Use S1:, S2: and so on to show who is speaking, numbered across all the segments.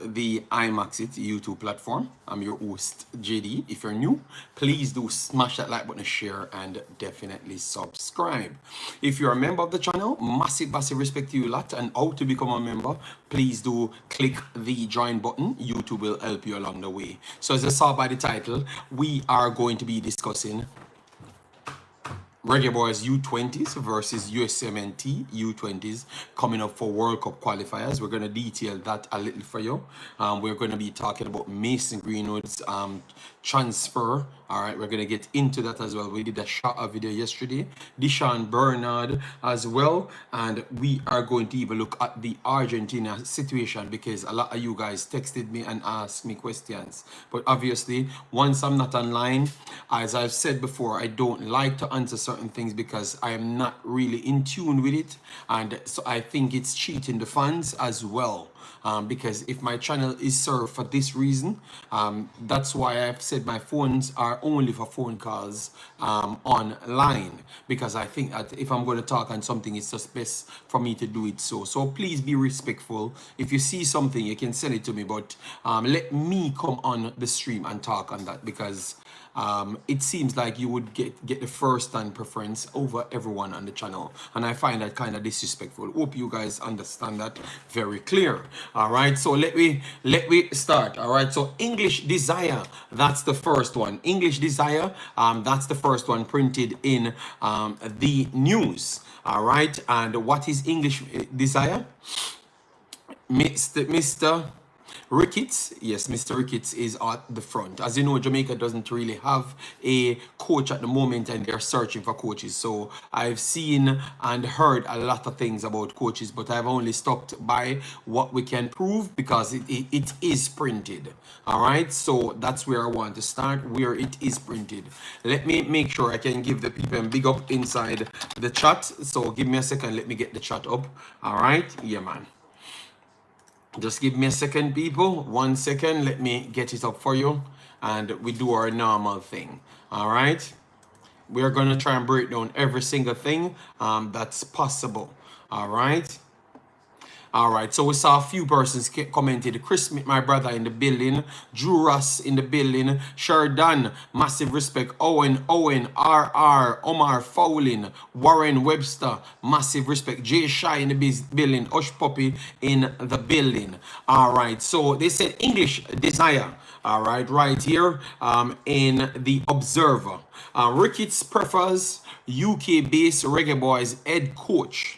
S1: the Imaxit YouTube platform. I'm your host, JD. If you're new, please do smash that like button, share, and definitely subscribe. If you're a member of the channel, massive respect to you lot. And how to become a member, please do click the join button. YouTube will help you along the way. So as I saw by the title, we are going to be discussing Reggae Boyz U20s versus USMNT U20s coming up for World Cup qualifiers. We're going to detail that a little for you. We're going to be talking about Mason Greenwood's transfer. All right, we're going to get into that as well. We did a shot video yesterday. Desan Bernard as well. And we are going to even look at the Argentina situation because a lot of you guys texted me and asked me questions. But obviously, once I'm not online, as I've said before, I don't like to answer certain things because I am not really in tune with it, and so I think it's cheating the fans as well. Because if my channel is served for this reason, that's why I've said my phones are only for phone calls online, because I think that if I'm going to talk on something, it's just best for me to do it so please be respectful. If you see something, you can send it to me, but let me come on the stream and talk on that, because it seems like you would get the first time preference over everyone on the channel, and I find that kind of disrespectful. Hope you guys understand that very clear. All right, so let me start. All right, so English Desire, that's the first one. English Desire, that's the first one printed in the news. All right, and what is English Desire? Mr. Ricketts, yes, Mr. Ricketts is at the front. As you know, Jamaica doesn't really have a coach at the moment, and they're searching for coaches. So I've seen and heard a lot of things about coaches, but I've only stuck by what we can prove because it is printed. All right, so that's where I want to start, where it is printed. Let me make sure I can give the people a big up inside the chat. So give me a second, let me get the chat up. All right, yeah, man. Just give me a second, people. 1 second. Let me get it up for you. And we do our normal thing. All right. We're going to try and break down every single thing that's possible. All right. All right, so we saw a few persons commented. Chris Smith, my brother, in the building. Drew Ross in the building. Sheridan, massive respect. Owen, RR, Omar Fowling, Warren Webster, massive respect. Jay Shy in the building. Ush Puppy in the building. All right, so they said English Desire. All right, right here in the Observer. Ricketts prefers UK-based Reggae Boyz head coach.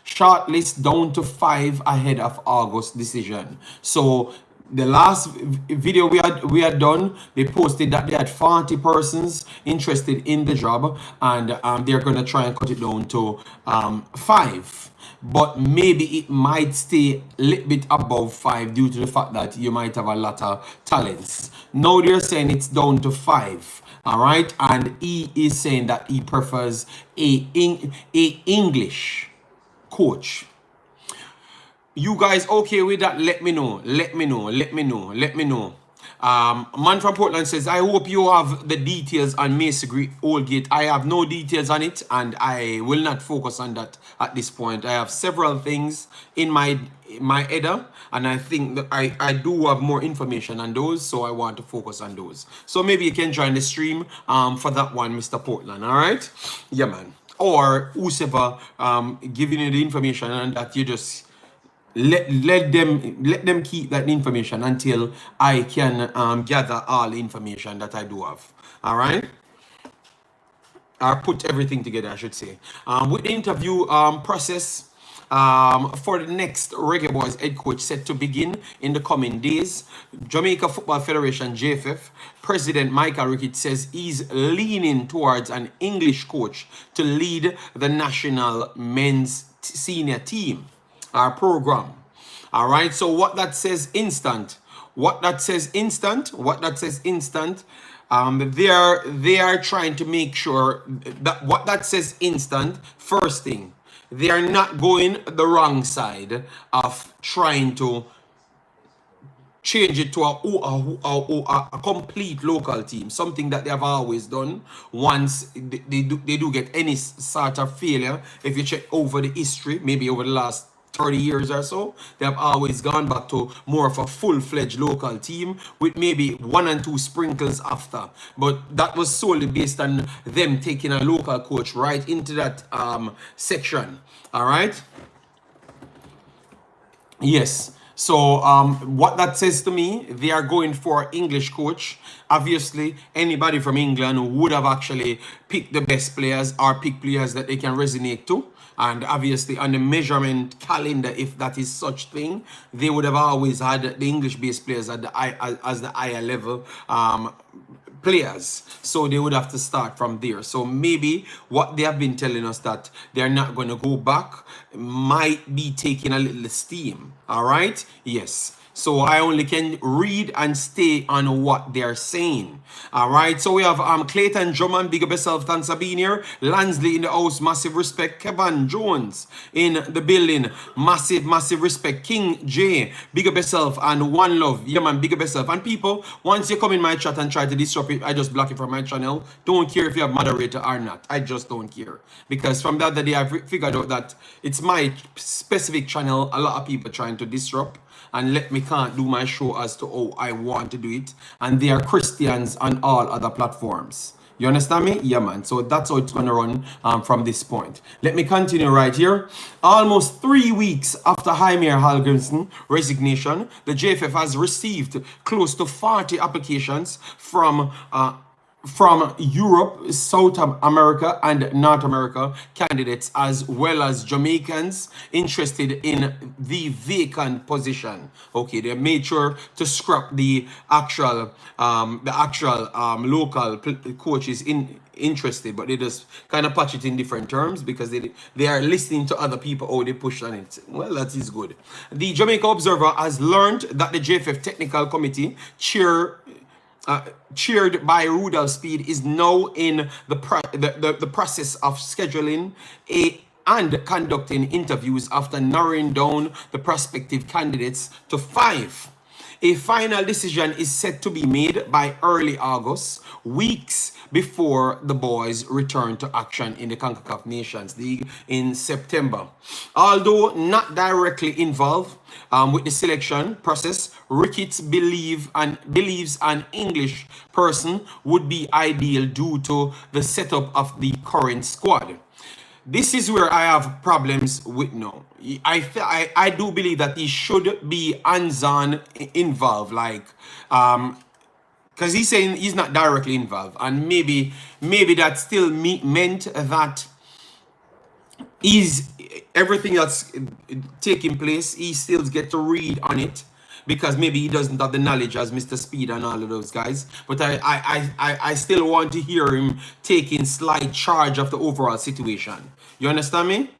S1: Shortlist down to 5 ahead of August decision. So the last video we had done, they posted that they had 40 persons interested in the job, and they're going to try and cut it down to 5. But maybe it might stay a little bit above 5 due to the fact that you might have a lot of talents. Now they're saying it's down to 5. All right, and he is saying that he prefers a English coach. You guys okay with that? Let me know. Man from Portland says, I hope you have the details on Mason Oldgate. I have no details on it, and I will not focus on that at this point. I have several things in my header, and I think that I do have more information on those, so I want to focus on those. So maybe you can join the stream for that one, Mr. Portland. All right, yeah, man. Or whoever giving you the information, and that you just let them keep that information until I can gather all the information that I do have. All right, I put everything together, I should say. With the interview process for the next Reggae Boyz head coach set to begin in the coming days, Jamaica Football Federation JFF President Michael Ricketts says he's leaning towards an English coach to lead the national men's senior team, our program. All right, so what that says instant, they are trying to make sure that what that says instant, first thing, they are not going the wrong side of trying to change it to a complete local team, something that they have always done once they do get any sort of failure. If you check over the history, maybe over the last 30 years or so, they have always gone back to more of a full-fledged local team with maybe 1 and 2 sprinkles after. But that was solely based on them taking a local coach right into that section. All right. Yes. So what that says to me, they are going for English coach. Obviously, anybody from England would have actually picked the best players or picked players that they can resonate to. And obviously, on the measurement calendar, if that is such thing, they would have always had the English-based players at as the higher level players, so they would have to start from there. So maybe what they have been telling us that they're not going to go back might be taking a little steam. All right, yes. So I only can read and stay on what they're saying. All right. So we have Clayton Drummond, big up yourself, thanks for being here. Lansley in the house, massive respect. Kevin Jones in the building, massive respect. King J, big up yourself, and One Love, yeah man, big up yourself. And people, once you come in my chat and try to disrupt it, I just block it from my channel. Don't care if you have moderator or not. I just don't care, because from the other day I figured out that it's my specific channel. A lot of people trying to disrupt and let me can't do my show as to how I want to do it. And they are Christians on all other platforms. You understand me? Yeah, man. So that's how it's going to run from this point. Let me continue right here. Almost 3 weeks after Jaime Hallgrimsson resignation, the JFF has received close to 40 applications from Europe, South America, and North America candidates, as well as Jamaicans interested in the vacant position. Okay, they made sure to scrap the actual local coaches interested, but they just kind of patch it in different terms because they are listening to other people. Oh, they push on it. Well, that is good. The Jamaica Observer has learned that the JFF Technical Committee chaired by Rudolph Speed is now in the process of scheduling and conducting interviews after narrowing down the prospective candidates to 5. A final decision is set to be made by early August, weeks before the boys return to action in the Concacaf Nations League in September. Although not directly involved with the selection process, Ricketts believes an English person would be ideal due to the setup of the current squad. This is where I have problems with no. I do believe that he should be hands-on involved, like because he's saying he's not directly involved, and maybe that still meant that everything that's taking place, he still get to read on it, because maybe he doesn't have the knowledge as Mr. Speed and all of those guys. But I still want to hear him taking slight charge of the overall situation. You understand me?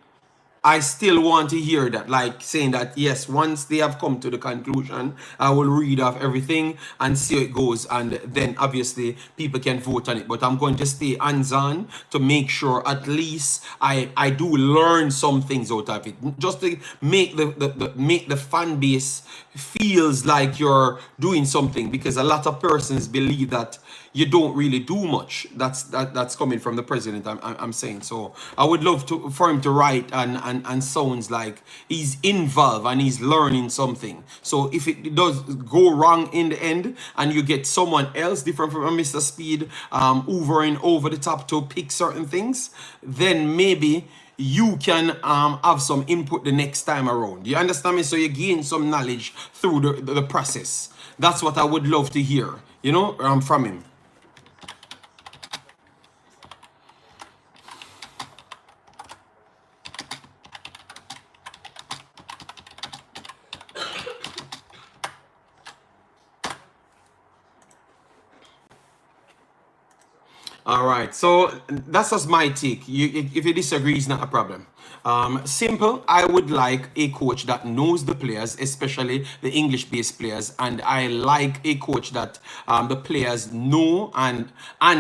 S1: I still want to hear that, like saying that, yes, once they have come to the conclusion, I will read off everything and see how it goes. And then obviously people can vote on it. But I'm going to stay hands-on to make sure at least I do learn some things out of it. Just to make the fan base feels like you're doing something, because a lot of persons believe that you don't really do much. That's coming from the president, I'm saying. So I would love for him to write and sounds like he's involved and he's learning something. So if it does go wrong in the end and you get someone else different from Mr. Speed hovering over the top to pick certain things, then maybe you can have some input the next time around. You understand me? So you gain some knowledge through the process. That's what I would love to hear, you know, from him. All right, so that's just my take. If you disagree, it's not a problem. Simple, I would like a coach that knows the players, especially the English-based players, and I like a coach that the players know and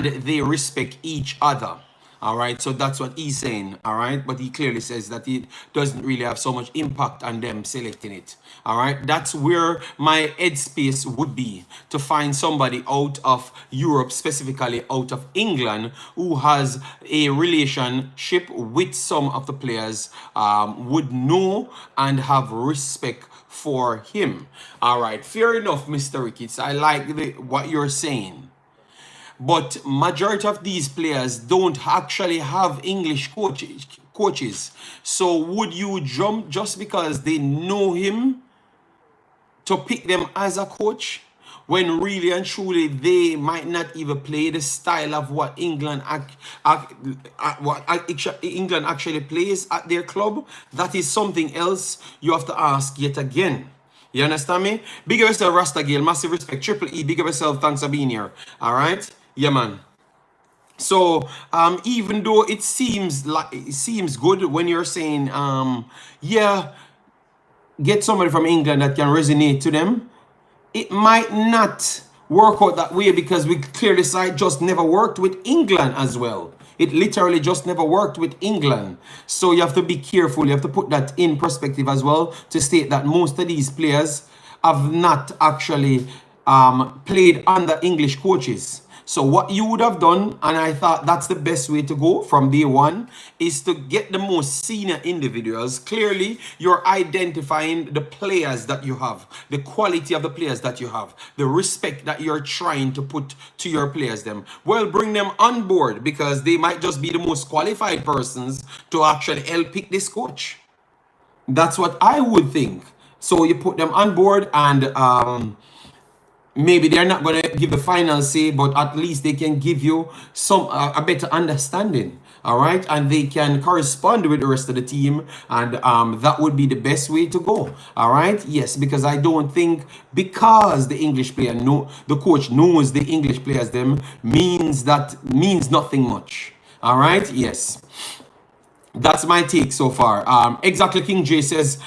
S1: they respect each other. All right, so that's what he's saying. All right, but he clearly says that it doesn't really have so much impact on them selecting it. All right, that's where my headspace would be, to find somebody out of Europe, specifically out of England, who has a relationship with some of the players, would know and have respect for him. All right, fair enough, Mr. Ricketts. I like what you're saying. But majority of these players don't actually have English coaches. So would you jump just because they know him to pick them as a coach, when really and truly they might not even play the style of what England England actually plays at their club? That is something else you have to ask yet again. You understand me? Big up yourself, Rasta Gale. Massive respect. Triple E. Big up yourself. Thanks for being here. All right. Yeah, man. So even though it seems good when you're saying yeah, get somebody from England that can resonate to them, it might not work out that way, because we clearly saw it just never worked with England as well. It literally just never worked with England. So you have to be careful. You have to put that in perspective as well, to state that most of these players have not actually played under English coaches. So what you would have done, and I thought that's the best way to go from day one, is to get the most senior individuals. Clearly, you're identifying the players that you have, the quality of the players that you have, the respect that you're trying to put to your players them. Well, bring them on board, because they might just be the most qualified persons to actually help pick this coach. That's what I would think. So you put them on board, and maybe they're not going to give the final say, but at least they can give you some a better understanding. All right, and they can correspond with the rest of the team, and that would be the best way to go. All right, yes, because I don't think because the English player the coach knows the English players them means nothing much. All right, yes. That's my take so far. Exactly, King J says,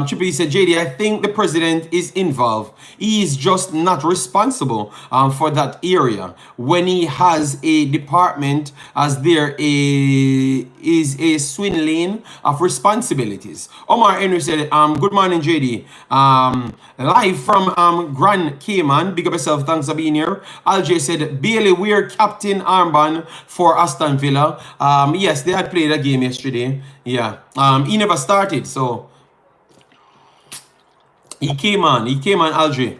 S1: Triple E said, JD, I think the president is involved. He is just not responsible for that area. When he has a department, as there is a swing lane of responsibilities. Omar Henry said, good morning, JD. Live from Grand Cayman. Big up yourself. Thanks for being here. Alj said, Bailey wear captain armband for Aston Villa. Yes, they had played a game yesterday. Yeah, he never started, so he came on Alger.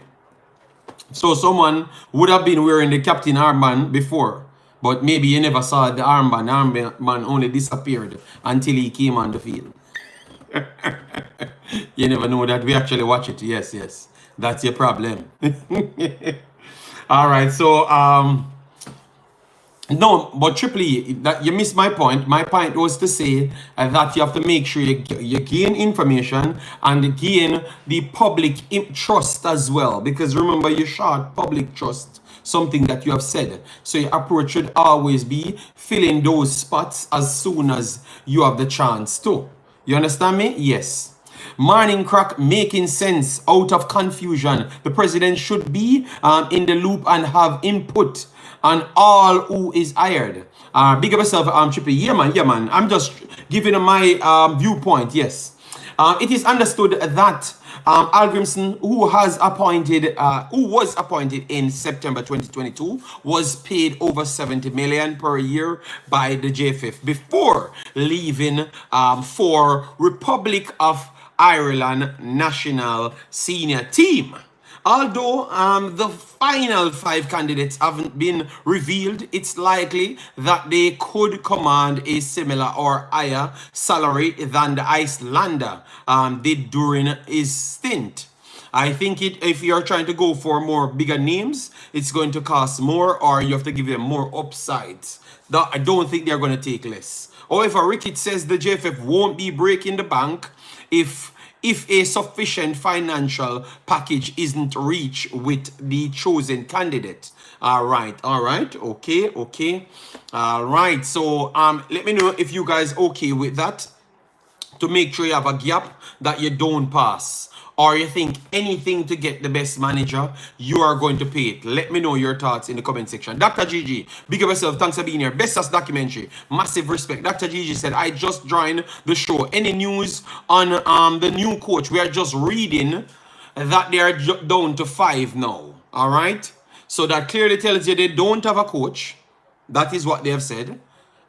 S1: So someone would have been wearing the captain armband before, but maybe you never saw the armband. Armband only disappeared until he came on the field. You never know that we actually watch it. Yes, that's your problem. All right, so no, but Triple E, that you missed my point. My point was to say that you have to make sure you gain information and gain the public trust as well. Because remember, you short public trust, something that you have said. So your approach should always be filling those spots as soon as you have the chance to. You understand me? Yes. Morning Crack, making sense out of confusion. The president should be in the loop and have input on all who is hired. Big up yourself, Triple. Yeah, man. I'm just giving my viewpoint. Yes. It is understood that Al Grimson, who was appointed in September 2022, was paid over 70 million per year by the JFF before leaving for Republic of Ireland national senior team. Although the final 5 candidates haven't been revealed, it's likely that they could command a similar or higher salary than the Icelander did during his stint. I think if you're trying to go for more bigger names, it's going to cost more, or you have to give them more upsides. I don't think they're going to take less. However, Ricketts says the JFF won't be breaking the bank if a sufficient financial package isn't reached with the chosen candidate. All right, okay. All right, so let me know if you guys okay with that, to make sure you have a gap that you don't pass. or you think anything to get the best manager, you are going to pay it. Let me know your thoughts in the comment section. Dr. Gigi, big up yourself. Thanks for being here. Best as documentary. Massive respect. Dr. Gigi said, I just joined the show. Any news on the new coach? We are just reading that they are down to 5 now. All right. So that clearly tells you they don't have a coach. That is what they have said.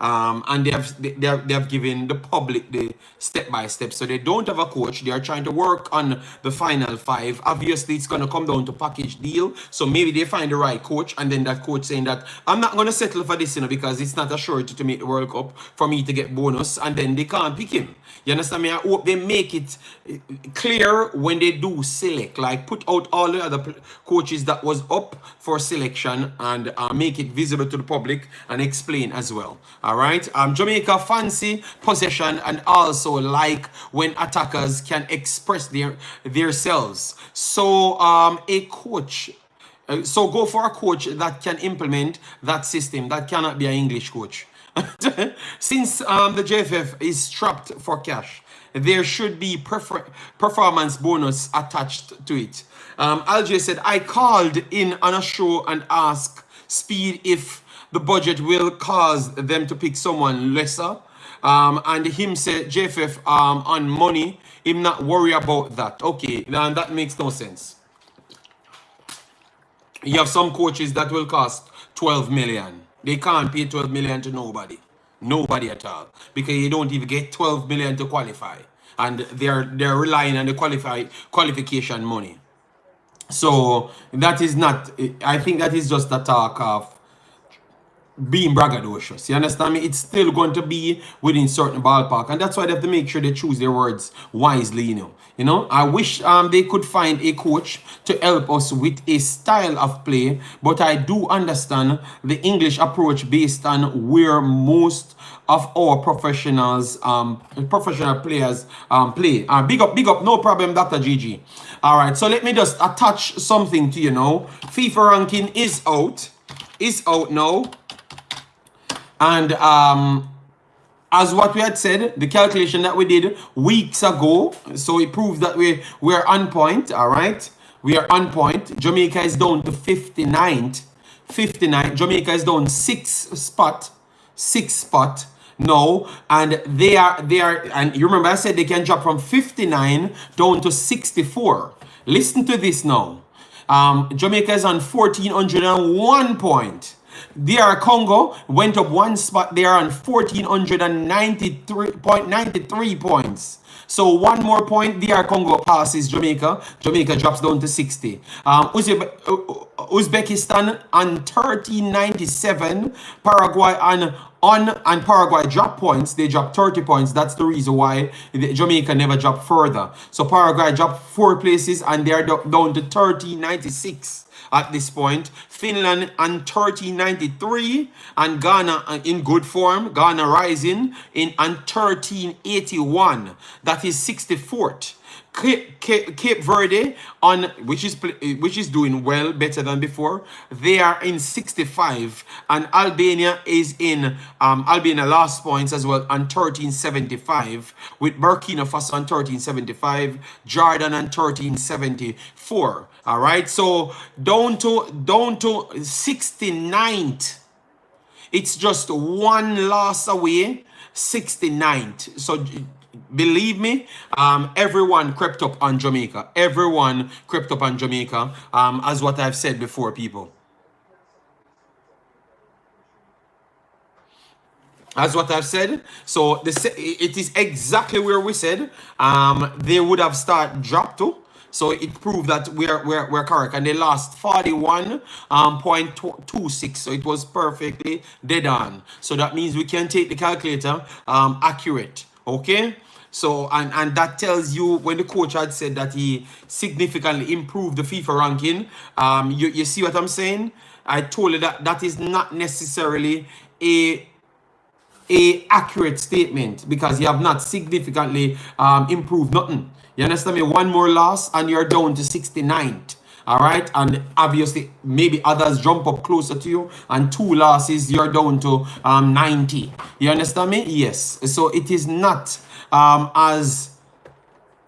S1: And they have given the public the step by step. So they don't have a coach. They are trying to work on the final 5. Obviously, it's going to come down to package deal. So maybe they find the right coach, and then that coach saying that I'm not going to settle for this, because it's not a surety to make the World Cup for me to get bonus, and then they can't pick him. You understand me? I hope they make it clear when they do select, like put out all the other coaches that was up for selection and make it visible to the public and explain as well. All right. Jamaica fancy possession and also like when attackers can express their selves. So a coach. So go for a coach that can implement that system. That cannot be an English coach. Since the JFF is strapped for cash, there should be performance bonus attached to it. Alj said, I called in on a show and asked Speed if the budget will cause them to pick someone lesser. And him said, JFF on money, him not worry about that. Okay, and that makes no sense. You have some coaches that will cost 12 million. They can't pay 12 million to nobody. Nobody at all. Because you don't even get 12 million to qualify. And they're relying on the qualification money. So that is not, I think that is just a talk of being braggadocious. You understand me? It's still going to be within certain ballpark. And that's why they have to make sure they choose their words wisely, You know, I wish they could find a coach to help us with a style of play, but I do understand the English approach based on where most of our professional players play. Big up, no problem, Dr. Gigi. All right, so let me just attach something to you now. FIFA ranking is out now. And as what we had said, the calculation that we did weeks ago, so it proves that we're on point, all right? We are on point. Jamaica is down to 59th. Jamaica is down 6 spot now, and they are, and you remember I said they can drop from 59 down to 64. Listen to this now. Jamaica is on 1,401 point. DR Congo went up 1 spot. They are on 1,493 points. So 1 more point, DR Congo passes Jamaica. Jamaica drops down to 60. Uzbekistan on 1,397. Paraguay and Paraguay drop points. They dropped 30 points. That's the reason why Jamaica never dropped further. So Paraguay dropped 4 places and they are down to 1,396. At this point, Finland on 1,393 and Ghana in good form. Ghana rising on 1,381. That is 64th. Cape Verde on which is doing well, better than before. They are in 65, and Albania is in Albania last points as well on 1,375, with Burkina Faso on 1,375, Jordan on 1,374. All right, so down to 69th. It's just 1 loss away, 69th. So believe me, everyone crept up on Jamaica. Everyone crept up on Jamaica, as what I've said before, people. As what I've said. So it is exactly where we said they would have dropped to. So it proved that we're correct, and they lost 41.26. So it was perfectly dead on. So that means we can take the calculator accurate. Okay. So and that tells you when the coach had said that he significantly improved the FIFA ranking. You see what I'm saying? I told you that is not necessarily a accurate statement, because you have not significantly improved nothing. You understand me? 1 more loss and you're down to 69th. All right, and obviously maybe others jump up closer to you, and 2 losses you're down to 90. You understand me? Yes. So it is not as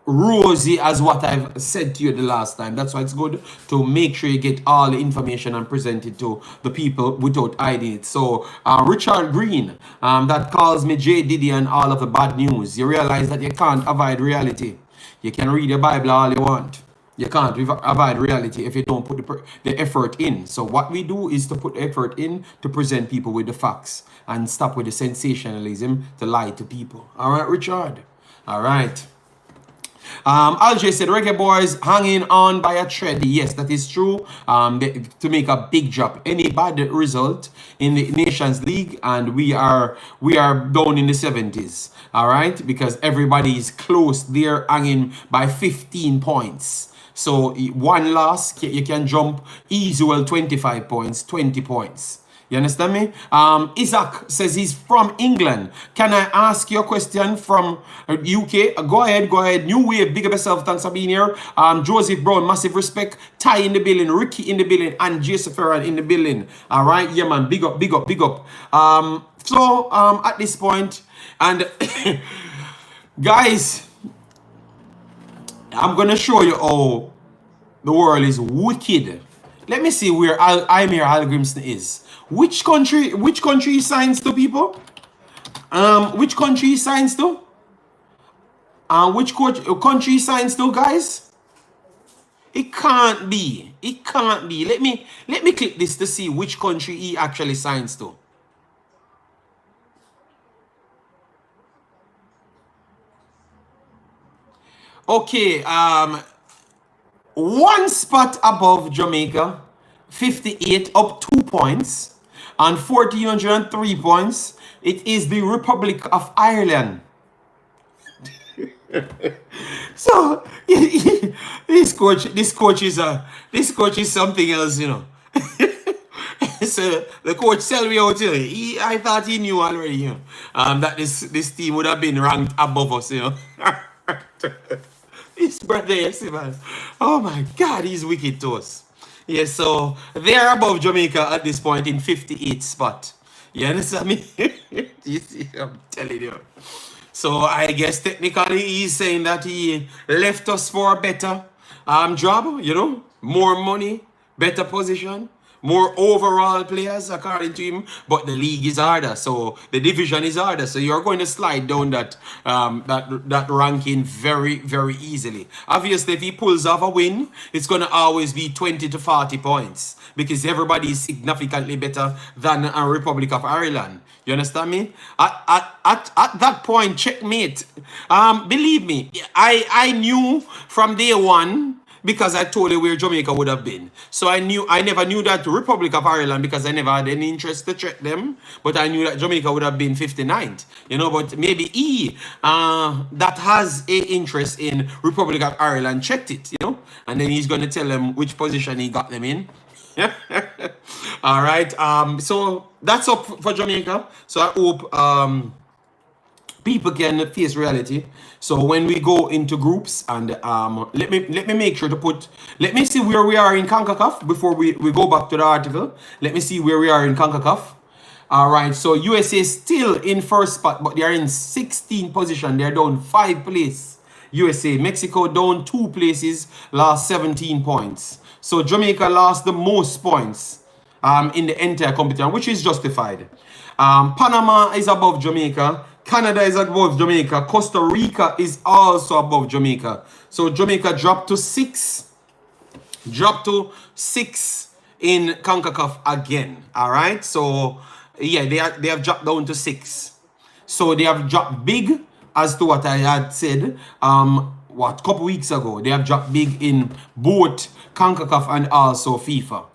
S1: rosy as what I've said to you the last time. That's why it's good to make sure you get all the information and present it to the people without hiding it. So Richard Green, that calls me J Diddy and all of the bad news. You realize that you can't avoid reality. You can read your Bible all you want. You can't avoid reality if you don't put the effort in. So what we do is to put effort in to present people with the facts and stop with the sensationalism to lie to people. All right, Richard? All right. Alger said, Reggae Boyz hanging on by a thread. Yes, that is true. To make a big drop. Any bad result in the Nations League, and we are down in the 70s. All right, because everybody is close. They're hanging by 15 points. So one loss, you can jump easy, well, 25 points, 20 points. You understand me? Isaac says he's from England. Can I ask you a question from UK? Go ahead. New Wave, big up yourself. Thanks for being here. Joseph Brown, massive respect. Ty in the building, Ricky in the building, and Joseph Ferran in the building. All right, yeah, man. Big up. At this point, and guys, I'm gonna show you how the world is wicked. Let me see where Imir Algrimson is. Which country he signs to, people? Which country he signs to? Which country he signs to, guys? It can't be. Let me click this to see which country he actually signs to. Okay, one spot above Jamaica, 58, up 2 points. And 1,403 points, it is the Republic of Ireland. So this coach is something else, you know. So the coach sell me out here. I thought he knew already, you know, that this team would have been ranked above us, you know. His brother, yes, man. Oh my God, he's wicked to us. Yes, so they are above Jamaica at this point in 58th spot. You understand me? You see, I'm telling you. So I guess technically he's saying that he left us for a better job, you know, more money, better position, more overall players according to him, but the league is harder, so the division is harder, so you're going to slide down that that ranking very, very easily. Obviously, if he pulls off a win, it's going to always be 20 to 40 points because everybody is significantly better than a Republic of Ireland. You understand me? At that point, checkmate. Believe me, I knew from day one, because I told you where Jamaica would have been. So I never knew that Republic of Ireland because I never had any interest to check them. But I knew that Jamaica would have been 59th. You know, but maybe that has a interest in Republic of Ireland checked it, you know. And then he's going to tell them which position he got them in. All right. So that's up for Jamaica. So I hope people can face reality. So when we go into groups, and let me make sure to let me see where we are in Concacaf before we go back to the article. Let me see where we are in Concacaf. All right, so USA still in first spot, but they are in 16th position. They're down 5 places. USA, Mexico down 2 places, lost 17 points. So Jamaica lost the most points in the entire competition, which is justified. Panama is above Jamaica. Canada is above Jamaica. Costa Rica is also above Jamaica. So Jamaica dropped to 6. Dropped to 6 in CONCACAF again. All right. So yeah, they have dropped down to 6. So they have dropped big as to what I had said. Couple weeks ago. They have dropped big in both CONCACAF and also FIFA.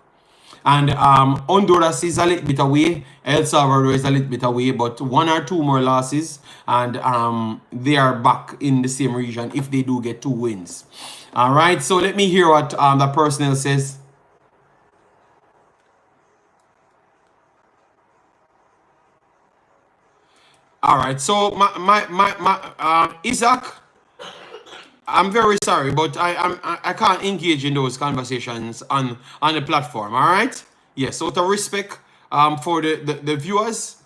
S1: And Honduras is a little bit away. El Salvador is a little bit away, but 1 or 2 more losses, and they are back in the same region if they do get 2 wins. All right, so let me hear what the personnel says. All right, so Isaac, I'm very sorry, but I can't engage in those conversations on the platform. All right. Yes. So to respect for the viewers,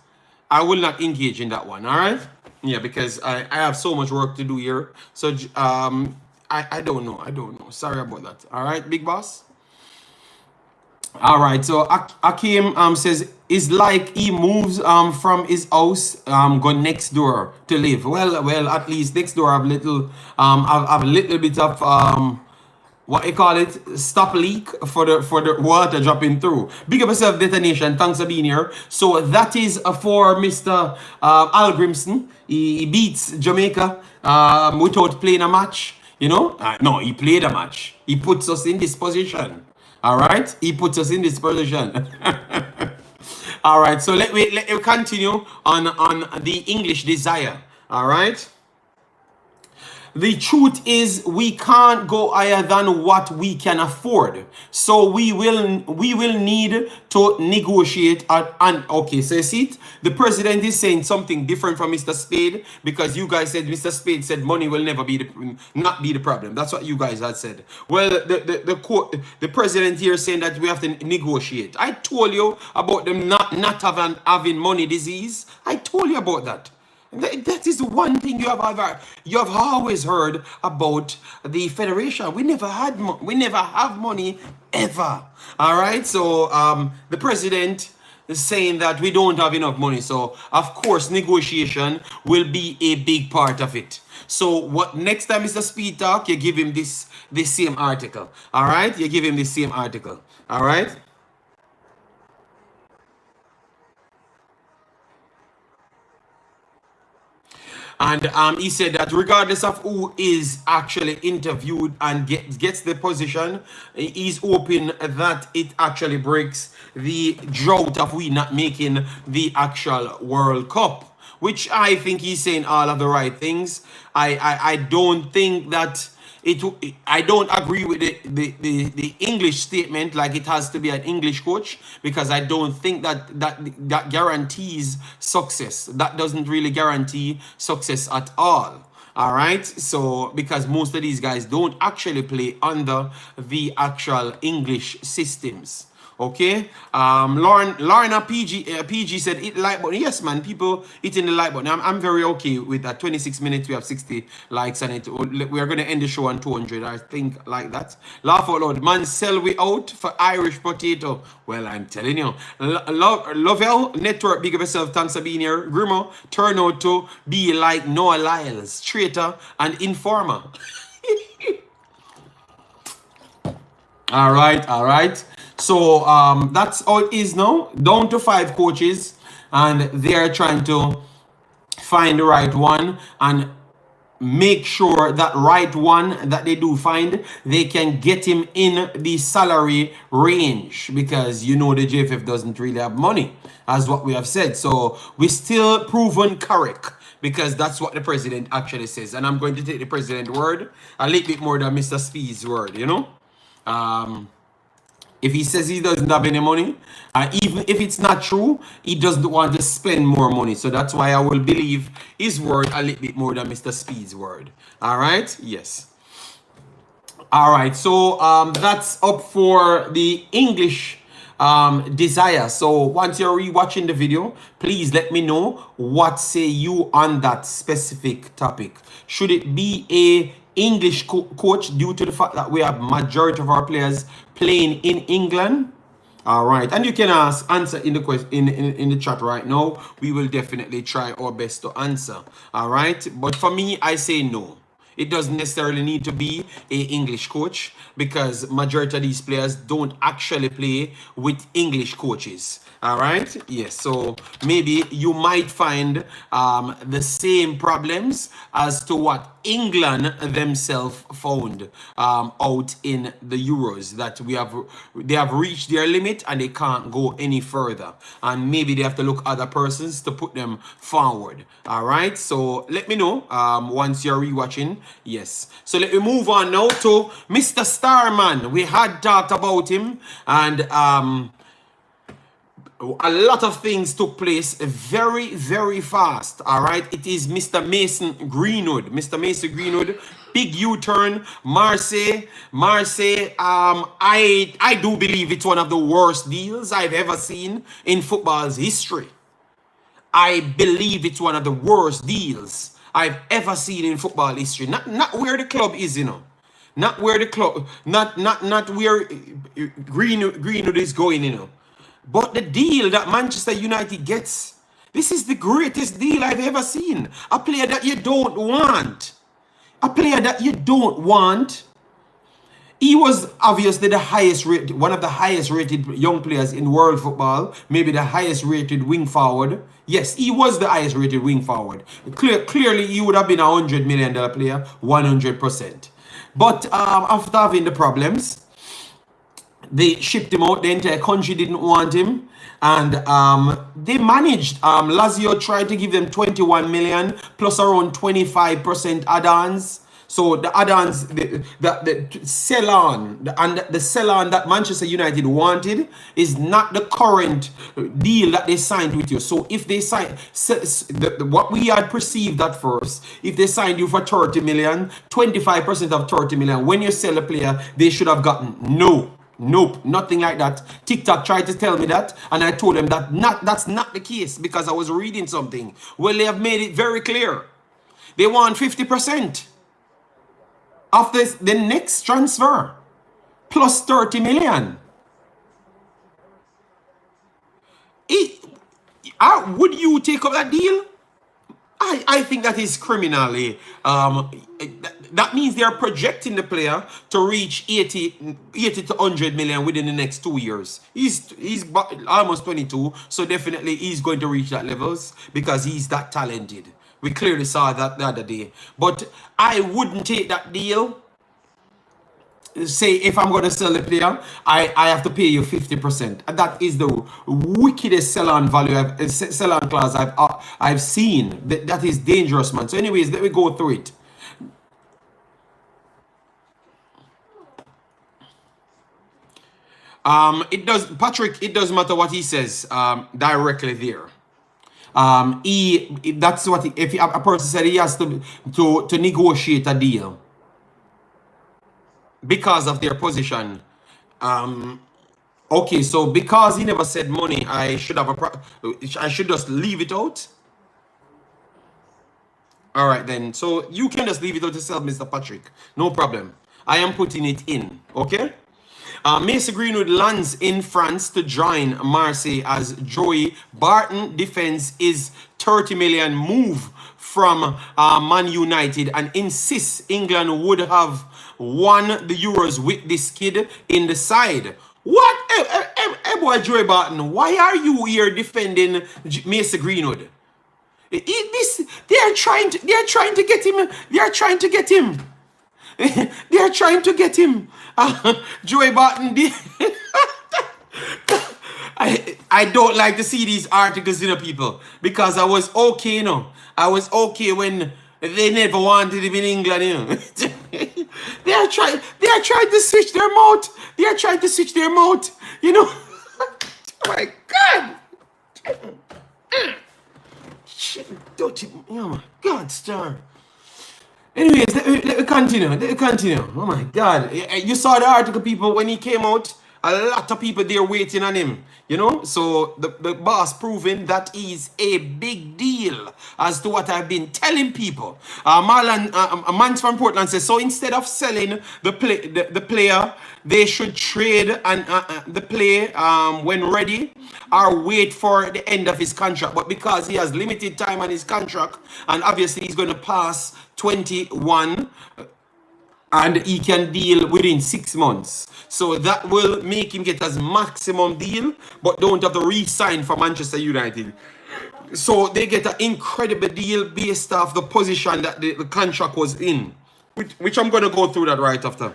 S1: I will not engage in that one. All right. Yeah, because I have so much work to do here. So I don't know. I don't know. Sorry about that. All right, big boss. All right. So Akim says it's like he moves from his house go next door to live. Well, at least next door have little have a little bit of what you call it, stop leak for the water dropping through. Big up yourself, Detonation. Thanks for being here. So that is for Mr. Al Grimson. He beats Jamaica without playing a match. You know, no, he played a match. He puts us in this position. All right, he puts us in this position. All right, so let me continue on the English desire. All right. The truth is we can't go higher than what we can afford. So we will need to negotiate and okay, so you see it? The president is saying something different from Mr. Spade because you guys said Mr. Spade said money will never be not be the problem. That's what you guys had said. Well, the president here is saying that we have to negotiate. I told you about them not having money disease. I told you about that. That is one thing you have always heard about the federation. We never have money ever. All right. So the president is saying that we don't have enough money. So of course negotiation will be a big part of it. So what next time Mr. Speed talk, you give him this same article. All right. You give him the same article. All right. And he said that regardless of who is actually interviewed and gets the position, he's hoping that it actually breaks the drought of we not making the actual World Cup, which I think he's saying all of the right things. I don't think that I don't agree with the English statement like it has to be an English coach, because I don't think that guarantees success. That doesn't really guarantee success at all. All right. So because most of these guys don't actually play under the actual English systems. Okay. Lorna PG said hit like button. Yes, man. People hitting the like button. I'm very okay with that. 26 minutes. We have 60 likes on it. We are going to end the show on 200. I think like that. Laugh out loud. Man, sell we out for Irish potato. Well, I'm telling you. Lovell Network. Big up yourself. Thanks for being here. Grimo turn out to be like Noah Lyles, traitor and informer. All right. All right. So that's how it is now. Down to 5 coaches, and they are trying to find the right one and make sure that right one that they do find, they can get him in the salary range, because you know the JFF doesn't really have money, as what we have said. So we still proven correct, because that's what the president actually says. And I'm going to take the president's word a little bit more than Mr. Speed's word, you know. If he says he doesn't have any money, even if it's not true, he doesn't want to spend more money. So that's why I will believe his word a little bit more than Mr. Speed's word. All right? Yes. All right. So that's up for the English desire. So once you're rewatching the video, please let me know what say you on that specific topic. Should it be a English coach due to the fact that we have majority of our players playing in England? All right, and you can answer in the question in the chat right now. We will definitely try our best to answer. All right, but for me, I say no. It doesn't necessarily need to be a English coach, because majority of these players don't actually play with English coaches. All right. Yes. So maybe you might find the same problems as to what England themselves found out in the Euros, that they have reached their limit and they can't go any further, and maybe they have to look other persons to put them forward. All right. So let me know once you're rewatching. Yes. So let me move on now to Mr. Starman. We had talked about him, and a lot of things took place very, very fast. All right. It is Mr. Mason Greenwood. Mr. Mason Greenwood, big U-turn, Marseille. I do believe it's one of the worst deals I've ever seen in football's history. I believe it's one of the worst deals I've ever seen in football history. Not where the club is, you know. Not where the club, not where Greenwood is going, you know. But the deal that Manchester United gets, this is the greatest deal I've ever seen. A player that you don't want. A player that you don't want. He was obviously the highest rated, one of the highest rated young players in world football, maybe the highest rated wing forward. Yes, he was the highest rated wing forward. Clearly, he would have been $100 million player, 100%. But after having the problems, they shipped him out. The entire country didn't want him. And they managed. Lazio tried to give them 21 million plus around 25% add-ons. So the add-ons, the sell-on, the sell-on that Manchester United wanted is not the current deal that they signed with you. So if they sign, what we had perceived at first, if they signed you for 30 million, 25% of 30 million, when you sell a player, they should have gotten no. Nope, nothing like that. TikTok tried to tell me that, and I told them that that's not the case because I was reading something. Well, they have made it very clear. They want 50%. Of this, the next transfer, plus 30 million. Would you take up that deal? I think that is criminally. That means they are projecting the player to reach 80 to 100 million within the next 2 years. He's almost 22, so definitely he's going to reach that levels because he's that talented. We clearly saw that the other day. But I wouldn't take that deal. Say, if I'm going to sell the player, I have to pay you 50%. And that is the wickedest sell-on value, sell-on clause I've seen. That is dangerous, man. So anyways, let me go through it. It doesn't matter what he says directly there. That's what if a person said he has to negotiate a deal because of their position. Okay, so because he never said money, I should just leave it out. All right then. So you can just leave it out yourself, Mr. Patrick. No problem. I am putting it in. Okay. Mason Greenwood lands in France to join Marseille as Joey Barton defends his 30 million move from Man United and insists England would have won the Euros with this kid in the side. What? Hey, boy, Joey Barton, why are you here defending Mason Greenwood? They are trying to get him. They are trying to get him. They are trying to get him. Joey Barton. I don't like to see these articles, you know, people, because I was okay, you know. I was okay when they never wanted him in England, you know. They are trying to switch their mouth. They are trying to switch their mouth, you know. Oh my God. Shit, don't you, oh my God, star. Anyways, let me continue. Oh my God. You saw the article, people, when he came out. A lot of people there waiting on him, you know. So the boss proving that he's a big deal as to what I've been telling people. Marlon, a man from Portland says, so instead of selling the player, they should trade and the play when ready or wait for the end of his contract. But because he has limited time on his contract and obviously he's going to pass 21 and he can deal within 6 months. So that will make him get his maximum deal, but don't have to re-sign for Manchester United. So they get an incredible deal based off the position that the contract was in, which I'm going to go through that right after.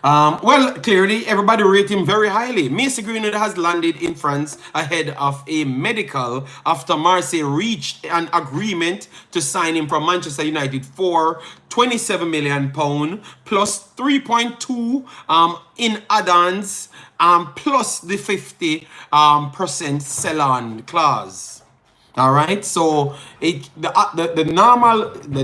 S1: Well, clearly, everybody rate him very highly. Mason Greenwood has landed in France ahead of a medical after Marseille reached an agreement to sign him from Manchester United for £27 million plus 3.2 in add-ons plus the 50% sell-on clause. All right, so the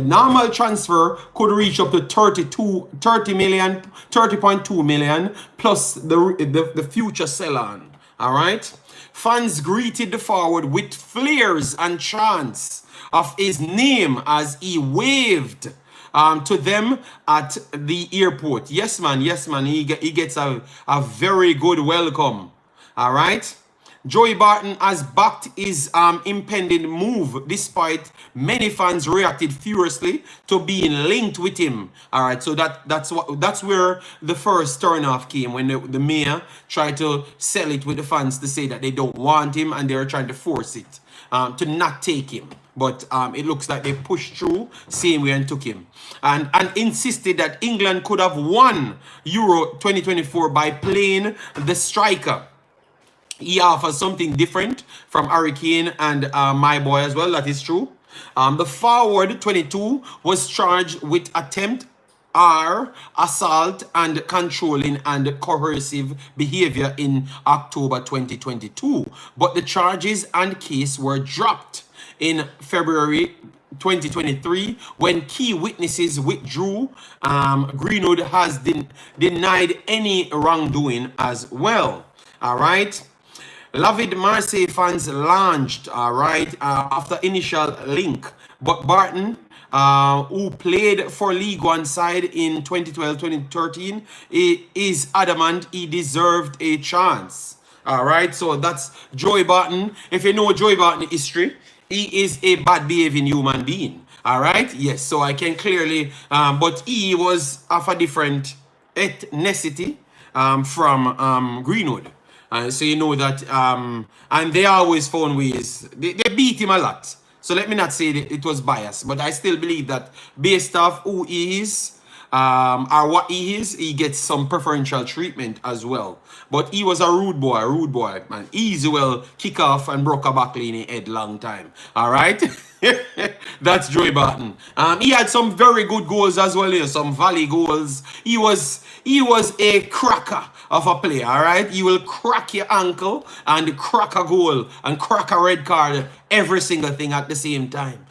S1: normal transfer could reach up to 30.2 million plus the future sell-on. All right. Fans greeted the forward with flares and chants of his name as he waved to them at the airport. Yes, man. Yes, man. He gets a very good welcome. All right. Joey Barton has backed his impending move despite many fans reacted furiously to being linked with him. All right, so that's where the first turnoff came, when the mayor tried to sell it with the fans to say that they don't want him and they're trying to force it to not take him. But it looks like they pushed through same way and took him. And insisted that England could have won Euro 2024 by playing the striker. He offers something different from Hurricane and my boy as well. That is true. The forward 22 was charged with attempt assault and controlling and coercive behavior in October 2022. But the charges and case were dropped in February 2023 when key witnesses withdrew. Greenwood has denied any wrongdoing as well. All right. Lavid Marseille fans launched, all right, after initial link. But Barton, who played for League One side in 2012-2013, is adamant he deserved a chance. All right, so that's Joey Barton. If you know Joey Barton history, he is a bad behaving human being. All right, yes, so I can clearly, but he was of a different ethnicity from Greenwood. So you know that, and they always found ways. They beat him a lot. So let me not say that it was biased, but I still believe that based off who he is, or what he is, he gets some preferential treatment as well. But he was a rude boy, man. Easy well kick off and broke a back in head long time. All right. That's Joey Barton. He had some very good goals as well, some volley goals. He was a cracker of a player, all right? He will crack your ankle and crack a goal and crack a red card, every single thing at the same time.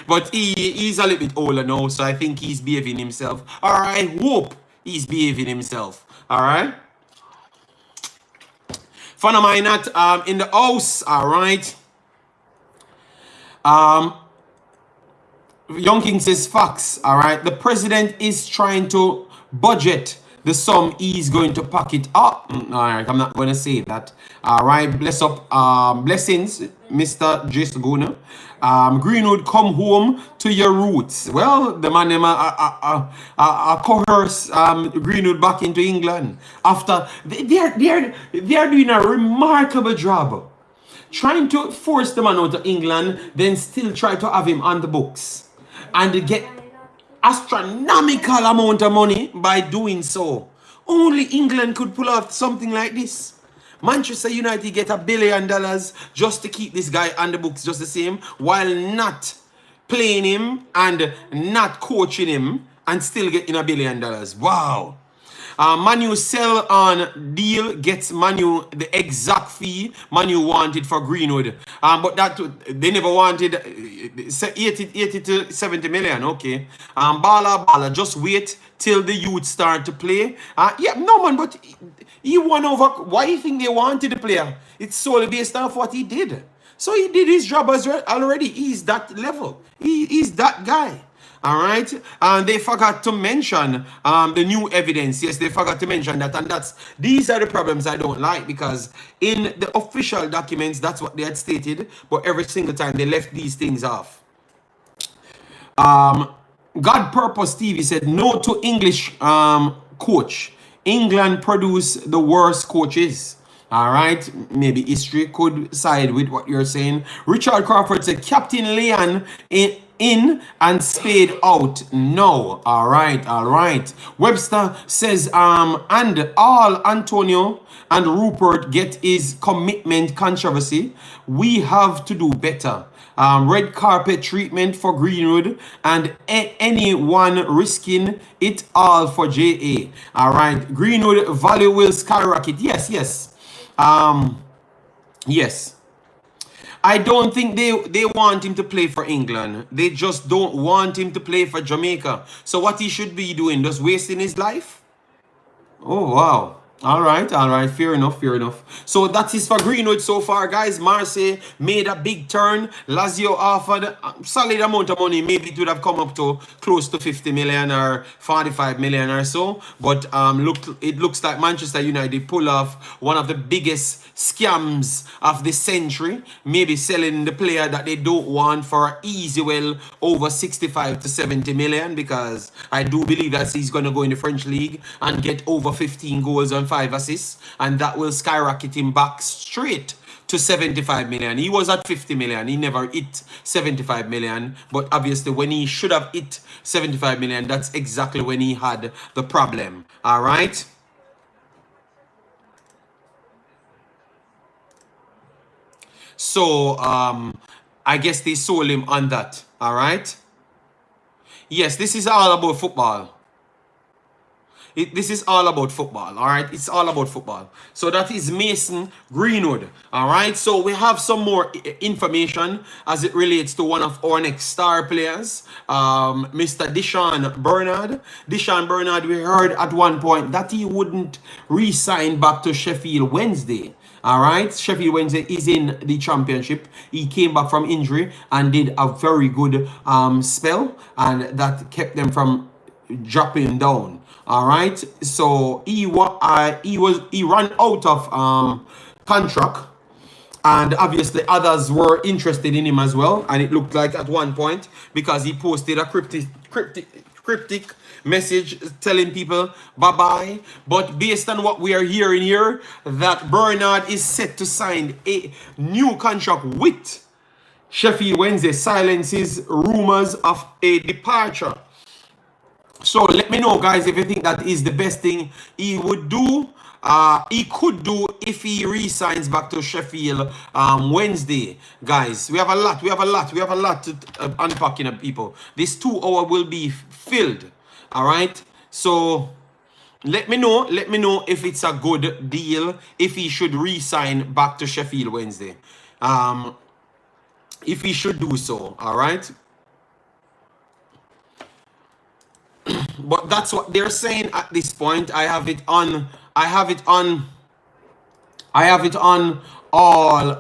S1: But he's a little bit older now, so I think he's behaving himself. Or I hope he's behaving himself, all right? Fun of mine not in the house, all right? Young King says facts, all right? The president is trying to budget the sum he's going to pack it up. All right, I'm not going to say that. All right, blessings, Mr. Jason Guna. Greenwood, come home to your roots. Well, the man them coerce Greenwood back into England after they are doing a remarkable job trying to force the man out of England, then still try to have him on the books and get astronomical amount of money by doing so. Only England could pull off something like this. Manchester United get $1 billion just to keep this guy on the books just the same, while not playing him and not coaching him and still getting $1 billion. Wow. Manu sell on deal gets Manu the exact fee Manu wanted for Greenwood. But that they never wanted 80 to 70 million. Okay. Bala, just wait till the youth start to play. Yeah, no man, but he won over. Why do you think they wanted the player? It's solely based off what he did. So he did his job as well already. He's that level. He's that guy. All right, and they forgot to mention the new evidence. Yes, they forgot to mention that, and these are the problems I don't like, because in the official documents, that's what they had stated, but every single time they left these things off. God Purpose TV said no to English coach. England produce the worst coaches. All right, maybe history could side with what you're saying. Richard Crawford said Captain Leon in and Spade out. No. All right. Webster says and all Antonio and Rupert get his commitment controversy. We have to do better. Red carpet treatment for Greenwood and anyone risking it all for JA. All right, Greenwood value will skyrocket. Yes. Yes. I don't think they want him to play for England. They just don't want him to play for Jamaica. So what he should be doing, just wasting his life? Oh, wow. All right, fair enough, fair enough. So that is for Greenwood so far, guys. Marseille made a big turn. Lazio offered a solid amount of money. Maybe it would have come up to close to 50 million or 45 million or so. But it looks like Manchester United pull off one of the biggest scams of the century. Maybe selling the player that they don't want for easy well over 65 to 70 million, because I do believe that he's going to go in the French league and get over 15 goals and 5 assists, and that will skyrocket him back straight to 75 million. He was at 50 million. He never hit 75 million. But obviously, when he should have hit 75 million, that's exactly when he had the problem. All right. So, I guess they sold him on that. All right. Yes, this is all about football. This is all about football, all right? It's all about football. So that is Mason Greenwood, all right? So we have some more information as it relates to one of our next star players, Mr. Desan Bernard. Desan Bernard, we heard at one point that he wouldn't re-sign back to Sheffield Wednesday. All right, Sheffield Wednesday is in the championship. He came back from injury and did a very good spell, and that kept them from dropping down. All right, so he ran out of contract, and obviously others were interested in him as well. And it looked like at one point, because he posted a cryptic message telling people bye-bye. But based on what we are hearing here, that Bernard is set to sign a new contract with Sheffield Wednesday, silences rumors of a departure. So let me know, guys, if you think that is the best thing he would do. He could do if he resigns back to Sheffield Wednesday. Guys, we have a lot to unpack in, people. This 2 hour will be filled. All right. So let me know if it's a good deal, if he should resign back to Sheffield Wednesday. If he should do so. All right. But that's what they're saying at this point. I have it on all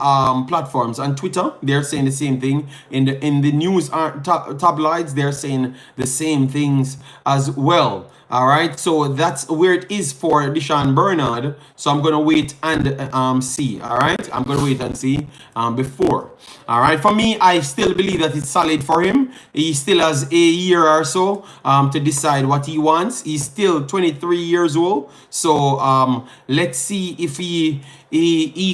S1: platforms. On Twitter, they're saying the same thing. In the news tabloids, they're saying the same things as well. All right, so that's where it is for Desan Bernard. So I'm gonna wait and see. All right, I'm gonna wait and see before. All right, for me, I still believe that it's solid for him. He still has a year or so to decide what he wants. He's still 23 years old. So let's see if he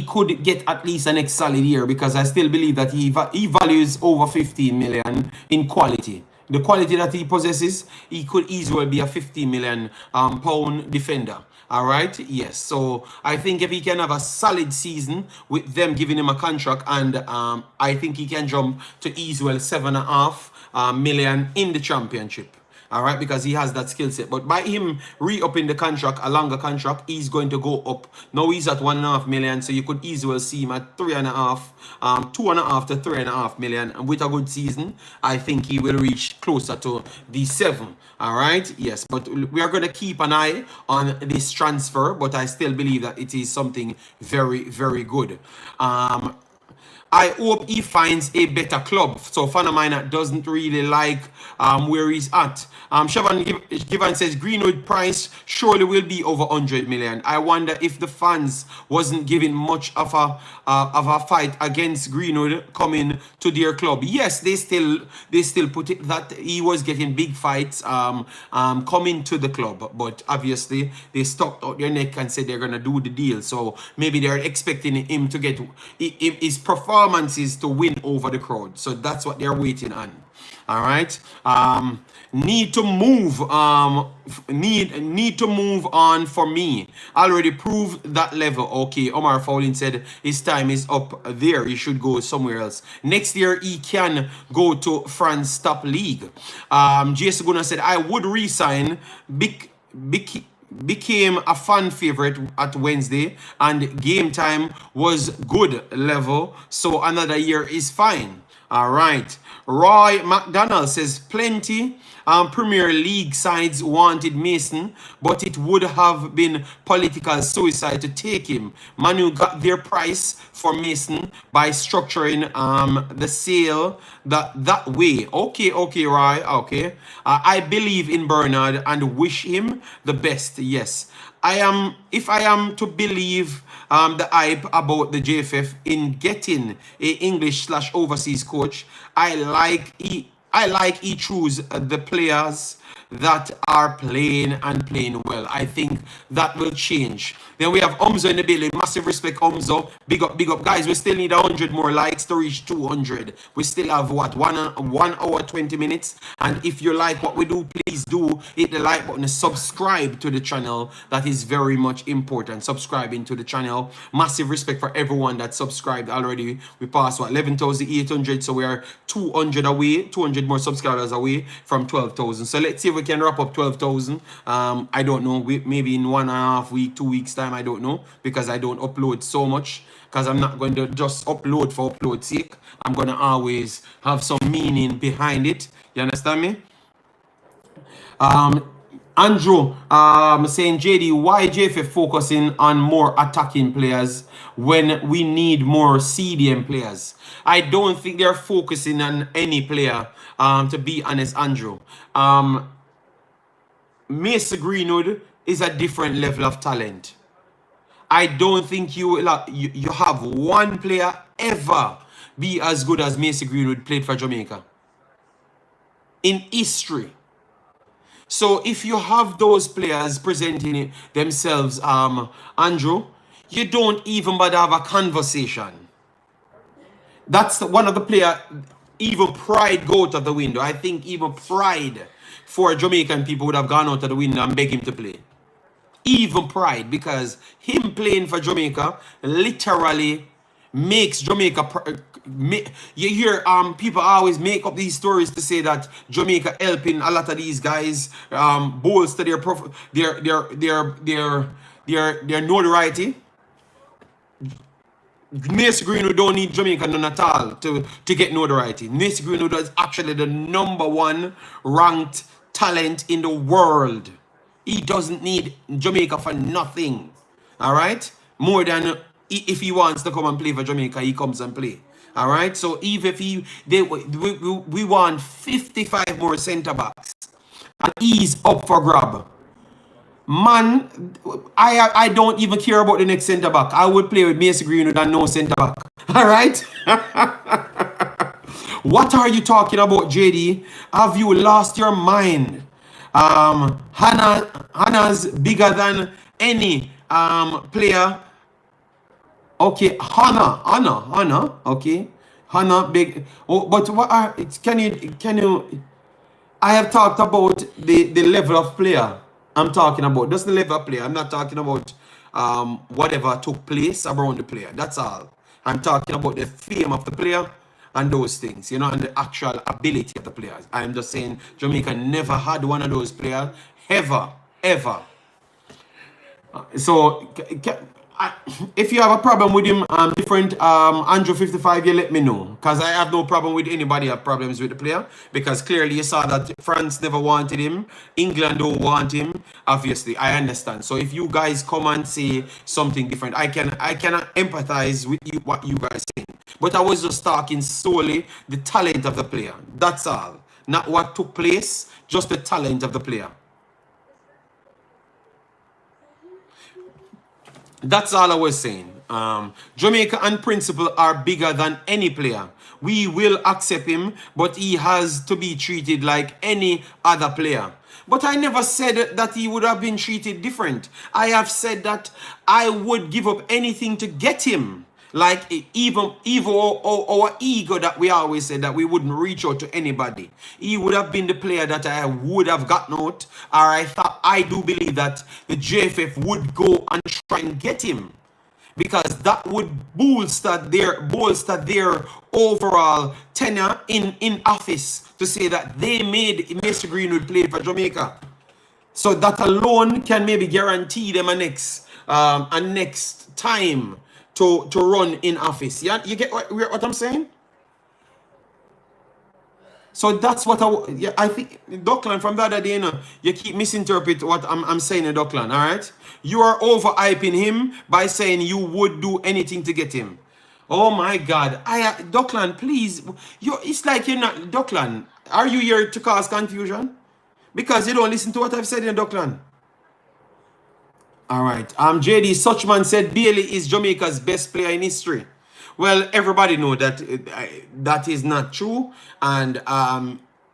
S1: could get at least an next solid year, because I still believe that he values over 15 million in quality. The quality that he possesses, he could easily be a 50 million pound defender. All right, yes. So I think if he can have a solid season with them giving him a contract, and I think he can jump to easily 7.5 million in the championship. All right, because he has that skill set. But by him re-upping the contract, a longer contract, he's going to go up. Now he's at 1.5 million, so you could easily see him at 3.5, 2.5 to 3.5 million. And with a good season, I think he will reach closer to the 7. All right, yes. But we are going to keep an eye on this transfer, but I still believe that it is something very, very good. I hope he finds a better club. So fan of mine that doesn't really like where he's at. Givan says Greenwood price surely will be over 100 million. I wonder if the fans wasn't giving much of a fight against Greenwood coming to their club. Yes, they still put it that he was getting big fights coming to the club, but obviously they stuck out their neck and said they're gonna do the deal. So maybe they're expecting him to get his performances to win over the crowd. So that's what they're waiting on. All right. Need to move. Need to move on for me. Already proved that level. Okay. Omar Fowlin said his time is up there. He should go somewhere else. Next year he can go to France top league. Jason Guna said I would resign. Became a fan favorite at Wednesday, and game time was good level. So another year is fine. All right. Roy McDonald says plenty Premier League sides wanted Mason, but it would have been political suicide to take him. Manu got their price for Mason by structuring the sale that way. Okay, right, okay. I believe in Bernard and wish him the best. Yes, if I am to believe the hype about the JFF in getting a English/overseas coach, I like he choose the players that are playing well. I think that will change. Then we have Omzo in the building. Massive respect, Omzo. Big up, guys. We still need 100 more likes to reach 200. We still have what, 1 hour 20 minutes. And if you like what we do, please do hit the like button and subscribe to the channel. That is very much important. Subscribing to the channel. Massive respect for everyone that subscribed already. We passed what, 11,800, so we are 200 away, 200 more subscribers away from 12,000. So let's see if we can wrap up 12,000. I don't know, maybe in 1.5 weeks, 2 weeks time, I don't know, because I don't upload so much, because I'm not going to just upload for upload's sake. I'm going to always have some meaning behind it. You understand me? Andrew saying, JD, why JFF focusing on more attacking players when we need more CDM players? I don't think they're focusing on any player, to be honest, Andrew. Mason Greenwood is a different level of talent. I don't think you have one player ever be as good as Mason Greenwood played for Jamaica in history. So if you have those players presenting themselves, Andrew, you don't even bother have a conversation. That's one of the players, even pride go out of the window. I think even pride for Jamaican people would have gone out of the window and beg him to play. Even pride, because him playing for Jamaica literally makes Jamaica. You hear people always make up these stories to say that Jamaica helping a lot of these guys bolster their notoriety. Mason Greenwood don't need Jamaica none at all to get notoriety. Mason Greenwood is actually the #1 ranked talent in the world. He doesn't need Jamaica for nothing. All right? More than if he wants to come and play for Jamaica, he comes and play. All right? So even if we want 55 more centre backs, and he's up for grab. Man, I don't even care about the next centre back. I would play with Mason Greenwood and no centre back. All right? What are you talking about, JD? Have you lost your mind? Hannah's bigger than any player. Okay, Hannah. Okay, Hannah big. Oh, but what are? Can you? I have talked about the level of player. I'm talking about just the level of player. I'm not talking about whatever took place around the player. That's all. I'm talking about the fame of the player and those things, you know, and the actual ability of the players. I'm just saying Jamaica never had one of those players, ever. So if you have a problem with him, different Andrew 55, you let me know, because I have no problem with anybody have problems with the player, because clearly you saw that France never wanted him, England don't want him. Obviously, I understand. So if you guys come and say something different, I cannot empathize with you what you guys saying. But I was just talking solely the talent of the player. That's all. Not what took place, just the talent of the player. That's all I was saying. Jamaica and principle are bigger than any player. We will accept him, but he has to be treated like any other player. But I never said that he would have been treated different. I have said that I would give up anything to get him. Like even our ego that we always said that we wouldn't reach out to anybody. He would have been the player that I would have gotten out. Or I do believe that the JFF would go and try and get him, because that would bolster their overall tenure in office, to say that they made Mr. Greenwood play for Jamaica. So that alone can maybe guarantee them a next time to run in office. Yeah, you get what I'm saying? So that's what yeah, I think, Dockland, from the other day, you know, you keep misinterpret what I'm saying, Dockland, all right? You are overhyping him by saying you would do anything to get him. Oh my God. Dockland, please. It's like you're not, Dockland, are you here to cause confusion? Because you don't listen to what I've said in Dockland. All right. JD Suchman said Bailey is Jamaica's best player in history. Well, everybody know that that is not true, and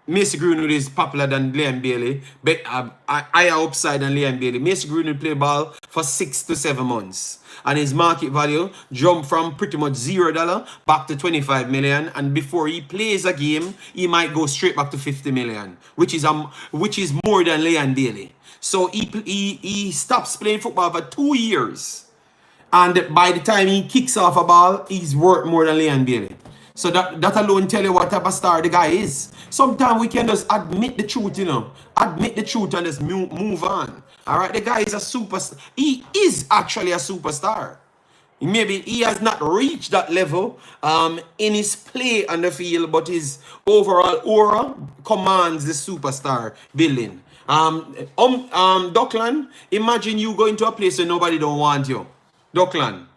S1: Macy Greenwood is popular than Liam Bailey, but higher upside than Liam Bailey. Macy Greenwood played ball for 6 to 7 months, and his market value jumped from pretty much $0 back to 25 million. And before he plays a game, he might go straight back to 50 million, which is more than Liam Bailey. So he stops playing football for 2 years. And by the time he kicks off a ball, he's worth more than Liam Bailey. So that alone tell you what type of star the guy is. Sometimes we can just admit the truth, you know. Admit the truth and just move on. All right, the guy is a superstar. He is actually a superstar. Maybe he has not reached that level in his play on the field, but his overall aura commands the superstar billing. Dockland, imagine you going to a place where nobody don't want you. Dockland.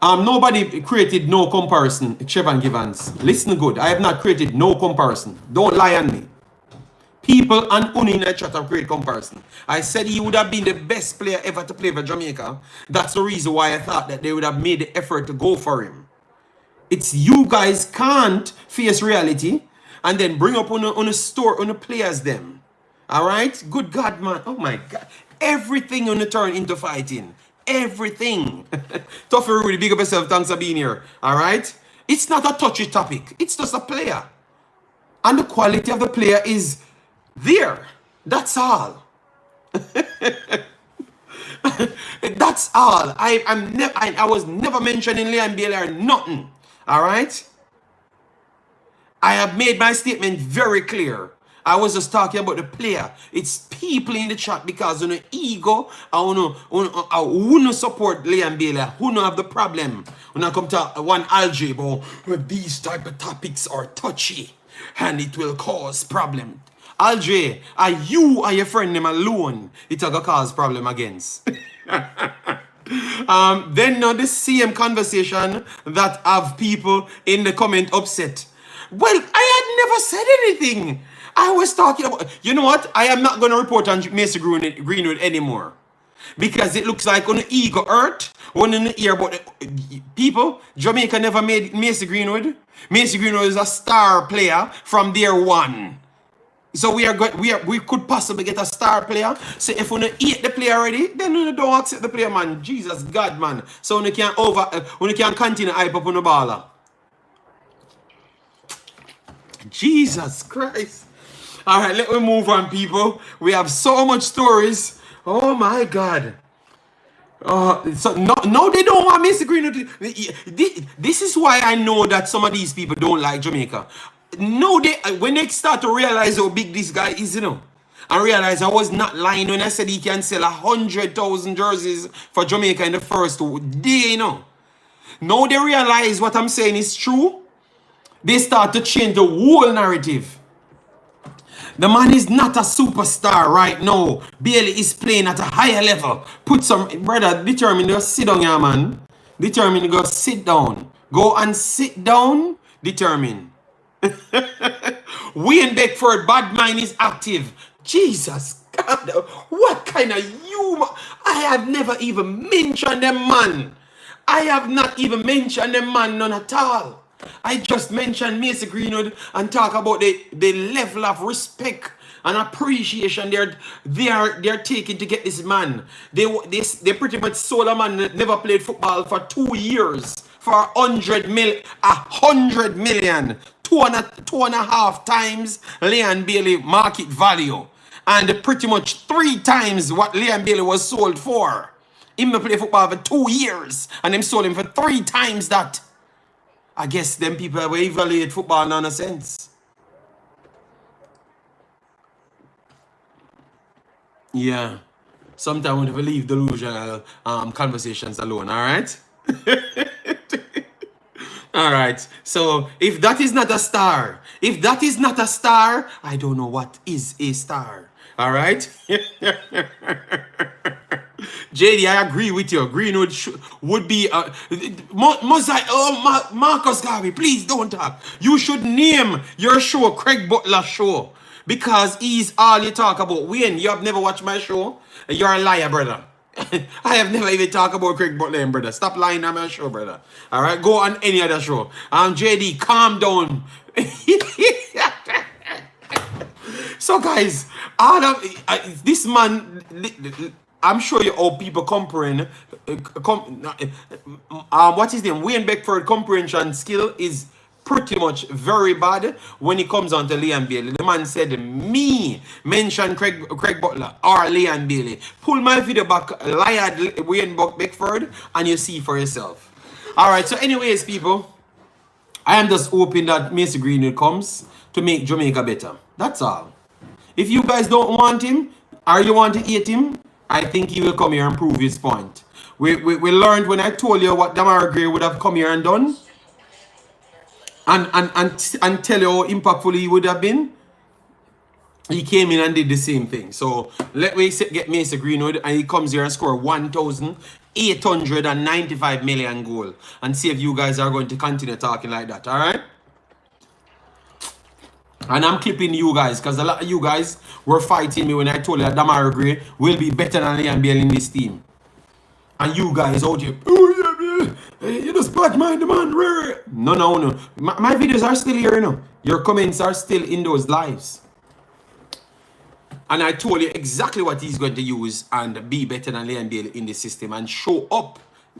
S1: Nobody created no comparison, Chevan Givens. Listen good. I have not created no comparison. Don't lie on me. People and Uni in the chat have created comparison. I said he would have been the best player ever to play for Jamaica. That's the reason why I thought that they would have made the effort to go for him. It's you guys can't face reality and then bring up on the players them. All right? Good God, man. Oh my God. Everything on the turn into fighting. Everything. Tough really big up yourself. Thanks for being here. All right? It's not a touchy topic. It's just a player. And the quality of the player is there. That's all. That's all. I was never mentioning Liam Bailey or nothing. All right? I have made my statement very clear. I was just talking about the player. It's people in the chat because of the ego. I want to support Liam Bailey. Who know have the problem? When I come to one algebra, these type of topics are touchy and it will cause problem. Alge, are you or your friend them alone? It's gonna cause problem against. Then now the same conversation that have people in the comment upset. Well, I had never said anything. I was talking about, you know what? I am not going to report on Macy Greenwood anymore. Because it looks like on the ego hurt, one in the ear, but people, Jamaica never made Macy Greenwood. Macy Greenwood is a star player from day one. So we could possibly get a star player. So if we eat the player already, then we don't accept the player, man. Jesus God, man. So we can continue hype up on the baller. Jesus Christ. All right, let me move on, people. We have so much stories. Oh my God. So no, they don't want Mr. Greenwood. This is why I know that some of these people don't like Jamaica. No, when they start to realize how big this guy is, you know, and realize I was not lying when I said he can sell 100,000 jerseys for Jamaica in the first day, you know. Now they realize what I'm saying is true. They start to change the whole narrative. The man is not a superstar right now. Bailey is playing at a higher level. Put some, brother, determined to sit down, yeah, man. Determined to go sit down. Go and sit down. Determined. Wayne Beckford, bad mind is active. Jesus God, what kind of humor? I have never even mentioned them, man. I have not even mentioned them, man, none at all. I just mentioned Macy Greenwood and talk about the level of respect and appreciation they're taking to get this man. They pretty much sold a man that never played football for 2 years for 100 million, two and a half times Liam Bailey market value, and pretty much 3 times what Liam Bailey was sold for. Him play football for 2 years and them sold him for 3 times that. I guess them people will evaluate football nonsense. Yeah. Sometimes we have to leave delusional conversations alone, alright? All right. So if that is not a star, I don't know what is a star. All right. JD, I agree with you. Greenwood would be Mosaic. Oh, Marcus Garvey, please don't talk. You should name your show Craig Butler Show because he's all you talk about. Wayne, you have never watched my show. You're a liar, brother. I have never even talked about Craig Butler, brother. Stop lying on my show, brother. All right, go on any other show. JD, calm down. So, guys, all of this man, I'm sure you all people comparing. What's his name? Wayne Beckford comprehension skill is pretty much very bad when it comes on to Liam Bailey. The man said, me mention Craig Butler or Liam Bailey. Pull my video back, liar Wayne Beckford, and you see for yourself. All right, so anyways, people, I am just hoping that Macy Greenwood comes to make Jamaica better. That's all. If you guys don't want him, or you want to hate him, I think he will come here and prove his point. We learned when I told you what Damara Gray would have come here and done. And tell you how impactful he would have been. He came in and did the same thing. So let me get Macy Greenwood, and he comes here and score 1,895 million goal. And see if you guys are going to continue talking like that. All right? And I'm clipping you guys because a lot of you guys were fighting me when I told you that Damara Gray will be better than Liam Bailey in this team. And you guys out here, oh yeah, you just bad mind the man. No. My videos are still here, you know. Your comments are still in those lives. And I told you exactly what he's going to use and be better than Liam Bailey in the system and show up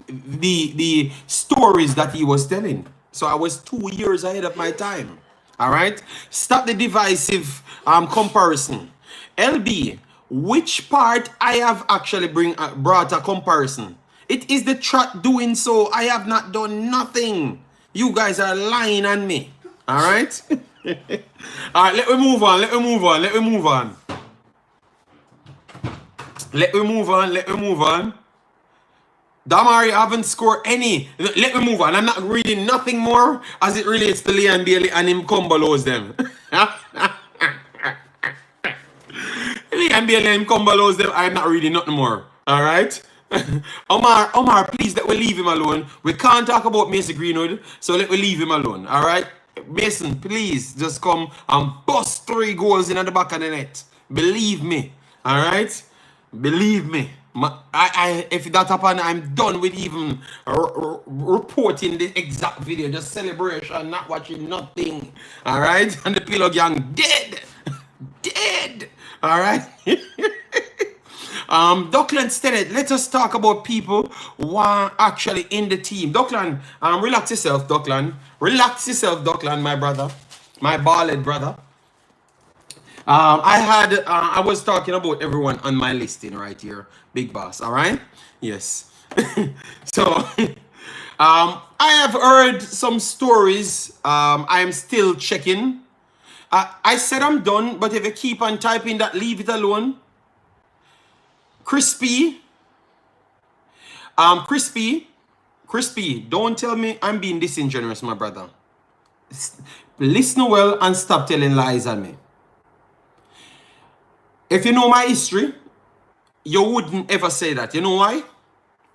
S1: the stories that he was telling. So I was 2 years ahead of my time. All right? Stop the divisive comparison. LB, which part I have actually brought a comparison? It is the chat doing so. I have not done nothing. You guys are lying on me. All right? All right, let me move on. Damari haven't scored any. Let me move on. I'm not reading nothing more as it relates to Liam Bailey and him combolos them. Liam Bailey and him combolos them. I'm not reading nothing more. All right? Omar, please let me leave him alone. We can't talk about Macy Greenwood, so let me leave him alone. All right? Mason, please just come and bust 3 goals in the back of the net. Believe me. All right? Believe me. If that happens, I'm done with even reporting the exact video. Just celebration, not watching nothing. All right? And the Pillow Gang dead. Dead. All right? Dockland Stennett, let us talk about people who are actually in the team. Dockland, relax yourself, Dockland. Relax yourself, Dockland, my brother. My bald brother. I was talking about everyone on my listing right here. Big boss, all right? Yes. So, I have heard some stories. I'm still checking. I said I'm done, but if you keep on typing that, leave it alone. Crispy, don't tell me I'm being disingenuous, my brother. Listen well and stop telling lies on me. If you know my history, you wouldn't ever say that. You know why?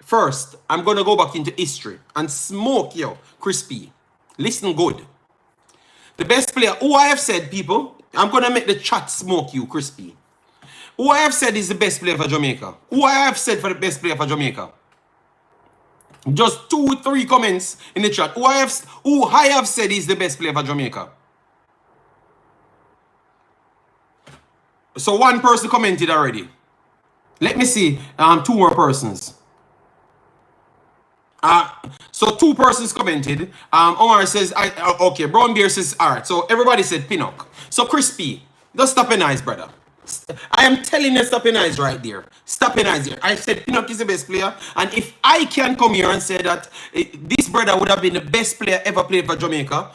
S1: First, I'm going to go back into history and smoke you, Crispy. Listen good. The best player, who I have said, people, I'm going to make the chat smoke you, Crispy. Who I have said is the best player for Jamaica. Who I have said for the best player for Jamaica. Just 2-3 comments in the chat. Who I have said is the best player for Jamaica. So 1 person commented already. Let me see. 2 more persons. So 2 persons commented. Omar says, okay, Brown Bear says, all right. So everybody said Pinnock. So Crispy, just stop your eyes, brother. I am telling you, stop your eyes right there. Stop your eyes there. I said Pinnock is the best player. And if I can come here and say that this brother would have been the best player ever played for Jamaica,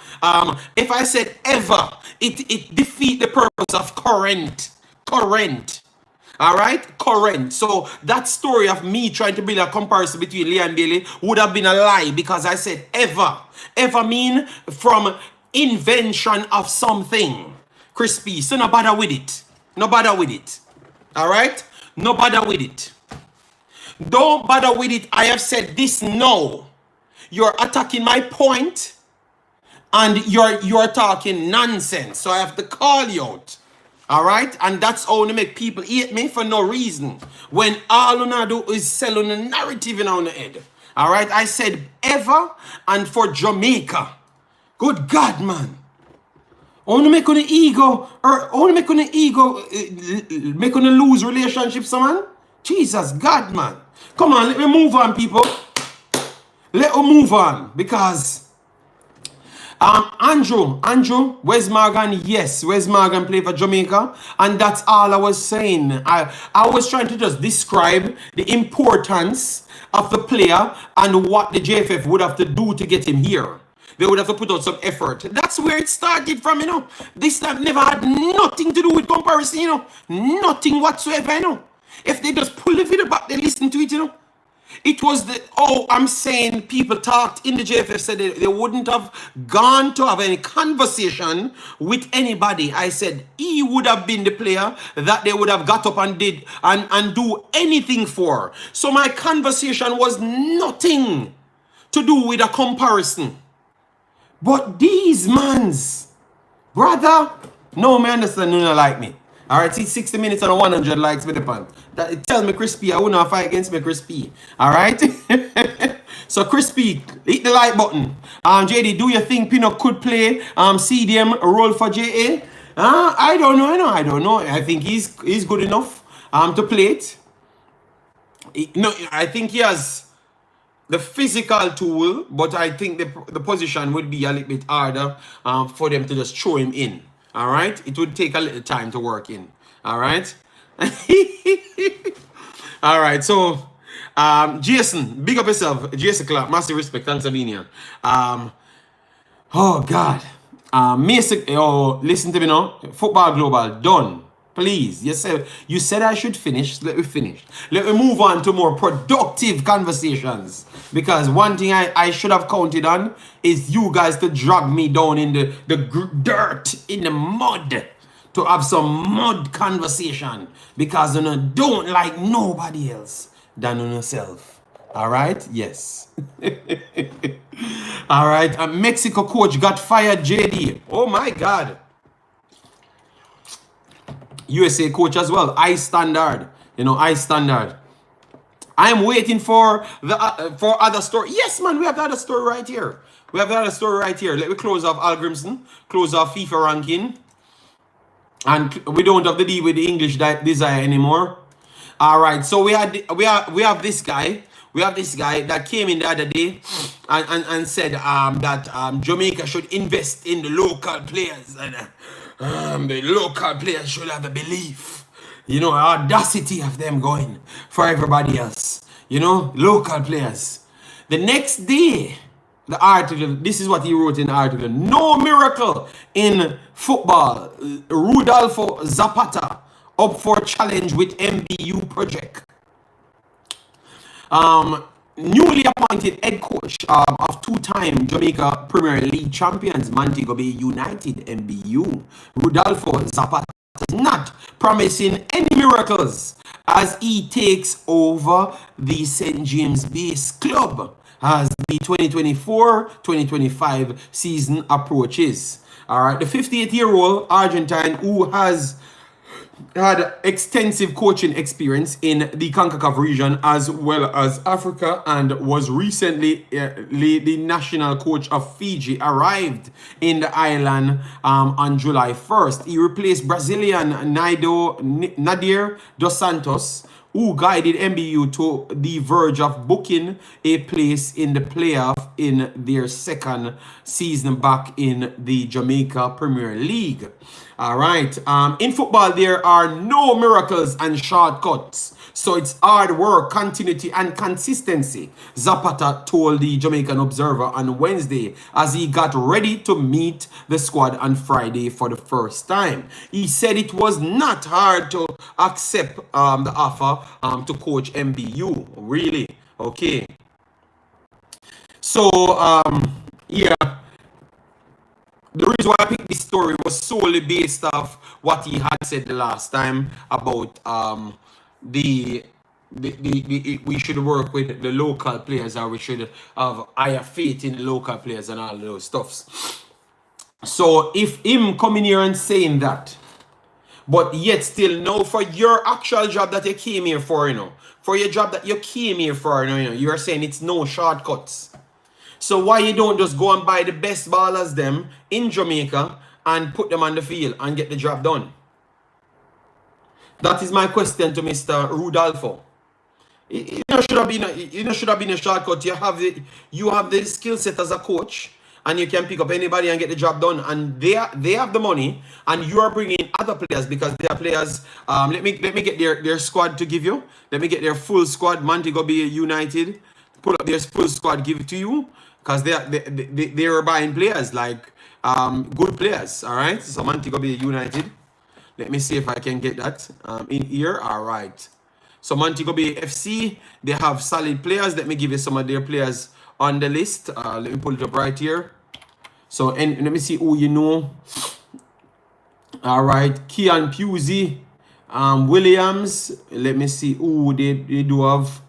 S1: if I said ever, it defeats the purpose of current. All right, current. So that story of me trying to build a comparison between Leah and Bailey would have been a lie, because I said ever. Ever mean from invention of something. Crispy. So no bother with it. No bother with it. All right? No bother with it. Don't bother with it. I have said this now. You're attacking my point and you're talking nonsense. So I have to call you out. All right? And that's how to make people hate me for no reason. When all I do is sell on a narrative in on the head. All right? I said ever and for Jamaica. Good God, man. Only make on the ego, or only make on the ego, make on the lose relationships, man. Jesus, God, man. Come on, let me move on, people. Let me move on, because Andrew, Wes Morgan, yes, Wes Morgan played for Jamaica, and that's all I was saying. I was trying to just describe the importance of the player and what the JFF would have to do to get him here. They would have to put out some effort. That's where it started from, you know. This time never had nothing to do with comparison, you know. Nothing whatsoever, you know. If they just pull the video back, they listen to it, you know. It was the, oh, I'm saying people talked in the JFF, said they wouldn't have gone to have any conversation with anybody. I said he would have been the player that they would have got up and did and do anything for. So my conversation was nothing to do with a comparison. But these mans, brother, no man understand, no like me. All right, it's 60 minutes and 100 likes with the pan. That it tells me Crispy, I wouldn't fight against me Crispy. All right. So Crispy, hit the like button. JD, do you think Pino could play CDM role for JA? I don't know. I don't know. I think he's good enough to play it. No, I think he has the physical tool, but I think the position would be a little bit harder for them to just throw him in. All right? It would take a little time to work in. All right? All right. So, Jason, big up yourself. Jason Clark, massive respect. Thanks, Slovenia. Oh, God. Mason, listen to me now. Football Global, done. Please, you said I should finish. Let me finish. Let me move on to more productive conversations. Because one thing I should have counted on is you guys to drag me down in the dirt, in the mud, to have some mud conversation. Because you don't like nobody else than yourself. All right? Yes. All right. A Mexico coach got fired, JD. Oh, my God. USA coach as well. High standard. You know, high standard. I am waiting for the for other story. Yes, man, we have the other story right here. We have the other story right here. Let me close off Al Grimson, close off FIFA ranking. And we don't have to deal with the English desire anymore. All right, so we have this guy. We have this guy that came in the other day and said that Jamaica should invest in the local players, and the local players should have a belief, you know, audacity of them going for everybody else, you know, local players. The next day, the article, this is what he wrote in the article: no miracle in football. Rodolfo Zapata up for challenge with MBU project. Newly appointed head coach of two-time Jamaica Premier League champions Montego Bay United (MBU), Rodolfo Zapata, is not promising any miracles as he takes over the St. James Base club as the 2024-2025 season approaches. All right, the 58-year-old Argentine, who has had extensive coaching experience in the Concacaf region as well as Africa and was recently the national coach of Fiji, arrived in the island on July 1st. He replaced Brazilian Nadir dos Santos, who guided MBU to the verge of booking a place in the playoff in their second season back in the Jamaica Premier League. All right. In football, there are no miracles and shortcuts. So it's hard work, continuity, and consistency, Zapata told the Jamaican Observer on Wednesday as he got ready to meet the squad on Friday for the first time. He said it was not hard to accept the offer to coach MBU. Really? Okay. So, yeah. The reason why I picked this story was solely based off what he had said the last time about we should work with the local players, or we should have higher faith in the local players and all those stuffs. So if him coming here and saying that, but yet still no, for your actual job that you came here for, for your job that you came here for, you are saying it's no shortcuts. So why you don't just go and buy the best ballers them in Jamaica and put them on the field and get the job done? That is my question to Mr. Rudolfo. It should have been a shortcut. You have the skill set as a coach, and you can pick up anybody and get the job done. And they have the money, and you are bringing other players because they are players. Let me get their squad to give you. Let me get their full squad. Montego Bay United, pull up their full squad, give it to you, because they are buying players like good players. All right. So Montego Bay United. Let me see if I can get that in here. All right. So Montego Bay FC, they have solid players. Let me give you some of their players on the list. Let me pull it up right here. So and let me see who you know. All right, Kean Pusey, Williams. Let me see who they do have.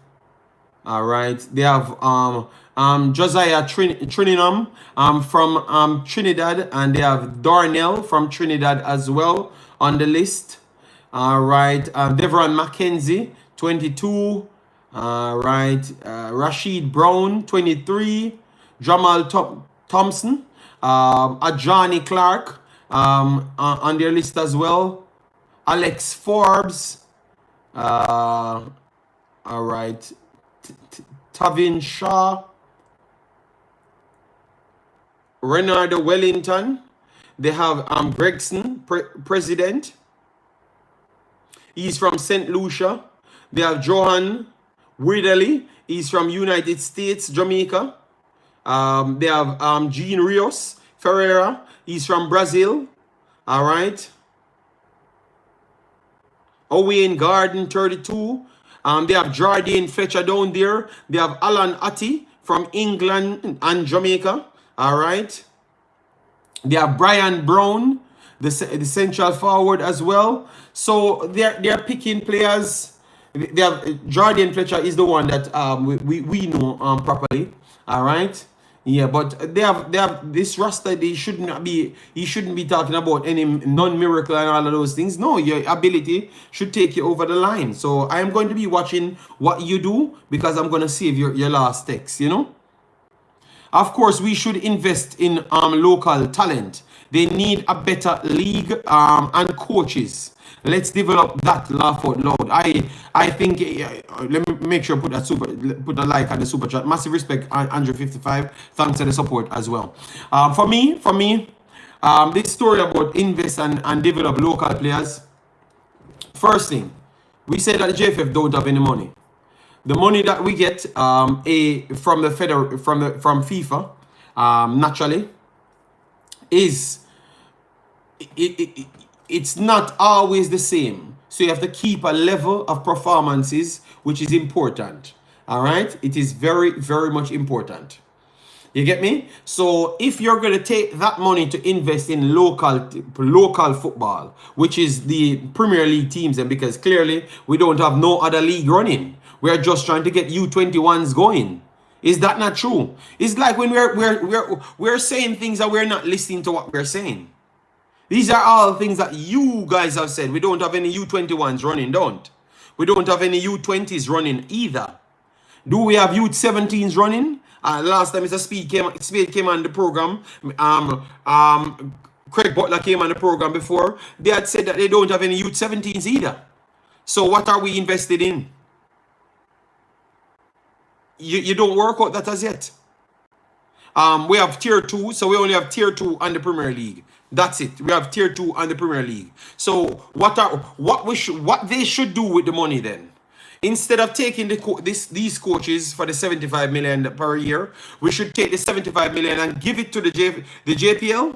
S1: All right, they have Josiah Trinidad from Trinidad, and they have Darnell from Trinidad as well on the list. All right, Devon McKenzie, 22. All right, Rashid Brown, 23. Jamal Thompson, Johnny Clark on their list as well. Alex Forbes. All right, Tavin Shaw. Renard Wellington. They have Gregson, president. He's from St. Lucia. They have Johan Widley. He's from United States, Jamaica. They have Jean Rios Ferreira. He's from Brazil. All right. Owen Garden, 32. They have Jardine Fletcher down there. They have Alan Atty from England and Jamaica. All right. They have Brian Brown, the central forward as well. So they're picking players. They have Jordan Fletcher is the one that we know properly. All right. Yeah, but they have this roster. He shouldn't be talking about any non-miracle and all of those things. No, your ability should take you over the line. So I am going to be watching what you do because I'm going to save your last text, Of course, we should invest in local talent. They need a better league and coaches. Let's develop that, laugh out loud. I think let me make sure put a like on the super chat. Massive respect, Andrew 55. Thanks for the support as well. For me, this story about invest and develop local players. First thing, we said that the JFF don't have any money. The money that we get from FIFA naturally is it's not always the same. So you have to keep a level of performances, which is important. All right, it is very, very much important. You get me? So if you're going to take that money to invest in local football, which is the Premier League teams, and because clearly we don't have no other league running. We're just trying to get U21s going. Is that not true? It's like when we're saying things that we're not listening to what we're saying. These are all things that you guys have said. We don't have any U21s running, don't. We don't have any U20s running either. Do we have U17s running? Last time Mr. Speed came on the program. Craig Butler came on the program before. They had said that they don't have any U17s either. So what are we invested in? You don't work out that as yet. We have tier 2, so we only have tier 2 on the Premier League. That's it. We have tier 2 on the Premier League. So what they should do with the money then? Instead of taking these coaches for the 75 million per year, we should take the 75 million and give it to the JPL.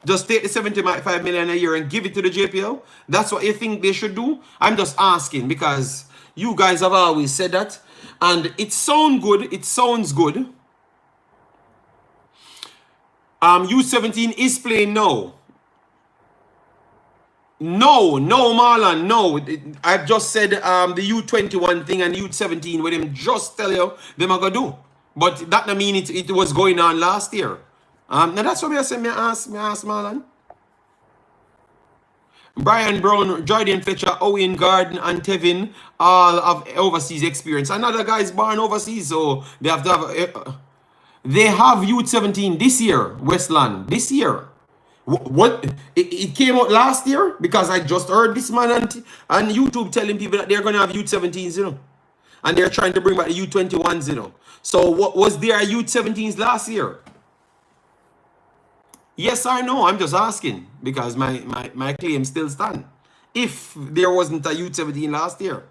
S1: Just take the 75 million a year and give it to the JPL. That's what you think they should do? I'm just asking because you guys have always said that. And it sounds good. It sounds good. U17 is playing now. No, Marlon, no. I've just said the U21 thing and U17 with him just tell you them are gonna do. But that don't mean it was going on last year. Now that's what I said. Me ask Marlon. Brian Brown, Jordan Fletcher, Owen Garden, and Tevin all have overseas experience. Another guy's born overseas, so they have to have. They have U17 this year, Westland, this year. What it came out last year because I just heard this man on YouTube telling people that they're gonna have U17s, you know, and they're trying to bring back the U21s, you know. So what was their U17s last year? Yes or no? I'm just asking because my claim still stand. If there wasn't a U17 last year.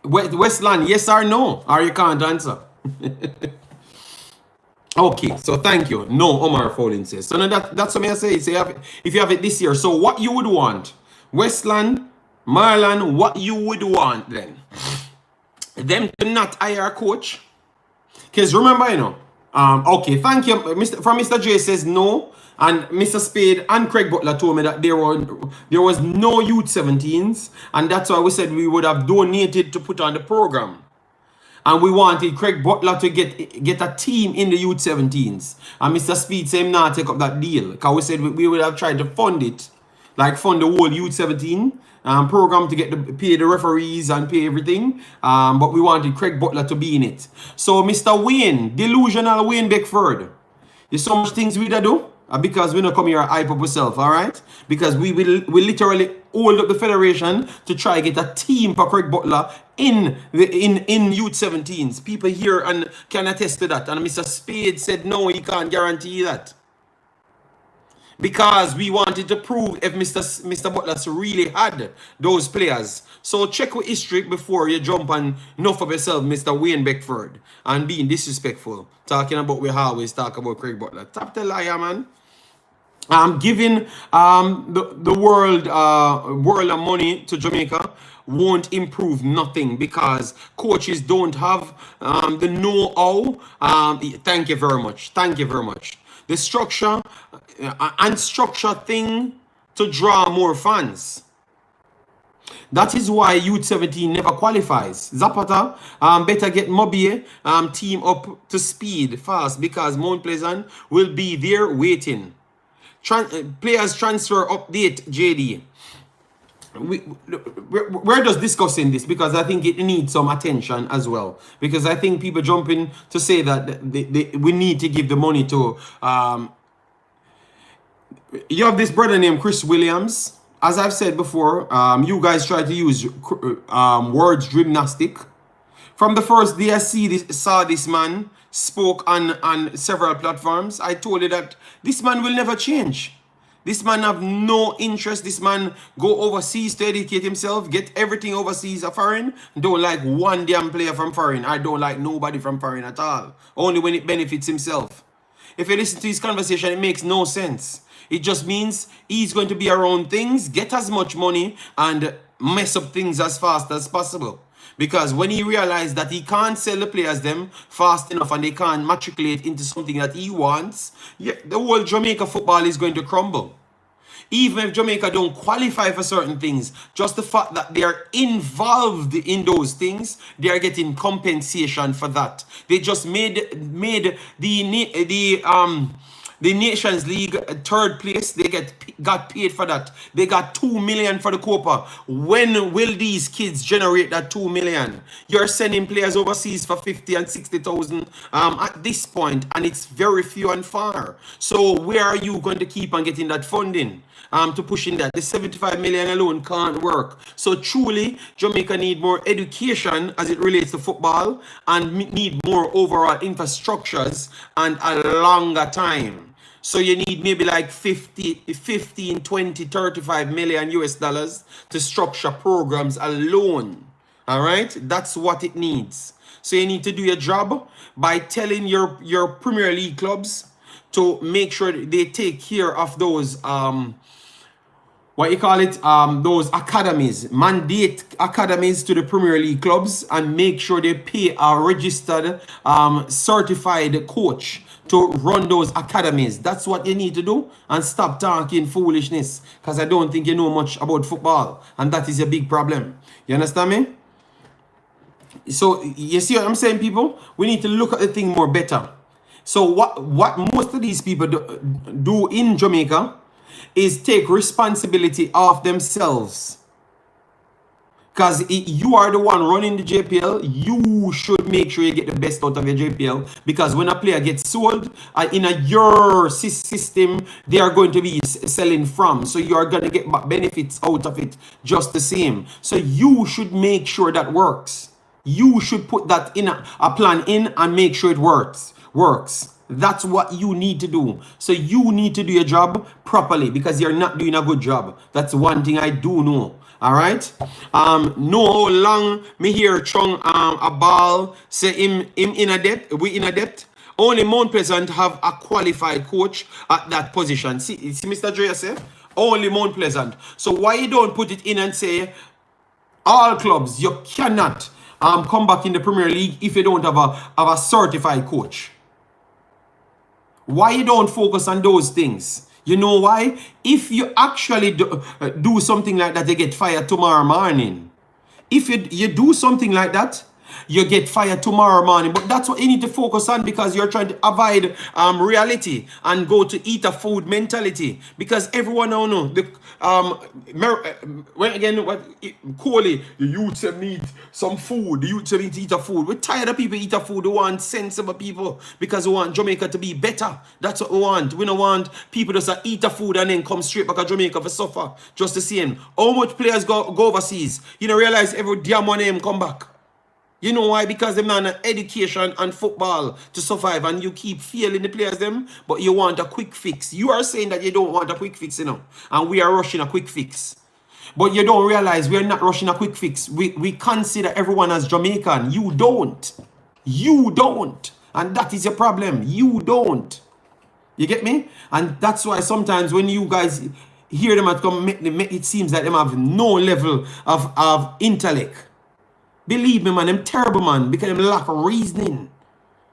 S1: Westland, yes or no? Or you can't answer. Okay, so thank you. No, Omar Fowling says. So now that's what I say. So if you have it this year, so what you would want, Westland, Marlon, what you would want then? Them to not hire a coach? Because remember, you know, okay, thank you. From Mr. J says no, and Mr. Spade and Craig Butler told me that there was no youth 17s, and that's why we said we would have donated to put on the program. And we wanted Craig Butler to get a team in the youth 17s. And Mr. Speed said him not take up that deal. Because we said we would have tried to fund it. Like fund the whole youth 17 program to pay the referees and pay everything. But we wanted Craig Butler to be in it. So Mr. Wayne, delusional Wayne Beckford. There's so much things we do. Because we don't come here and hype up ourselves, all right? Because we literally hold up the federation to try to get a team for Craig Butler in youth 17s. People here and can attest to that. And Mr. Spade said no, he can't guarantee that. Because we wanted to prove if Mr. Butler really had those players. So check with history before you jump on enough of yourself, Mr. Wayne Beckford, and being disrespectful. Talking about we always talk about Craig Butler. Tap the liar, man. Giving the world of money to Jamaica won't improve nothing because coaches don't have the know-how. Thank you very much. Thank you very much. The structure and structure thing to draw more fans. That is why Youth 17 never qualifies. Zapata better get Mobie team up to speed fast because Mount Pleasant will be there waiting. Players transfer update, JD. We're just discussing this because I think it needs some attention as well. Because I think people jump in to say that we need to give the money to... you have this brother named Chris Williams. As I've said before, you guys try to use words gymnastic. From the first day I saw this man spoke on several platforms, I told you that this man will never change. This man have no interest. This man go overseas to educate himself, get everything overseas or foreign. Don't like one damn player from foreign. I don't like nobody from foreign at all. Only when it benefits himself. If you listen to his conversation, it makes no sense. It just means he's going to be around things, get as much money, and mess up things as fast as possible. Because when he realized that he can't sell the players them fast enough and they can't matriculate into something that he wants, yeah, the whole Jamaica football is going to crumble. Even if Jamaica don't qualify for certain things, just the fact that they are involved in those things, they are getting compensation for that. They just made the The Nations League third place, they got paid for that. They got 2 million for the Copa. When will these kids generate that 2 million? You're sending players overseas for 50 and 60,000 at this point, and it's very few and far. So where are you going to keep on getting that funding? To push in that. The 75 million alone can't work. So truly, Jamaica need more education as it relates to football and need more overall infrastructures and a longer time. So you need maybe like 15, 20, 35 million US dollars to structure programs alone. All right? That's what it needs. So you need to do your job by telling your Premier League clubs to make sure they take care of those those academies, mandate academies to the Premier League clubs and make sure they pay a registered, certified coach to run those academies. That's what you need to do, and stop talking foolishness, because I don't think you know much about football, and that is a big problem. You understand me? So you see what I'm saying, people? We need to look at the thing more better. So what most of these people do in Jamaica is take responsibility of themselves. Because you are the one running the JPL, you should make sure you get the best out of your JPL. Because when a player gets sold in your system, they are going to be selling from. So you are going to get benefits out of it just the same. So you should make sure that works. You should put that in a plan in and make sure it works. That's what you need to do. So you need to do your job properly, because you're not doing a good job. That's one thing I do know. All right. Know how long me hear Chung a ball say him in a depth. We in a depth. Only Mount Pleasant have a qualified coach at that position. See Mr. Dre say only Mount Pleasant. So why you don't put it in and say all clubs, you cannot come back in the Premier League if you don't have a certified coach? Why you don't focus on those things? You know why? If you actually do something like that, you get fired tomorrow morning. If you do something like that, you get fired tomorrow morning. But that's what you need to focus on, because you're trying to avoid reality and go to eat a food mentality. Because everyone now know the when again what Coley, the youths need some food. The youths need to eat a food. We're tired of people eat a food. We want sensible people, because we want Jamaica to be better. That's what we want. We don't want people just to eat a food and then come straight back to Jamaica for suffer just the same. How much players go overseas? You don't realize every damn one of them come back. You know why? Because them not education and football to survive, and you keep failing the players them, but you want a quick fix. You are saying that you don't want a quick fix, you know, and we are rushing a quick fix. But you don't realize we are not rushing a quick fix. We consider everyone as Jamaican. You don't. You don't. And that is your problem. You don't. You get me? And that's why sometimes when you guys hear them at come, it seems like them have no level of intellect. Believe me, man, them terrible, man, because them lack reasoning.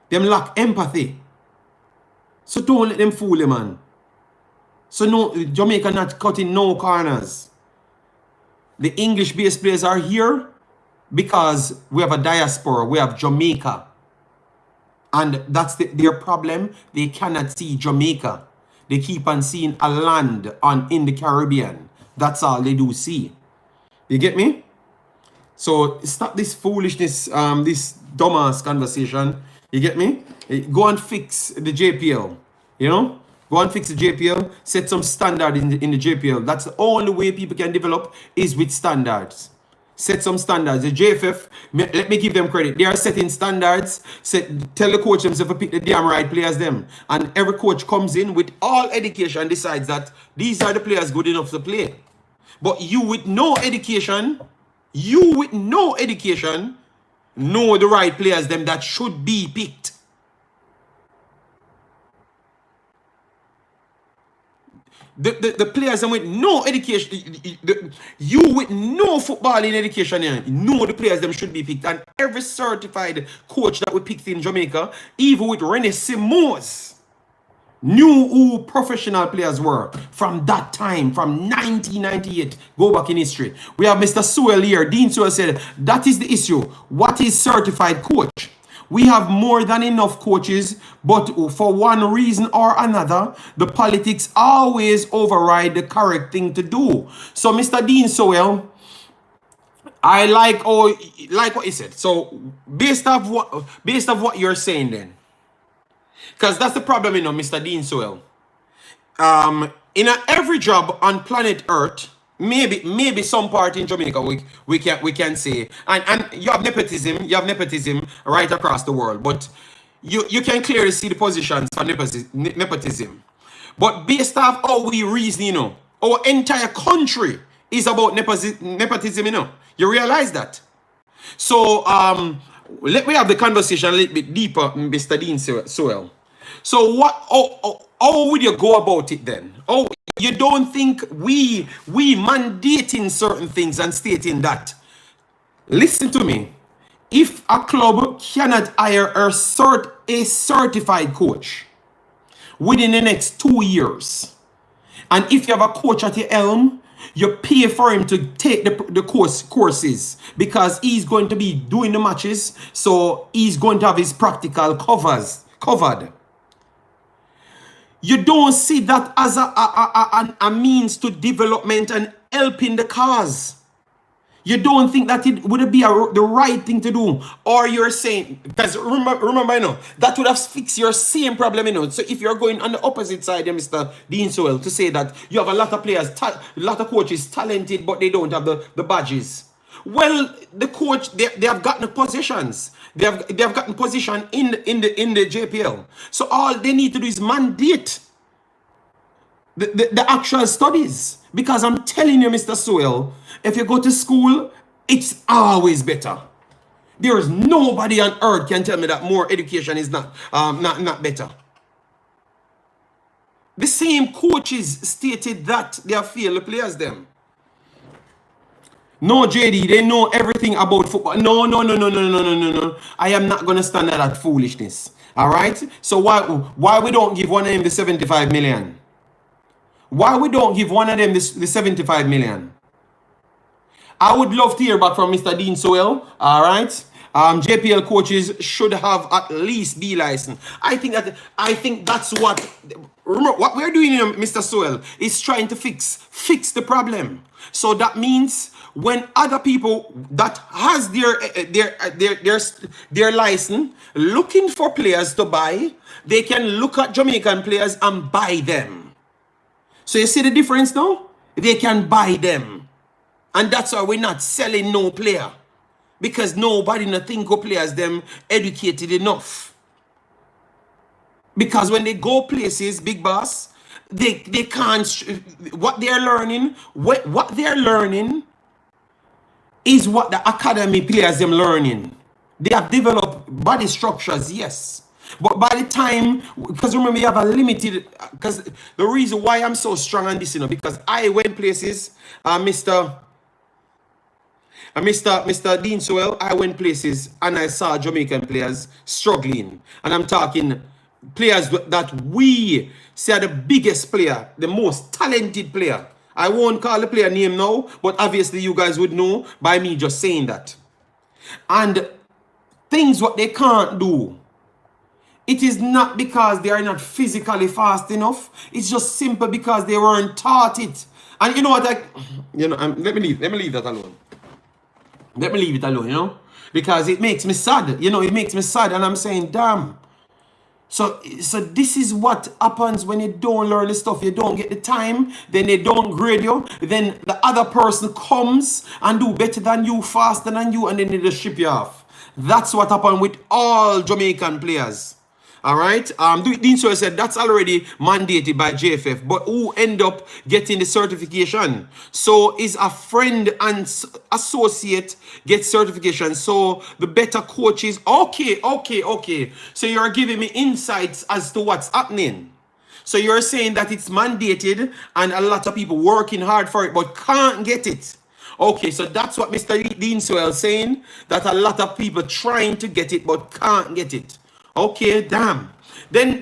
S1: Them lack empathy. So don't let them fool you, man. So no, Jamaica not cutting no corners. The English-based players are here because we have a diaspora. We have Jamaica. And that's their problem. They cannot see Jamaica. They keep on seeing a land in the Caribbean. That's all they do see. You get me? So stop this foolishness, this dumbass conversation. You get me? Go and fix the JPL. You know? Go and fix the JPL. Set some standard in the JPL. That's the only way people can develop, is with standards. Set some standards. The JFF, let me give them credit. They are setting standards. Tell the coach themselves to pick the damn right players them. And every coach comes in with all education and decides that these are the players good enough to play. But you with no education... know the right players them that should be picked. The players them with no education, you with no footballing education, know the players them should be picked. And every certified coach that we picked in Jamaica, even with René Simons, knew who professional players were from that time, from 1998. Go back in history. We have Mr. Sewell here. Dean Sewell said, that is the issue. What is certified coach? We have more than enough coaches, but for one reason or another, the politics always override the correct thing to do. So, Mr. Dean Sowell, I like what he said. So, based off what you're saying, then, because that's the problem, Mr. Dean Sowell. In every job on planet Earth, maybe some part in Jamaica we can say, and you have nepotism right across the world, but you can clearly see the positions for nepotism. But based off how we reason, our entire country is about nepotism, You realize that? So let me have the conversation a little bit deeper, Mr. Dean Sowell. So how would you go about it then? Oh, you don't think we mandating certain things and stating that? Listen to me. If a club cannot hire a certified coach within the next 2 years, and if you have a coach at the helm, you pay for him to take the courses because he's going to be doing the matches, so he's going to have his practical covered. You don't see that as a means to development and helping the cause. You don't think that it would be the right thing to do, or you're saying, because remember, that would have fixed your same problem, So if you're going on the opposite side, Mr. Dean Sowell, to say that you have a lot of players, a lot of coaches talented, but they don't have the badges. Well, the coach, they have gotten positions. They have gotten position in the JPL. So all they need to do is mandate the actual studies. Because I'm telling you, Mr. Sowell, if you go to school, it's always better. There is nobody on earth can tell me that more education is not better. The same coaches stated that they have failed the players them. No, JD, they know everything about football. No. I am not going to stand at that foolishness. All right? So why we don't give one of them the 75 million? Why we don't give one of them the 75 million? I would love to hear back from Mr. Dean Sowell. All right? JPL coaches should have at least B license. I think that's what. Remember what we're doing here, Mr. Sowell, is trying to fix the problem. So that means when other people that has their license looking for players to buy, they can look at Jamaican players and buy them. So you see the difference now? They can buy them. And that's why we're not selling no player. Because nobody not think of players them educated enough. Because when they go places, big boss, they can't, what they're learning is what the academy players them learning. They have developed body structures, yes. But by the time, because remember you have a limited, because the reason why I'm so strong on this, because I went places, Mr. Dean Sowell, I went places and I saw Jamaican players struggling. And I'm talking players that we say are the biggest player, the most talented player. I won't call the player name now, but obviously you guys would know by me just saying that. And things what they can't do, it is not because they are not physically fast enough. It's just simple because they weren't taught it. And you know what? Let me leave that alone. Let me leave it alone, because it makes me sad. It makes me sad, and I'm saying, damn. So this is what happens when you don't learn the stuff. You don't get the time, then they don't grade you. Then the other person comes and do better than you, faster than you, and then they just ship you off. That's what happened with all Jamaican players. All right. Dean Sowell said that's already mandated by JFF, but who end up getting the certification? So is a friend and associate get certification. So the better coaches. Okay. So you're giving me insights as to what's happening. So you're saying that it's mandated and a lot of people working hard for it, but can't get it. Okay, so that's what Mr. Dean Sowell is saying, that a lot of people trying to get it, but can't get it. Okay, damn. Then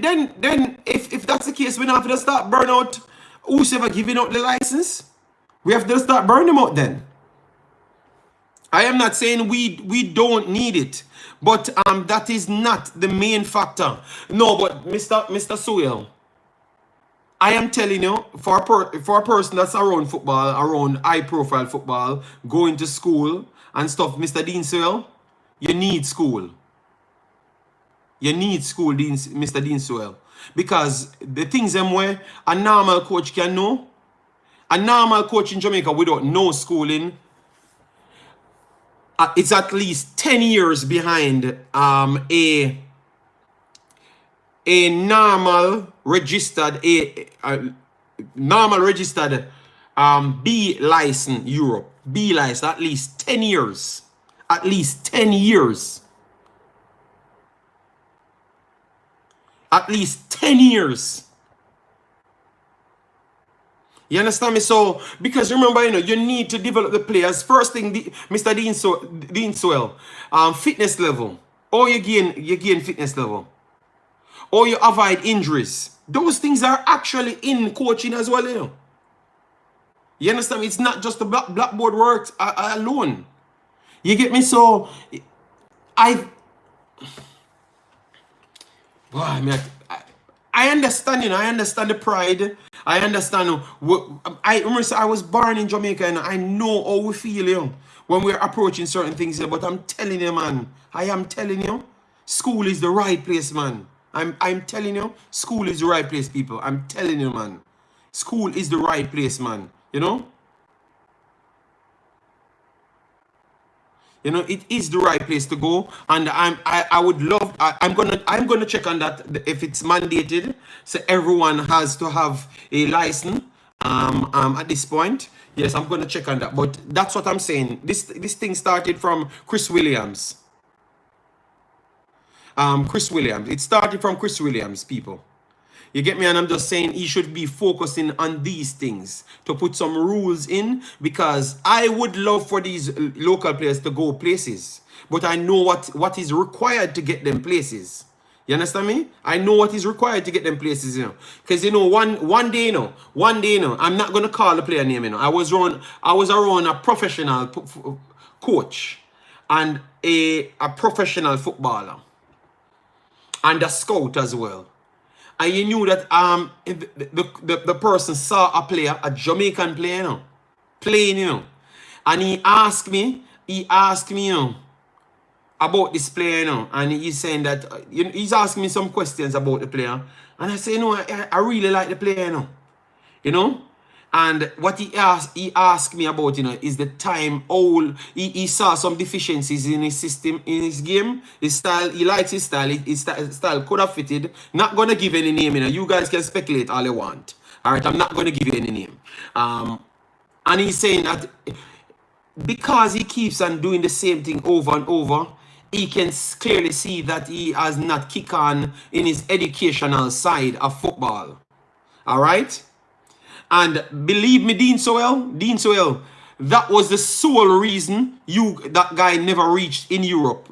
S1: if that's the case, we don't have to start burn out who's ever giving out the license. We have to start burning them out then. I am not saying we don't need it, But that is not the main factor. No, but Mr. Soil, I am telling you, for a person that's around football, around high-profile football, going to school and stuff, Mr. Dean Soil, you need school. You need school, Mr. Dean Soil. Because the things them where a normal coach can know, a normal coach in Jamaica without no schooling, it's at least 10 years behind a normal registered B license Europe. B license, at least 10 years. At least 10 years. At least 10 years. You understand me? So, because remember, you need to develop the players. First thing, Mr. Dean Soil, fitness level. Or you gain fitness level. Or you avoid injuries. Those things are actually in coaching as well, You understand me? It's not just the blackboard work alone. You get me? So, I understand, I understand the pride. I understand. I remember I was born in Jamaica and I know how we feel, when we're approaching certain things. But I'm telling you, man, I am telling you, school is the right place, man. I'm telling you, school is the right place, people. I'm telling you, man. School is the right place, man. It is the right place to go, and I would love. I'm gonna check on that if it's mandated, so everyone has to have a license. At this point, yes, I'm gonna check on that. But that's what I'm saying. This thing started from Chris Williams. Chris Williams. It started from Chris Williams, people. You get me? And I'm just saying he should be focusing on these things to put some rules in, because I would love for these local players to go places. But I know what is required to get them places. You understand me? I know what is required to get them places, Because, one day, I'm not going to call the player name, I was around a professional coach and a professional footballer and a scout as well. And you knew that the person saw a player, a Jamaican player, playing, and he asked me, about this player, and he's saying that he's asking me some questions about the player, and I say, I really like the player, And what he asked me about, is the time. He saw some deficiencies in his system, in his game, his style. He likes his style. His style could have fitted. Not gonna give any name, You guys can speculate all you want. All right, I'm not gonna give you any name. And he's saying that because he keeps on doing the same thing over and over, he can clearly see that he has not kicked on in his educational side of football. All right. And believe me, Dean Soil, that was the sole reason that guy never reached in Europe.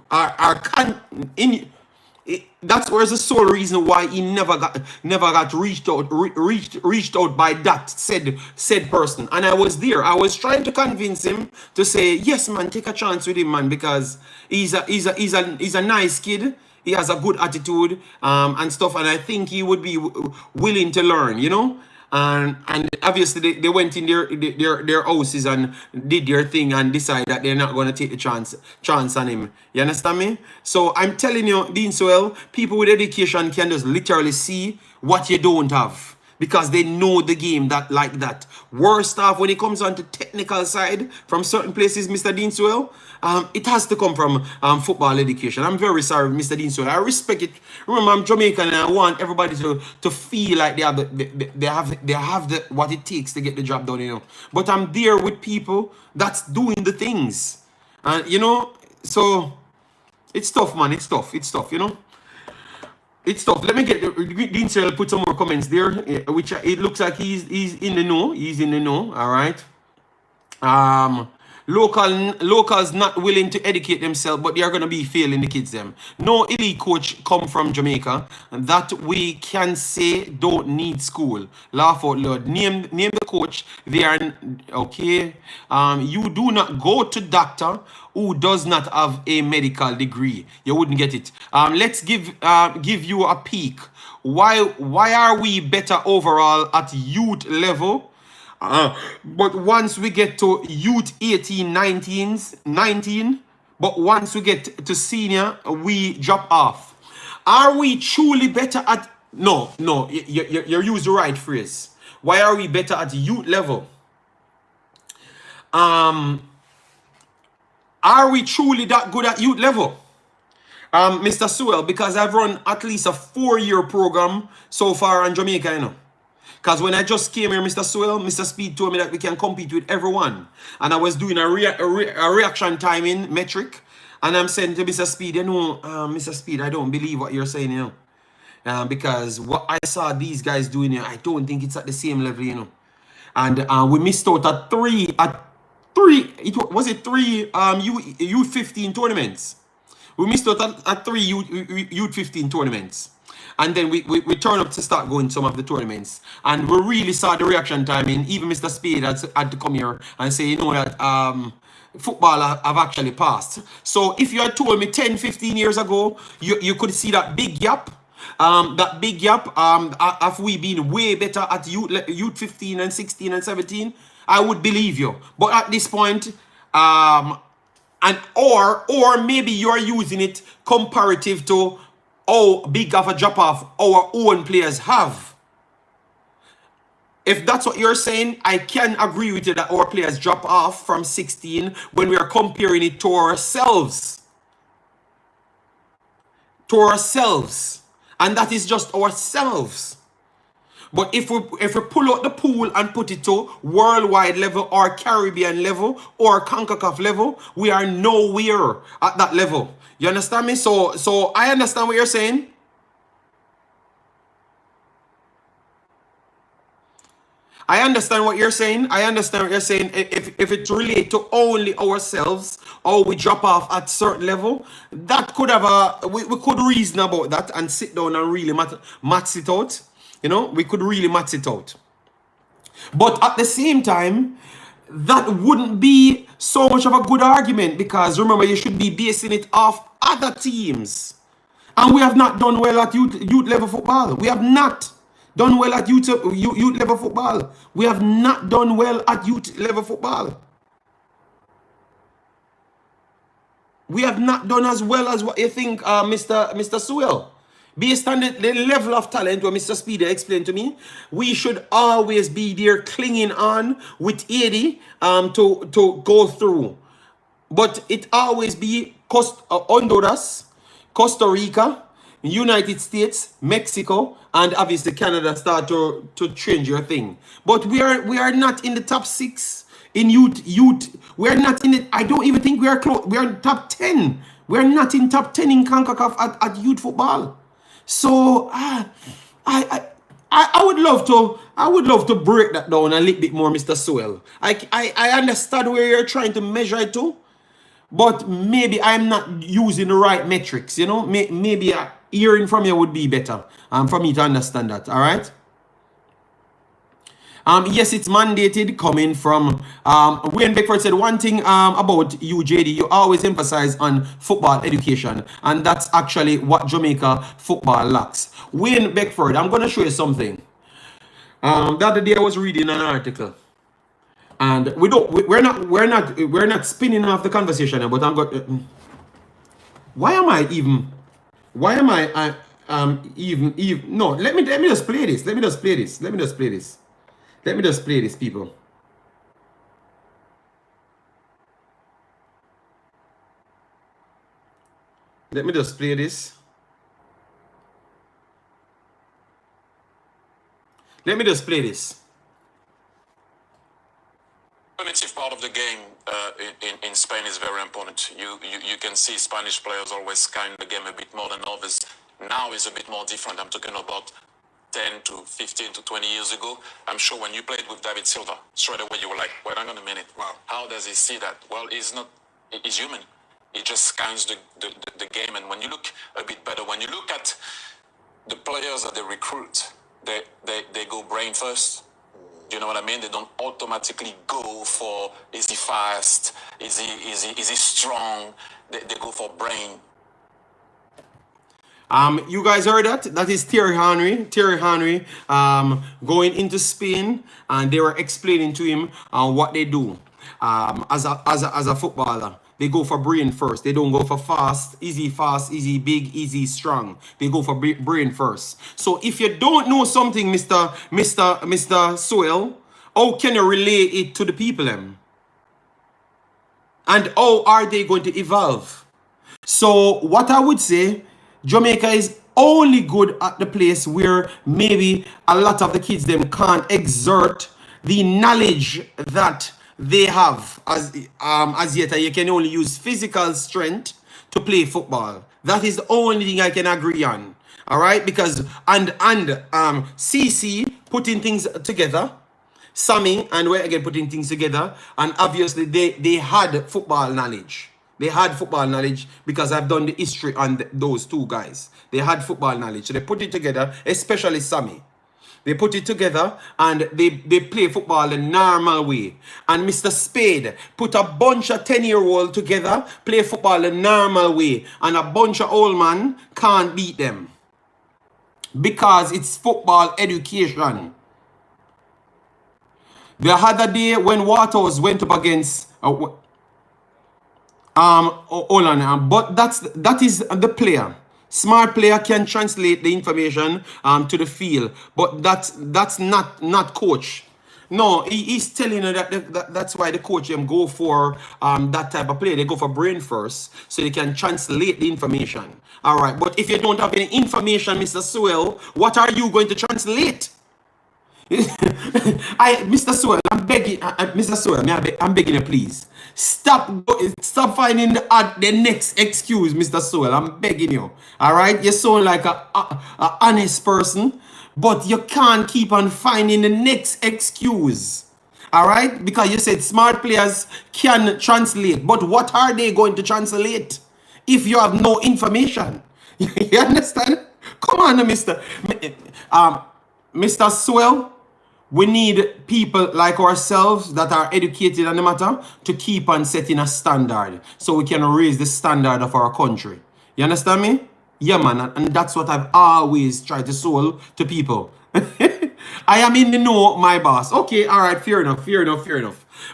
S1: That's where's the sole reason why he never got reached out by that said person. And I was there. I was trying to convince him to say, yes, man, take a chance with him, man, because he's a nice kid. He has a good attitude and stuff, and I think he would be willing to learn, And obviously they went in their houses and did their thing and decided that they're not going to take the chance on him. You understand me? So I'm telling you, Dean Soil, people with education can just literally see what you don't have, because they know the game like that. Worst off, when it comes on to technical side from certain places, Mr. Dean Soil, it has to come from football education. I'm very sorry, Mr. Dean Soil. I respect it. Remember, I'm Jamaican and I want everybody to feel like they have what it takes to get the job done, But I'm there with people that's doing the things. And, so it's tough, man. It's tough, It's tough. Let me get Dean Soil put some more comments there, which it looks like he's in the know. He's in the know. All right. Locals not willing to educate themselves, but they are going to be failing the kids them. No elite coach come from Jamaica that we can say don't need school. Laugh out loud. Name the coach. They are okay. You do not go to doctor who does not have a medical degree. You wouldn't get it. Let's give you a peek. Why are we better overall at youth level? But once we get to youth 18, 19, but once we get to senior, we drop off. Are we truly better at... No, you use the right phrase. Why are we better at youth level? Are we truly that good at youth level? Mr. Sewell, because I've run at least a 4-year program so far in Jamaica, you know. Because when I just came here, Mr. Sewell, Mr. Speed told me that we can compete with everyone. And I was doing a reaction timing metric. And I'm saying to Mr. Speed, you know, Mr. Speed, I don't believe what you're saying, you know. Because what I saw these guys doing here, I don't think it's at the same level, you know. And we missed out at three, was it three U15 tournaments? We missed out at 3 U15 tournaments. And then we turned up to start going some of the tournaments. And we really saw the reaction time in. Even Mr. Spade had to come here and say, you know that football have actually passed. So if you had told me 10, 15 years ago, you could see that big gap. Have we been way better at youth 15 and 16 and 17? I would believe you. But at this point, or maybe you're using it comparative to how big of a drop-off our own players have. If that's what you're saying, I can agree with you that our players drop off from 16 when we are comparing it to ourselves. And that is just ourselves. But if we pull out the pool and put it to worldwide level or Caribbean level or Concacaf level, we are nowhere at that level. You understand me? So I understand what you're saying. I understand what you're saying. If it's related to only ourselves or we drop off at certain level, that could have we could reason about that and sit down and really match it out. You know, we could really match it out. But at the same time, that wouldn't be so much of a good argument because remember, you should be basing it off other teams. And we have not done well at youth level football. We have not done well at youth level football. We have not done well at youth level football. We have not done as well as what you think, Mr. Sewell. Based on the level of talent what Mr. Speeder explained to me, we should always be there clinging on with 80 to go through. But it always be Honduras, Costa Rica, United States, Mexico, and obviously Canada start to change your thing. But we are not in the top 6 in youth. We're not in it. I don't even think we are close. We are in top 10. We're not in top 10 in Concacaf at youth football. So I would love to break that down a little bit more, Mr. Sewell. I understand where you're trying to measure it to, but maybe I'm not using the right metrics. You know, maybe hearing from you would be better for me to understand that. All right. Yes, it's mandated coming from Wayne Beckford said one thing about you, JD. You always emphasize on football education, and that's actually what Jamaica football lacks. Wayne Beckford, I'm gonna show you something. The other day I was reading an article, and we're not spinning off the conversation, but I'm going. Why am I even? No, let me just play this. Let me just play this, people. Let me just play this.
S2: Cognitive part of the game in Spain is very important. You can see Spanish players always scan the game a bit more than others. Now is a bit more different. I'm talking about 10 to 15 to 20 years ago, I'm sure when you played with David Silva, straight away you were like, wait, hang on a minute. Wow. How does he see that? Well, he's human. He just scans the game. And when you look a bit better, when you look at the players that they recruit, they go brain first. You know what I mean? They don't automatically go for, is he fast? Is he strong? They go for brain.
S1: You guys heard that? That is Thierry Henry. Thierry Henry going into Spain, and they were explaining to him what they do as a footballer. They go for brain first. They don't go for fast, easy, big, easy, strong. They go for brain first. So if you don't know something, Mr. Soil, how can you relay it to the people? And how are they going to evolve? So what I would say, Jamaica is only good at the place where maybe a lot of the kids them can't exert the knowledge that they have as yet. You can only use physical strength to play football. That is the only thing I can agree on. All right, because and CC putting things together, Sammy and we're again putting things together, and obviously they had football knowledge. They had football knowledge because I've done the history on those two guys. They had football knowledge. So they put it together, especially Sammy. They put it together and they play football the normal way. And Mr. Spade put a bunch of 10-year-olds together, play football the normal way. And a bunch of old men can't beat them. Because it's football education. The other day when Waters went up against... hold on, but that is the player. Smart player can translate the information to the field, but that's not coach. No, he's telling you that's why the coach them go for that type of play. They go for brain first, so they can translate the information. All right, but if you don't have any information, Mr. Sewell, what are you going to translate? Mr. Sewell, I'm begging, Mr. Sewell, I'm begging you, please. Stop finding the next excuse, Mr. Sewell. I'm begging you. All right? You sound like a honest person, but you can't keep on finding the next excuse. All right? Because you said smart players can translate, but what are they going to translate if you have no information? You understand? Come on, Mr. Sewell. We need people like ourselves that are educated on the matter to keep on setting a standard so we can raise the standard of our country. You understand me? Yeah, man. And that's what I've always tried to soul to people. I am in the know, my boss. Okay, all right, fair enough.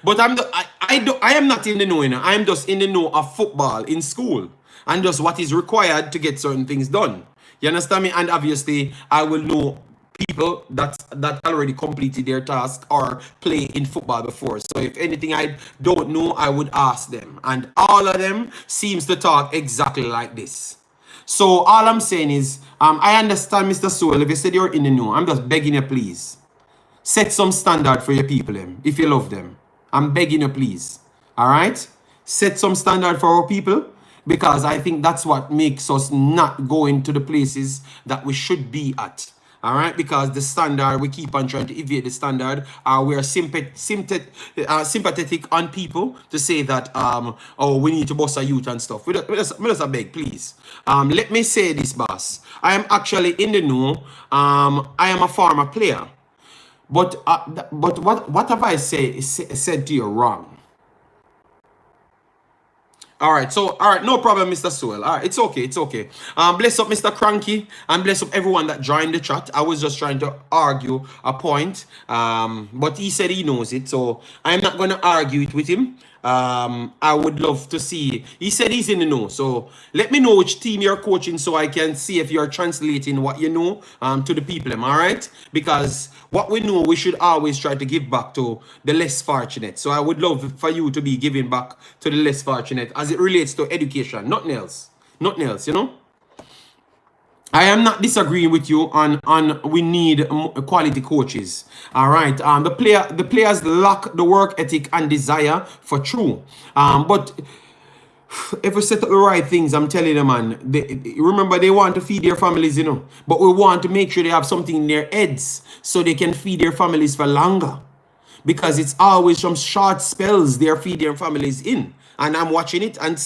S1: But I am not in the know, you know. I am just in the know of football in school and just what is required to get certain things done. You understand me? And obviously, I will know people that already completed their task or play in football before. So if anything I don't know, I would ask them. And all of them seems to talk exactly like this. So all I'm saying is, I understand, Mr. Sewell, if you said you're in the know, I'm just begging you, please. Set some standard for your people, if you love them. I'm begging you, please. All right? Set some standard for our people, because I think that's what makes us not go into the places that we should be at. All right, because the standard, we keep on trying to evade the standard. We are sympathetic on people to say that, oh, we need to bust a youth and stuff. We just beg, please. Let me say this, boss. I am actually in the know. I am a former player. But what have I said to you wrong? All right, no problem, Mr. Sewell. All right, it's okay. Bless up, Mr. Cranky, and bless up everyone that joined the chat. I was just trying to argue a point, but he said he knows it, so I'm not going to argue it with him. I would love to see. He said he's in the know, so let me know which team you're coaching so I can see if you're translating what you know to the people. All right? Because what we know, we should always try to give back to the less fortunate. So I would love for you to be giving back to the less fortunate as it relates to education, nothing else, you know. I am not disagreeing with you on we need quality coaches. All right. The players lack the work ethic and desire for true. But if we set up the right things, I'm telling you, man, remember they want to feed their families, you know, but we want to make sure they have something in their heads so they can feed their families for longer, because it's always from short spells they're feeding their families in. And I'm watching it and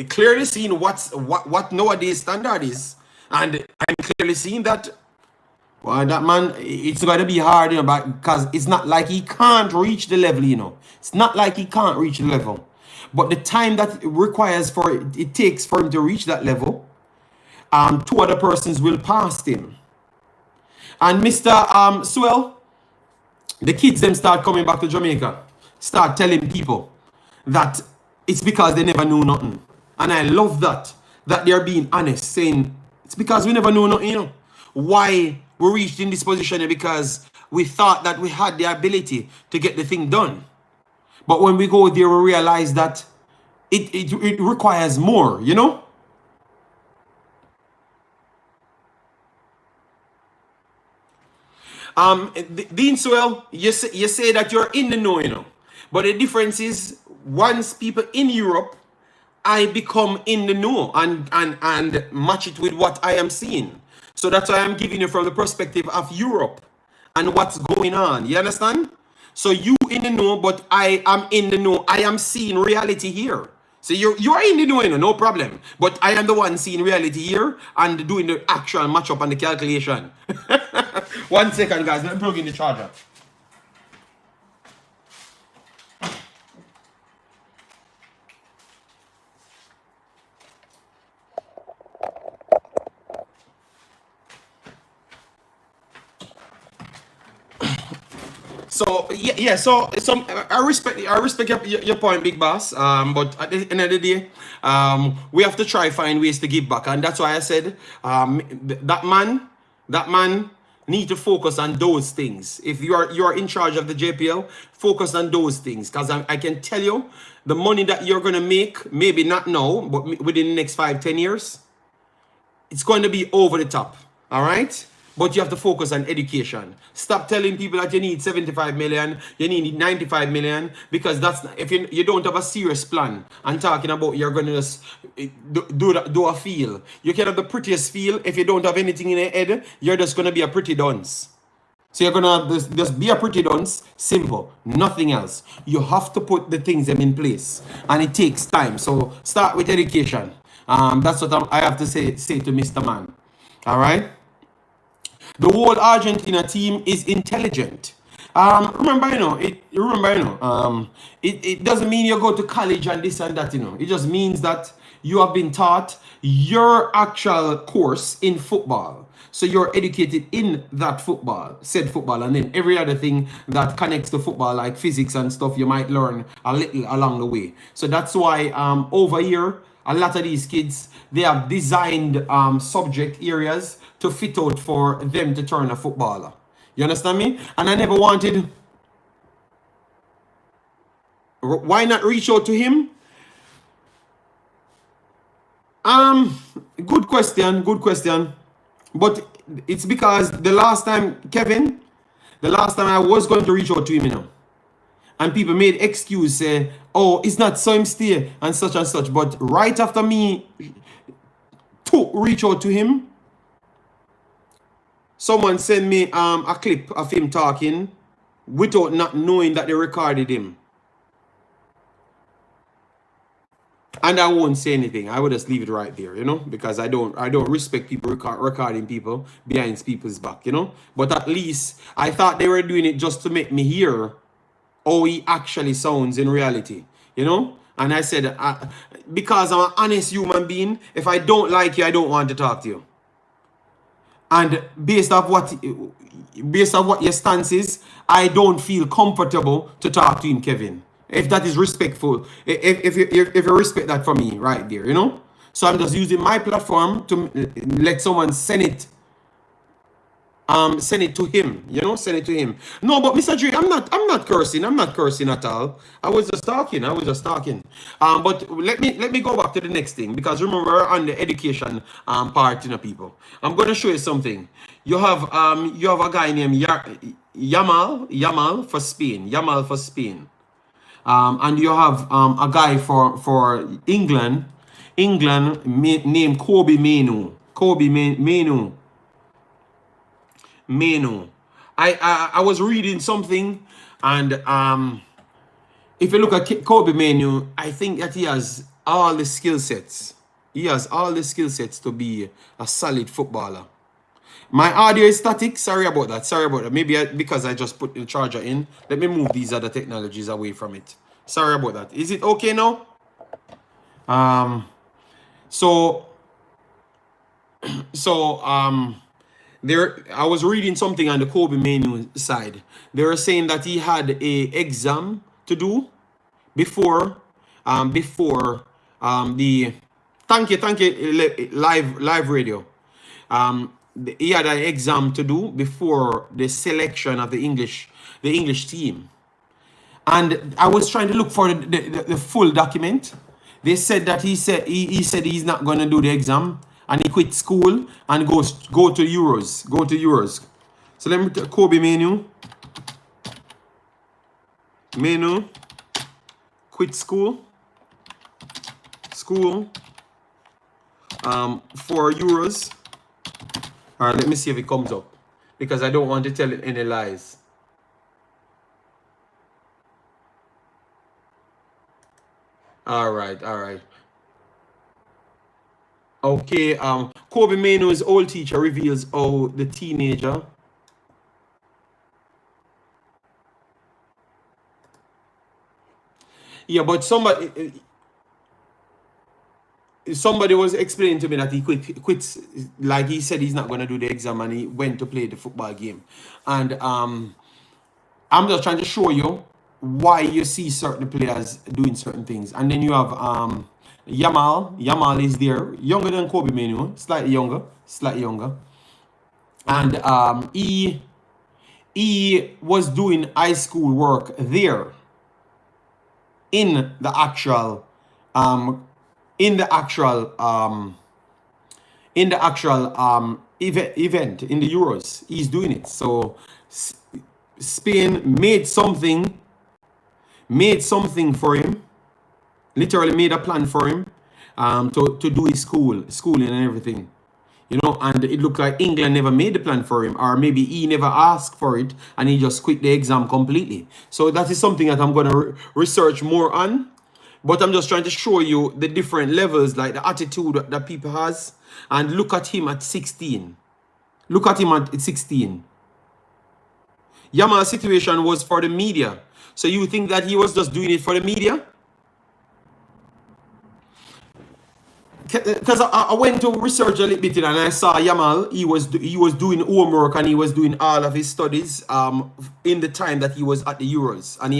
S1: clearly seeing what nowadays standard is, and I'm clearly seeing that. Well, that man, it's going to be hard, you know, because it's not like he can't reach the level, you know. It's not like he can't reach the level. But the time that it takes for him to reach that level, two other persons will pass him. And Mr. Swell, the kids them start coming back to Jamaica, start telling people that it's because they never knew nothing. And I love that they're being honest, saying it's because we never knew nothing, you know. Why we reached in this position because we thought that we had the ability to get the thing done. But when we go there, we realize that it requires more, you know? Dean Swell, you say that you're in the know, you know. But the difference is, once people in Europe, I become in the know and match it with what I am seeing. So that's why I'm giving you from the perspective of Europe and what's going on. You understand? So you in the know, but I am in the know. I am seeing reality here. So you are in the know, you know, no problem. But I am the one seeing reality here and doing the actual matchup and the calculation. 1 second, guys. Let me plug in the charger. So yeah, so I respect your point, Big Boss. But at the end of the day, we have to try find ways to give back, and that's why I said that man need to focus on those things. If you are in charge of the JPL, focus on those things, because I can tell you the money that you're gonna make, maybe not now, but within the next 5-10 years, it's going to be over the top. All right. But you have to focus on education. Stop telling people that you need 75 million, you need 95 million, because that's not, if you don't have a serious plan and talking about you're going to just do a feel. You can have the prettiest feel. If you don't have anything in your head, you're just going to be a pretty dunce. So you're going to just be a pretty dunce, simple, nothing else. You have to put the things in place, and it takes time. So start with education. That's what I have to say to Mr. Man. All right. The whole Argentina team is intelligent. Remember, it doesn't mean you go to college and this and that, you know. It just means that you have been taught your actual course in football. So you're educated in that said football, and then every other thing that connects to football, like physics and stuff, you might learn a little along the way. So that's why over here, a lot of these kids, they have designed subject areas to fit out for them to turn a footballer. You understand me? And I never wanted... Why not reach out to him? Good question. But it's because the last time I was going to reach out to him, you know, and people made excuse, say, oh, it's not so him stay and such. But right after me to reach out to him, someone sent me a clip of him talking without not knowing that they recorded him. And I won't say anything. I would just leave it right there, you know, because I don't respect people recording people behind people's back, you know. But at least I thought they were doing it just to make me hear how he actually sounds in reality, you know. And I said, because I'm an honest human being, if I don't like you, I don't want to talk to you. And based off what your stance is, I don't feel comfortable to talk to him, Kevin. If that is respectful, if you respect that for me right there, you know. So I'm just using my platform to let someone send it to him, you know, send it to him. No, but Mr. Dre, I'm not cursing at all. I was just talking. But let me go back to the next thing, because remember, on the education part, you know, people, I'm going to show you something. You have a guy named Yamal for Spain. And you have a guy for England named Kobe Manu. Manu. I was reading something, and if you look at Kobe Manu, I think that he has all the skill sets. He has all the skill sets to be a solid footballer. My audio is static. Sorry about that. Maybe because I just put the charger in. Let me move these other technologies away from it. Sorry about that. Is it okay now? There, I was reading something on the Kobe Manu side. They were saying that he had a exam to do before the thank you live radio. He had an exam to do before the selection of the English team, and I was trying to look for the full document. They said that he said he's not going to do the exam, and he quit school and go to Euros. So let me Kobe Manu quit school for Euros. All right, let me see if it comes up, because I don't want to tell any lies. All right. Okay, Kobe Manu's old teacher reveals how the teenager but somebody was explaining to me that he quits, like he said he's not going to do the exam, and he went to play the football game. And I'm just trying to show you why you see certain players doing certain things. And then you have Yamal is there, younger than Kobe Manu, slightly younger. And he was doing high school work there in the actual event in the Euros. He's doing it. So Spain made something for him, literally made a plan for him to do his schooling and everything, and it looked like England never made the plan for him, or maybe he never asked for it and he just quit the exam completely. So that is something that I'm going to research more on. But I'm just trying to show you the different levels, like the attitude that people has. And look at him at 16. Yamal's situation was for the media. So you think that he was just doing it for the media? Because I went to research a little bit, and I saw Yamal. He was doing homework, and he was doing all of his studies in the time that he was at the Euros, and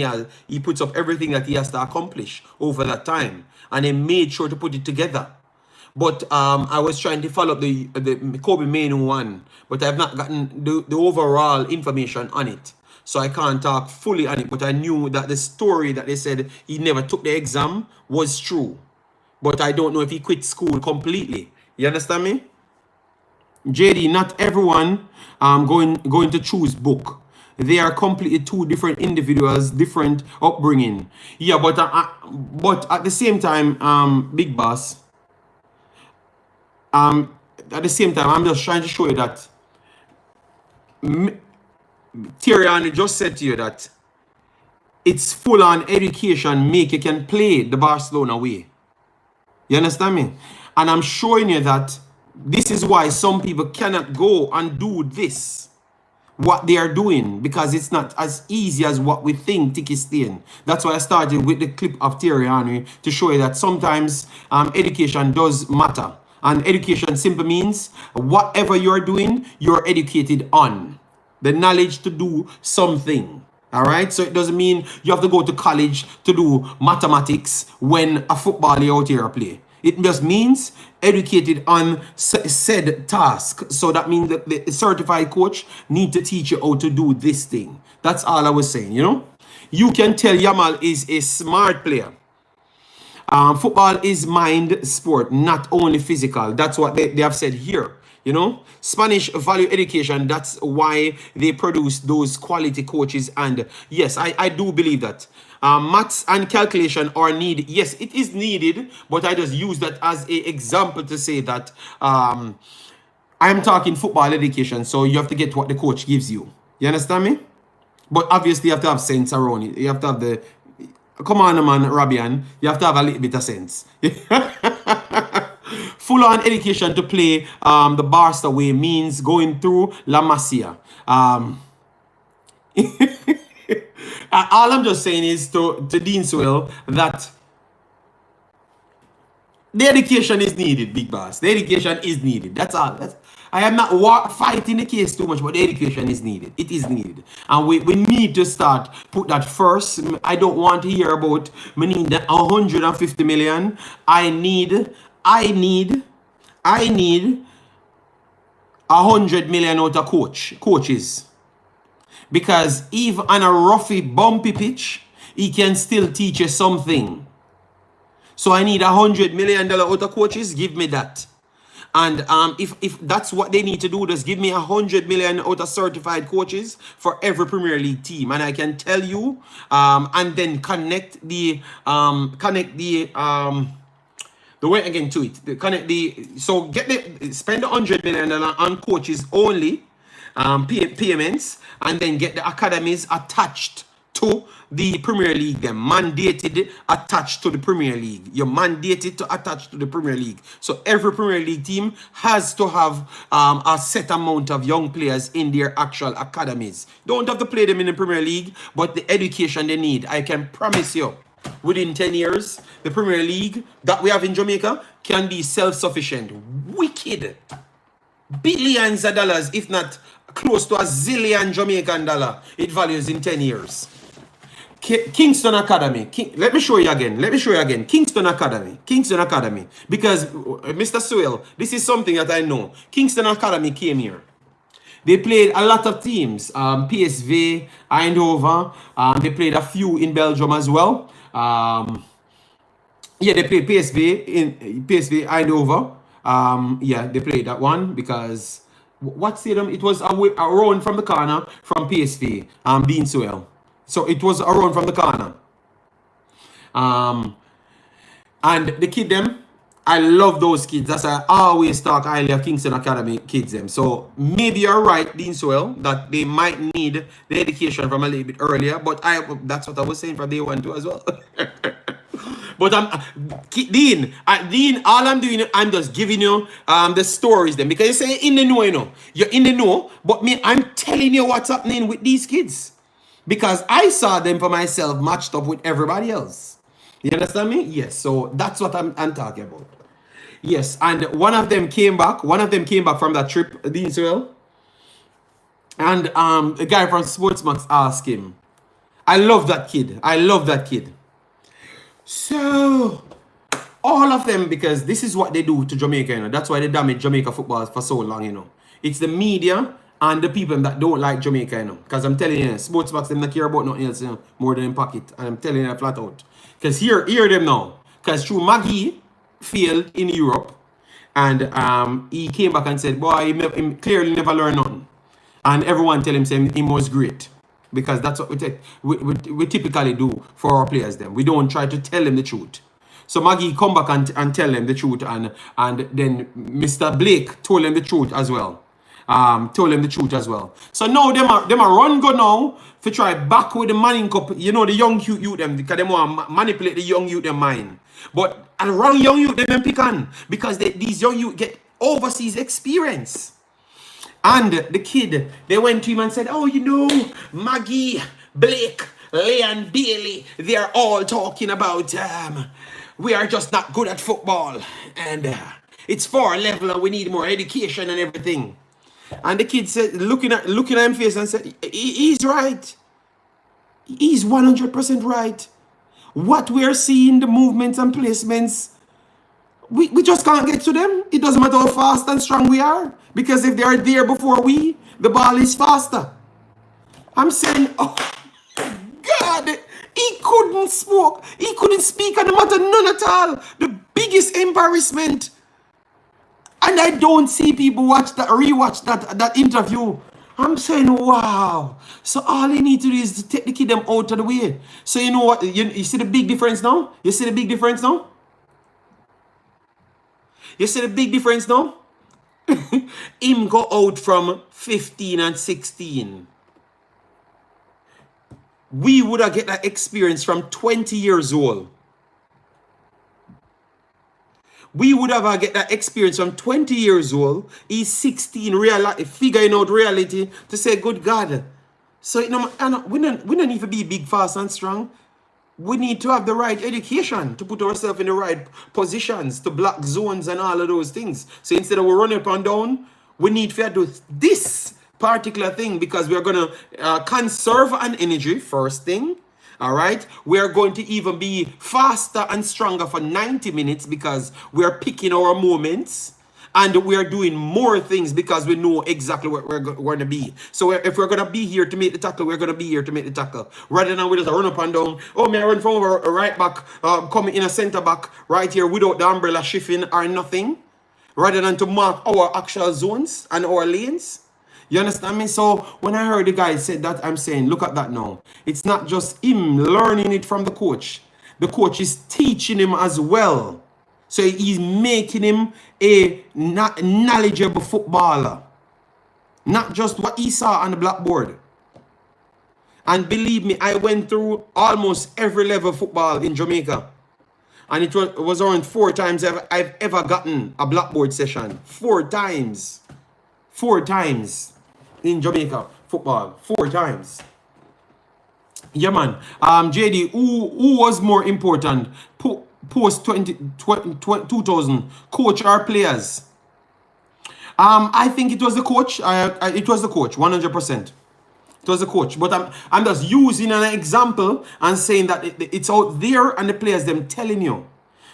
S1: he puts up everything that he has to accomplish over that time, and he made sure to put it together. But I was trying to follow up the Kobe Manu one, but I've not gotten the overall information on it, so I can't talk fully on it. But I knew that the story that they said he never took the exam was true. But I don't know if he quit school completely. You understand me? JD, not everyone going to choose book. They are completely two different individuals, different upbringing. Yeah, but at the same time, Big Boss, at the same time, I'm just trying to show you that Thierry just said to you that it's full on education make you can play the Barcelona way. You understand me? And I'm showing you that this is why some people cannot go and do this, what they are doing, because it's not as easy as what we think Tiki Stain. That's why I started with the clip of Thierry Henry to show you that sometimes education does matter. And education simply means whatever you're doing, you're educated on. The knowledge to do something. All right, so it doesn't mean you have to go to college to do mathematics when a footballer out here play. It just means educated on said task. So that means that the certified coach need to teach you how to do this thing. That's all I was saying, You can tell Yamal is a smart player. Football is mind sport, not only physical. That's what they have said here. Spanish value education, that's why they produce those quality coaches. And yes, I do believe that. Maths and calculation are needed. Yes, it is needed, but I just use that as an example to say that I'm talking football education, so you have to get what the coach gives you. You understand me? But obviously, you have to have sense around it. You have to have the... Come on, man, Rabian. You have to have a little bit of sense. Full-on education to play the Barca way means going through La Masia. All I'm just saying is to Dean Sewell that the education is needed, big boss. The education is needed. That's all. I am not fighting the case too much, but the education is needed. It is needed. And we need to start, put that first. I don't want to hear about me need 150 million. I need 100 million out of coaches. Because even on a roughy, bumpy pitch, he can still teach you something. So I need $100 million out of coaches. Give me that. And if that's what they need to do, just give me 100 million out of certified coaches for every Premier League team, and I can tell you, and then connect the way again to it. So spend 100 million on coaches only, payments, and then get the academies attached to the Premier League. They're mandated attached to the Premier League. You're mandated to attach to the Premier League. So every Premier League team has to have a set amount of young players in their actual academies. Don't have to play them in the Premier League, but the education they need. I can promise you, within 10 years, the Premier League that we have in Jamaica can be self-sufficient. Wicked. Billions of dollars, if not close to a zillion Jamaican dollar, it values in 10 years. Kingston Academy. Let me show you again. Kingston Academy. Because, Mr. Sewell, this is something that I know. Kingston Academy came here. They played a lot of teams. PSV, Eindhoven. They played a few in Belgium as well. Yeah, they played PSV Eindhoven. Yeah, they played that one because what stadium? It was a run from the corner from PSV. Dean Sewell. So it was a run from the corner. And the kid them, I love those kids. That's why I always talk highly of Kingston Academy kids them. So maybe you're right, Dean Sewell, that they might need the education from a little bit earlier. But that's what I was saying from day one too as well. But Dean, all I'm doing, I'm just giving you the stories then. Because you say in the know, you know. You're in the know, but I'm telling you what's happening with these kids. Because I saw them for myself matched up with everybody else. You understand me? Yes. So that's what I'm talking about. Yes. And one of them came back. From that trip, Dean Sewell. And a guy from Sportsmax asked him. I love that kid. So all of them, because this is what they do to Jamaica, you know. That's why they damage Jamaica football for so long, you know. It's the media and the people that don't like Jamaica, you know. Because I'm telling you, Sportsbox, them not care about nothing else, you know, more than in pocket. And I'm telling you flat out. Because hear them now. Because through Magee failed in Europe. And he came back and said, boy, he clearly never learned nothing. And everyone tell him saying he was great. Because that's what we typically do for our players them. We don't try to tell them the truth. So Magee come back and tell them the truth. And then Mr. Blake told them the truth as well. So now them are run go now to try back with the Manning Cup. You know, the young youth them, because they want to manipulate the young youth them mind. But around young youth them pick on, because these young youth get overseas experience. And the kid, they went to him and said, oh, you know, Magee, Blake, Leon Bailey, they're all talking about we are just not good at football. And it's for a level and we need more education and everything. And the kid said, looking at him face and said, he's right. He's 100% right. What we are seeing, the movements and placements, we just can't get to them. It doesn't matter how fast and strong we are. Because if they are there before the ball is faster. I'm saying, oh, God, he couldn't smoke. He couldn't speak on the matter, none at all. The biggest embarrassment. And I don't see people rewatch that interview I'm saying, wow. So all you need to do is to take the kid them out of the way. So you know what? You see the big difference now? You see the big difference now? You see the big difference now? Him go out from 15 and 16. We would have get that experience from 20 years old. We would have get that experience from 20 years old. He's 16, figuring out reality to say, good God. So you know, we don't need to be big, fast, and strong. We need to have the right education to put ourselves in the right positions, to block zones and all of those things. So instead of we running up and down, we need to do this particular thing because we are going to conserve an energy, first thing. All right. We are going to even be faster and stronger for 90 minutes because we are picking our moments. And we are doing more things because we know exactly what we're going to be. So if we're going to be here to make the tackle, we're going to be here to make the tackle. Rather than we just run up and down. Oh, may I run from over a right back, coming in a centre back right here without the umbrella shifting or nothing. Rather than to mark our actual zones and our lanes. You understand me? So when I heard the guy said that, I'm saying, look at that now. It's not just him learning it from the coach. The coach is teaching him as well. So he's making him a knowledgeable footballer. Not just what he saw on the blackboard. And believe me, I went through almost every level of football in Jamaica. And it was around 4 times I've ever gotten a blackboard session. 4 times. 4 times in Jamaica football. 4 times. Yeah, man. JD, who was more important? Post 2000 coach or players? I think it was the coach. It was the coach, 100%. It was the coach. But I'm just using an example and saying that it's out there and the players them telling you.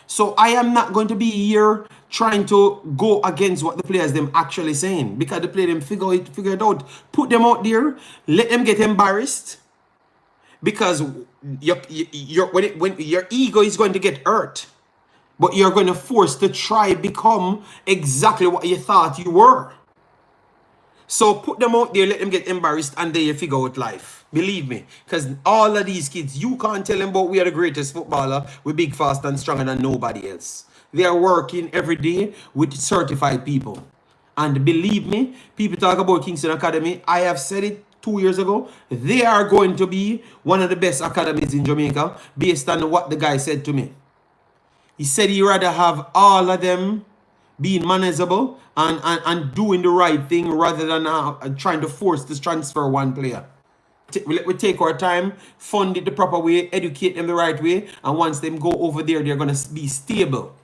S1: So I am not going to be here trying to go against what the players them actually saying because the players them figure it out. Put them out there, let them get embarrassed. Because when your ego is going to get hurt, but you're going to force to try become exactly what you thought you were. So put them out there, let them get embarrassed, and then you figure out life. Believe me, because all of these kids, you can't tell them about we are the greatest footballer, we're big, fast, and stronger than nobody else. They are working every day with certified people. And believe me, people talk about Kingston Academy. I have said it 2 years ago, they are going to be one of the best academies in Jamaica based on what the guy said to me. He said he'd rather have all of them being manageable and doing the right thing rather than trying to force this transfer one player. We take our time, fund it the proper way, educate them the right way, and once them go over there, they're going to be stable.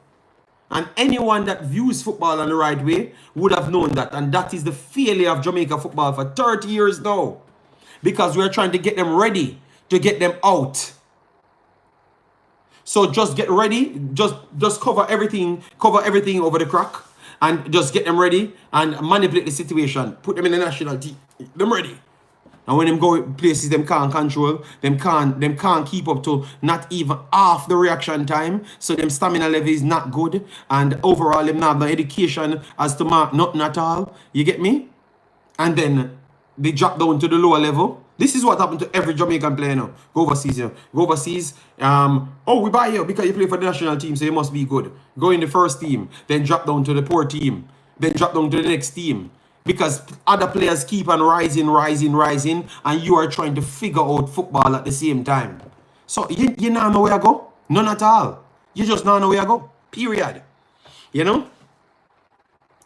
S1: And anyone that views football in the right way would have known that. And that is the failure of Jamaica football for 30 years now. Because we're trying to get them ready to get them out. So just get ready. Just cover everything over the crack. And just get them ready and manipulate the situation. Put them in the national team. Them ready. And when them go places them can't control, them can't keep up to not even half the reaction time. So them stamina level is not good. And overall them not have no education as to mark nothing at all. You get me? And then they drop down to the lower level. This is what happened to every Jamaican player now. Go overseas, you know. Go overseas. Oh, we buy you because you play for the national team, so you must be good. Go in the first team, then drop down to the poor team, then drop down to the next team. Because other players keep on rising, and you are trying to figure out football at the same time. So you not know where I go? None at all. You just not know where I go. Period. You know?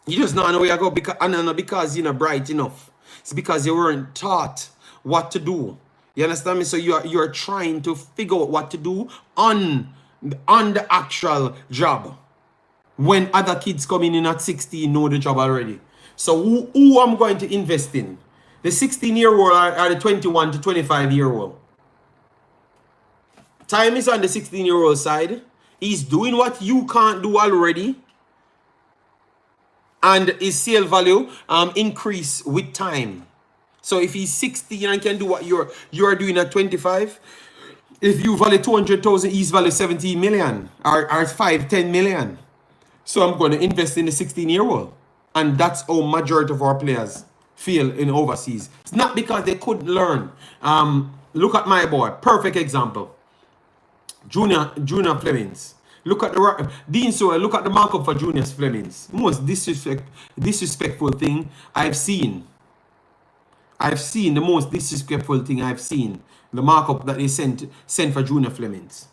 S1: You just not know where I go because you're not bright enough. It's because you weren't taught what to do. You understand me? So you're trying to figure out what to do on the actual job. When other kids coming in at 16 know the job already. So who I'm going to invest in? The 16-year-old or the 21 to 25-year-old? Time is on the 16-year-old side. He's doing what you can't do already. And his sale value increase with time. So if he's 16 and can do what you're doing at 25, if you value 200,000, he's value 17 million or 10 million. So I'm going to invest in the 16-year-old. And that's how majority of our players fail in overseas. It's not because they couldn't learn. Look at my boy, perfect example. Junior Flemings. Look at the Dean Sowell. Look at the markup for Junior Flemings. Most disrespectful thing I've seen. I've seen the most disrespectful thing I've seen. The markup that they sent for Junior Flemings.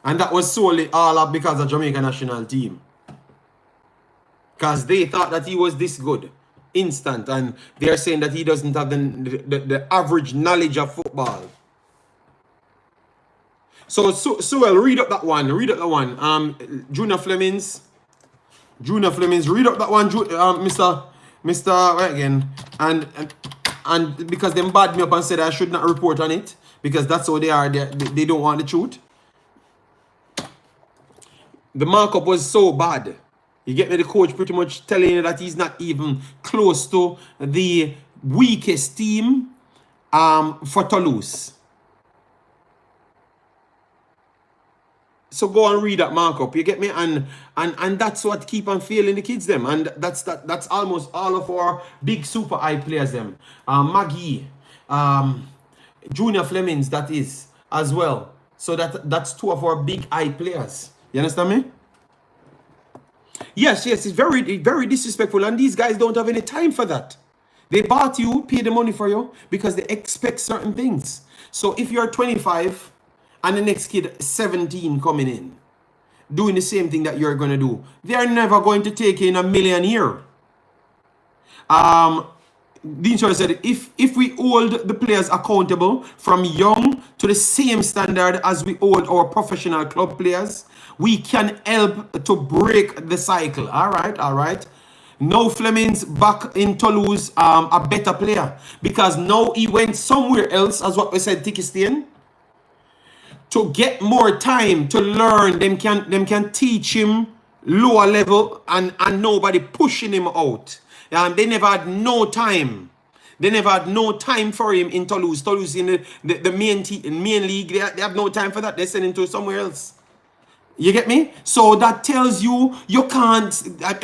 S1: And that was solely all up because of Jamaica national team. Because they thought that he was this good. Instant. And they're saying that he doesn't have the average knowledge of football. So Sewell, read up that one. Read up that one. Junior Flemings. Read up that one, Mr. Right again. And because them bad me up and said I should not report on it. Because that's how they are. They don't want the truth. The markup was so bad. You get me? The coach pretty much telling you that he's not even close to the weakest team for Toulouse. So go and read that markup. You get me? And that's what keep on failing the kids them. And that's almost all of our big super high players them. Magee, Junior Flemings, that is as well. So that's two of our big high players. You understand me? Yes, it's very, very disrespectful. And these guys don't have any time for that. They bought you, pay the money for you, because they expect certain things. So if you're 25 and the next kid 17 coming in, doing the same thing that you're going to do, they're never going to take in $1 million a year. Dean Shaw said, if we hold the players accountable from young to the same standard as we hold our professional club players, we can help to break the cycle. All right. Now Flemings back in Toulouse, a better player. Because now he went somewhere else, as what we said, Tikistain, to get more time to learn. Them can teach him lower level and nobody pushing him out. They never had no time. They never had no time for him in Toulouse. Toulouse in the main league, they have no time for that. They send him to somewhere else. You get me? So that tells you can't,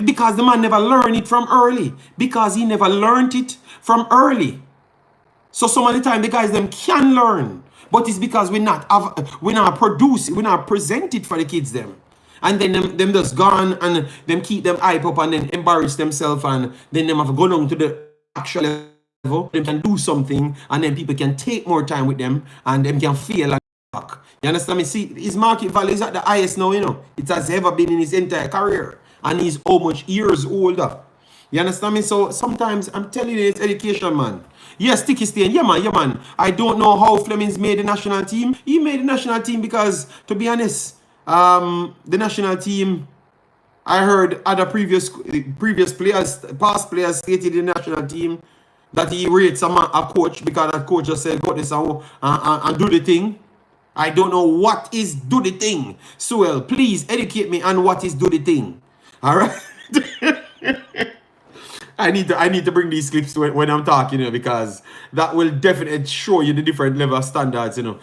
S1: because the man never learned it from early. Because he never learned it from early. So some of the time the guys them can learn. But it's because we're not present it for the kids them. And then them just gone and them keep them hype up and then embarrass themselves and then them have to go down to the actual level. Them can do something and then people can take more time with them and them can feel like back. You understand me? See, his market value is at the highest now, you know. It has ever been in his entire career. And he's how much years older. You understand me? So sometimes I'm telling you, it's education, man. Yes, Tikistain, yeah man. I don't know how Flemings made the national team. He made the national team because, to be honest, the national team, I heard other previous players, past players stated in the national team that he rates a coach because that coach just said, go this and do the thing. I don't know what is do the thing. Sewell, please educate me on what is do the thing. All right. I need to bring these clips to when I'm talking, you know, because that will definitely show you the different level of standards, you know.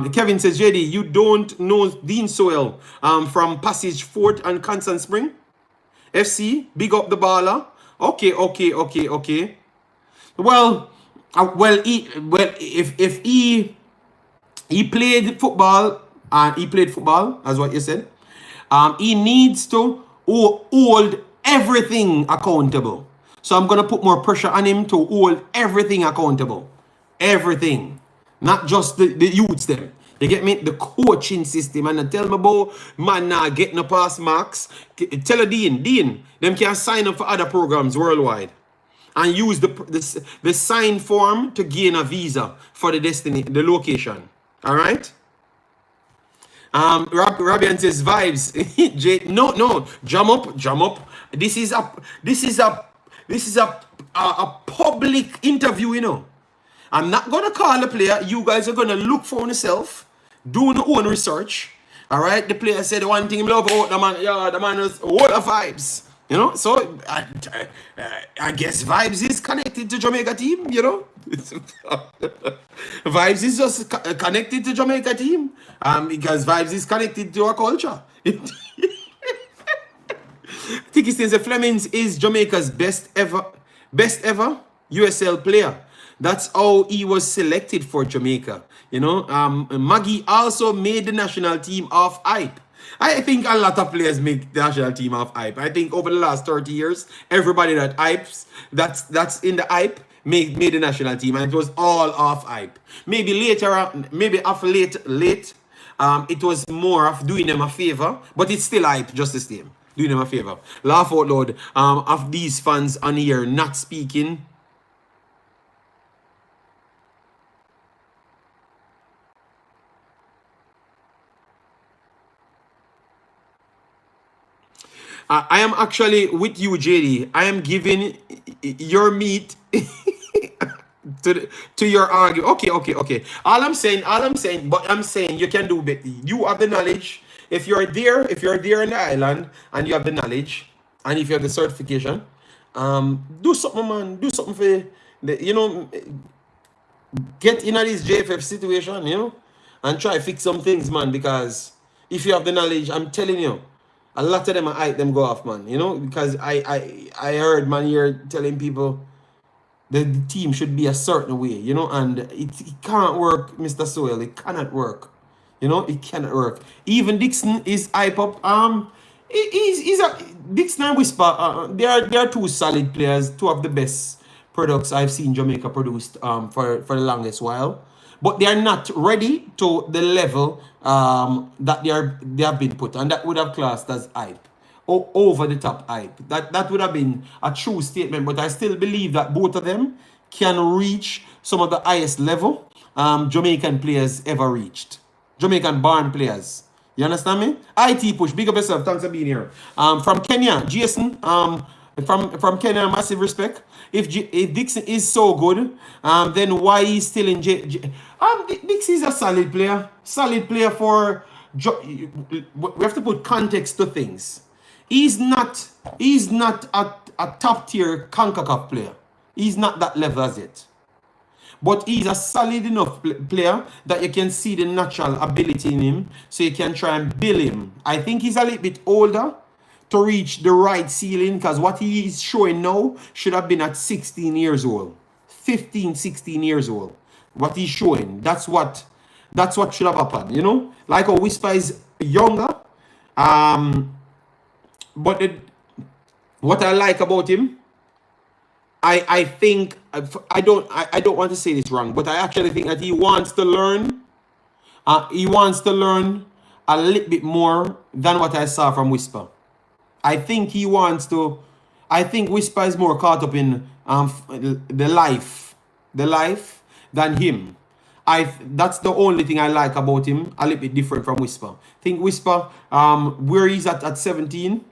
S1: Kevin says, JD, you don't know Dean Sowell from Passage Fort and Constant Spring FC. Big up the baller. Okay. Well, if he played football and he played football, as what you said, he needs to hold everything accountable. So I'm going to put more pressure on him to hold everything accountable. Everything. Not just the youths them. You get me? The coaching system. And I tell me about man now getting a pass marks. Tell a Dean, them can sign up for other programs worldwide. And use the sign form to gain a visa for the location. Alright? Rabian says vibes. No. Jump up. This is a public interview, you know. I'm not going to call the player. You guys are going to look for yourself, do your own research. All right? The player said one thing, love out the man. Yeah, the man is what the vibes. You know? So, I guess vibes is connected to Jamaica team, you know? Vibes is just connected to Jamaica team. Because vibes is connected to our culture. Tikistain says Flemings is Jamaica's best ever Best ever USL player. That's how he was selected for Jamaica. You know, Magee also made the national team off hype. I think a lot of players make the national team off hype. I think over the last 30 years, everybody that hypes, that's in the hype, made the national team, and it was all off hype. Maybe later, maybe after late, it was more of doing them a favor, but it's still hype just the same. Doing them a favor. Laugh out loud of these fans on here not speaking. I am actually with you, JD. I am giving your meat to your argument. Okay. All I'm saying, but I'm saying you can do better. You have the knowledge. If you're there in the island and you have the knowledge and if you have the certification, do something, man. Do something for get in this JFF situation, and try fix some things, man. Because if you have the knowledge, I'm telling you, a lot of them I them go off, man. Because I heard, man, you're telling people the team should be a certain way, and it can't work, Mr. Soil. It cannot work. It cannot work. Even Dixon is hype up. He's a Dixon and Whisper. They are two solid players, two of the best products I've seen Jamaica produced for the longest while. But they are not ready to the level that they have been put, and that would have classed as hype. Over the top hype. That would have been a true statement, but I still believe that both of them can reach some of the highest level Jamaican players ever reached. Jamaican born players. You understand me? IT push. Big up yourself. Thanks for being here. From Kenya, Jason. From Kenya, massive respect. If Dixon is so good, then why he's still in Dixon is a solid player. Solid player for. We have to put context to things. He's not a top tier Concacaf player. He's not that level as it. But he's a solid enough player that you can see the natural ability in him, so you can try and build him. I think he's a little bit older to reach the right ceiling, because what he is showing now should have been at 16 years old. 15, 16 years old. What he's showing, that's what should have happened, Like a Whisper is younger. But what I like about him, I think, I don't want to say this wrong, but I actually think that he wants to learn. He wants to learn a little bit more than what I saw from Whisper. I think Whisper is more caught up in the life than him. That's the only thing I like about him, a little bit different from Whisper. I think Whisper, where he's at 17,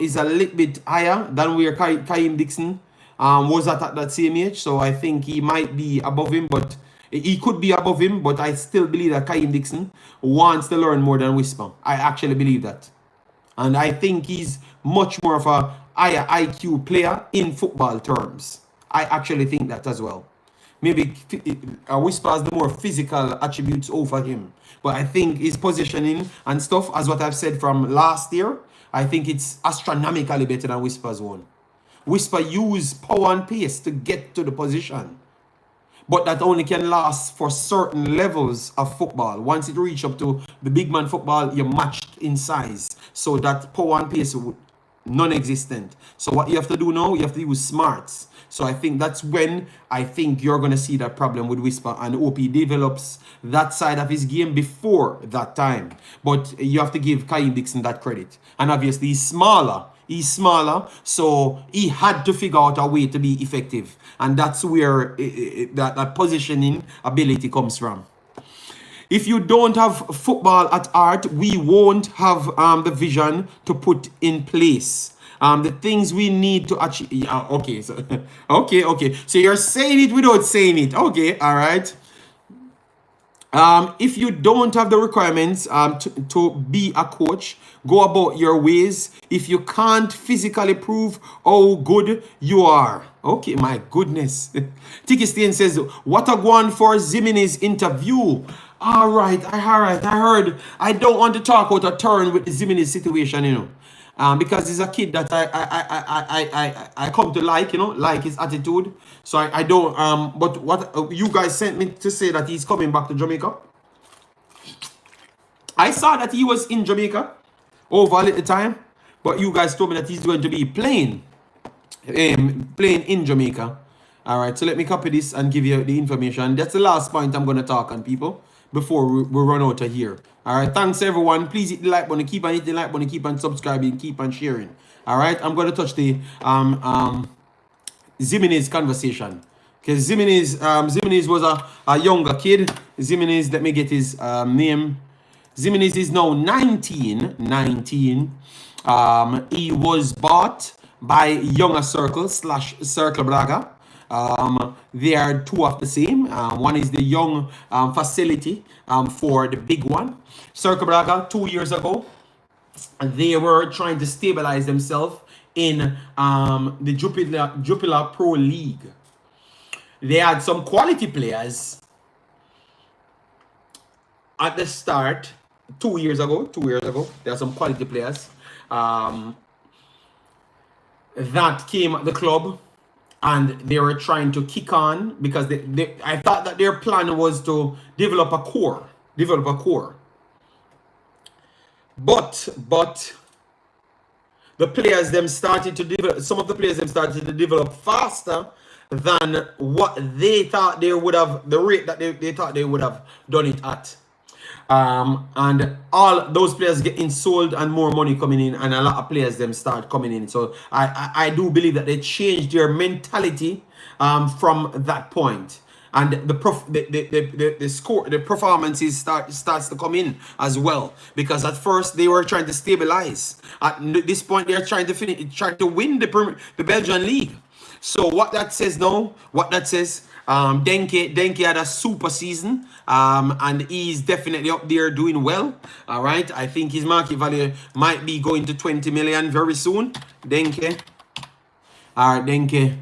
S1: is a little bit higher than where Kaim Dixon was at that same age. So I think he might be above him, but he could be above him, but I still believe that Kaim Dixon wants to learn more than Whisper. I actually believe that. And I think he's much more of a higher IQ player in football terms. I actually think that as well. Maybe Whisper has the more physical attributes over him. But I think his positioning and stuff, as what I've said from last year, I think it's astronomically better than Whisper's one. Whisper use power and pace to get to the position. But that only can last for certain levels of football. Once it reach up to the big man football, you're matched in size. So that power and pace non-existent. So what you have to do now, you have to use smarts. So I think that's when I think you're going to see that problem with Whisper, and OP develops that side of his game before that time. But you have to give Kaim Dixon that credit. And obviously he's smaller. So he had to figure out a way to be effective. And that's where that positioning ability comes from. If you don't have football at heart, we won't have the vision to put in place. The things we need to achieve. Yeah, okay. So, okay. So you're saying it without saying it. Okay, all right. If you don't have the requirements to be a coach, go about your ways. If you can't physically prove how good you are. Okay, my goodness. Tiki Stain says, what a one for Zimini's interview. All right, I heard. I don't want to talk out a turn with the Zimini situation, because he's a kid that I come to like, like his attitude. So I don't, but what you guys sent me to say that he's coming back to Jamaica. I saw that he was in Jamaica over a little time, but you guys told me that he's going to be playing in Jamaica. All right, so let me copy this and give you the information. That's the last point I'm going to talk on, people, before we run out of here. All right, thanks everyone. Please hit the like button, keep on hitting the like button, keep on subscribing, keep on sharing. All right, I'm going to touch the Zimenez conversation, because Zimenez was a younger kid. Zimenez, let me get his name. Zimenez is now 19. He was bought by Younger Circle / Circle Braga. They are two of the same. One is the young facility for the big one. Circle Braga, 2 years ago, they were trying to stabilize themselves in the Jupiler Pro League. They had some quality players at the start. 2 years ago, there are some quality players that came at the club, and they were trying to kick on because I thought that their plan was to develop a core. But the players them started to develop. Some of the players them started to develop faster than what they thought they would have, the rate that they thought they would have done it at. And all those players getting sold and more money coming in, and a lot of players them start coming in. So I do believe that they changed their mentality from that point, and the performances starts to come in as well, because at first they were trying to stabilize. At this point, they're trying to win the Belgian league. So what that says now, Denke had a super season, and he's definitely up there doing well. All right, I think his market value might be going to 20 million very soon. Denke. All right, Denke.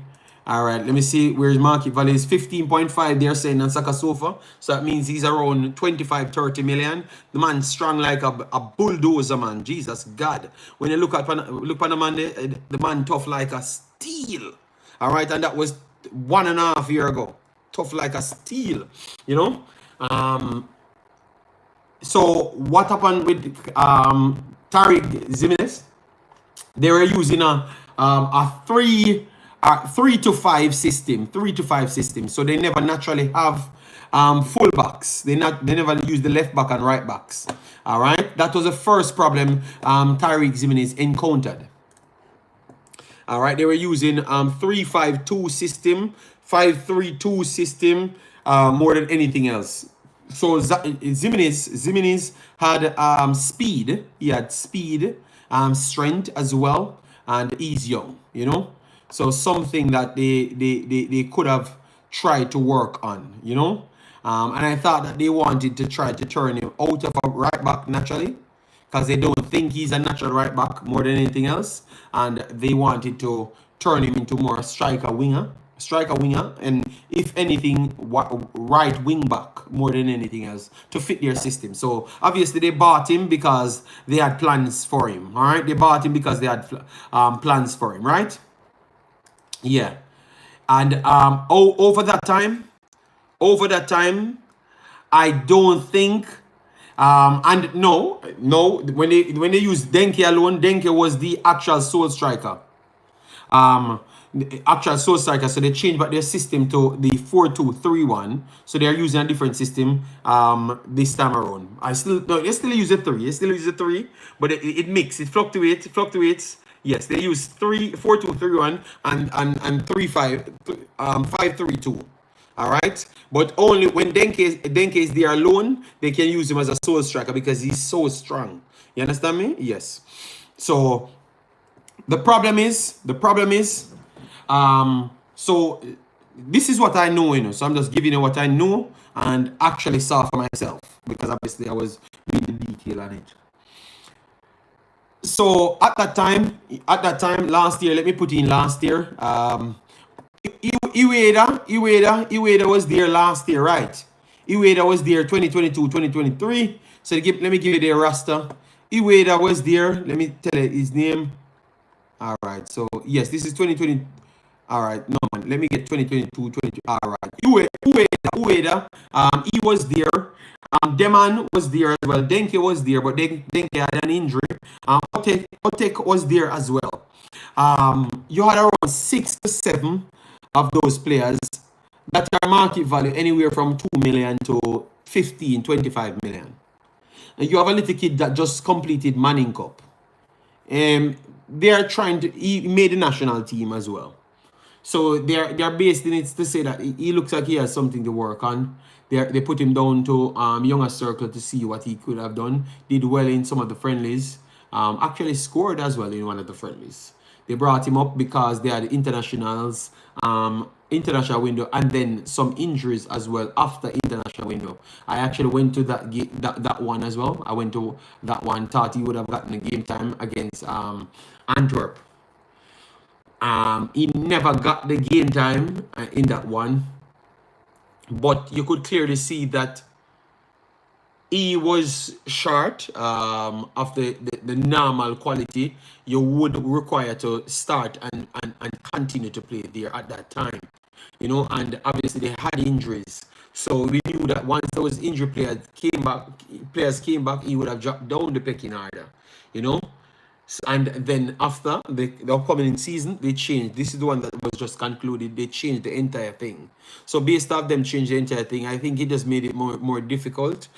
S1: All right, let me see where his market value is. 15.5, they're saying on Saka Sofa. So that means he's around 25-30 million. The man's strong like a bulldozer, man. Jesus God. When you look at the man, the man tough like a steel. All right, and that was 1.5 years ago. Tough like a steel, So what happened with Tyreek Magee? They were using a 3-5 system. So they never naturally have fullbacks. They never use the left back and right backs. All right, that was the first problem Tyreek Magee encountered. All right, they were using 3-5-2 system, 5-3-2 system, more than anything else. So Zimenez had speed. He had speed, strength as well, and he's young. So something that they could have tried to work on. And I thought that they wanted to try to turn him out of a right back naturally, because they don't think he's a natural right back more than anything else, and they wanted to turn him into more striker winger, and if anything, right wing back more than anything else to fit their system. So obviously they bought him because they had plans for him. All right, they bought him because they had plans for him, right? Yeah, and over that time, I don't think. And no, when they used Denke alone, Denke was the actual sole striker. So they changed back their system to the 4-2-3-1. So they're using a different system this time around. They still use a 3. But it mixes, it fluctuates. Yes, they use 4-2-3-1 and 5-3-2. All right, but only when Denke is there alone, they can use him as a sole striker because he's so strong. You understand me? Yes. So the problem is, so this is what I know, So I'm just giving you what I know and actually saw for myself, because obviously I was reading detail on it. So at that time, last year, let me put in last year. Iweda was there last year, right? Iweda was there 2022, 2023. So let me give you their roster. Iweda was there. Let me tell you his name. All right. So yes, this is 2020. All right. No man. Let me get 2022, 22. All right. Ueda. He was there. Deman was there as well. Denke was there, but Denke had an injury. Otek was there as well. You had around 6 to 7 of those players that are market value anywhere from 2 million to 15, 25 million. And you have a little kid that just completed Manning Cup. They are trying to. He made the national team as well. So they're based in it to say that he looks like he has something to work on. They put him down to younger circle to see what he could have done. Did well in some of the friendlies. Actually scored as well in one of the friendlies. They brought him up because they had internationals, international window, and then some injuries as well after international window. I actually went to that one as well. I went to that one. Thought he would have gotten a game time against Antwerp. He never got the game time in that one, but you could clearly see that he was short of the normal quality you would require to start and continue to play there at that time. And obviously they had injuries. So we knew that once those injured players came back, he would have dropped down the pecking order, you know. And then after the upcoming season, they changed. This is the one that was just concluded. They changed the entire thing. So based off them change the entire thing, I think it just made it more difficult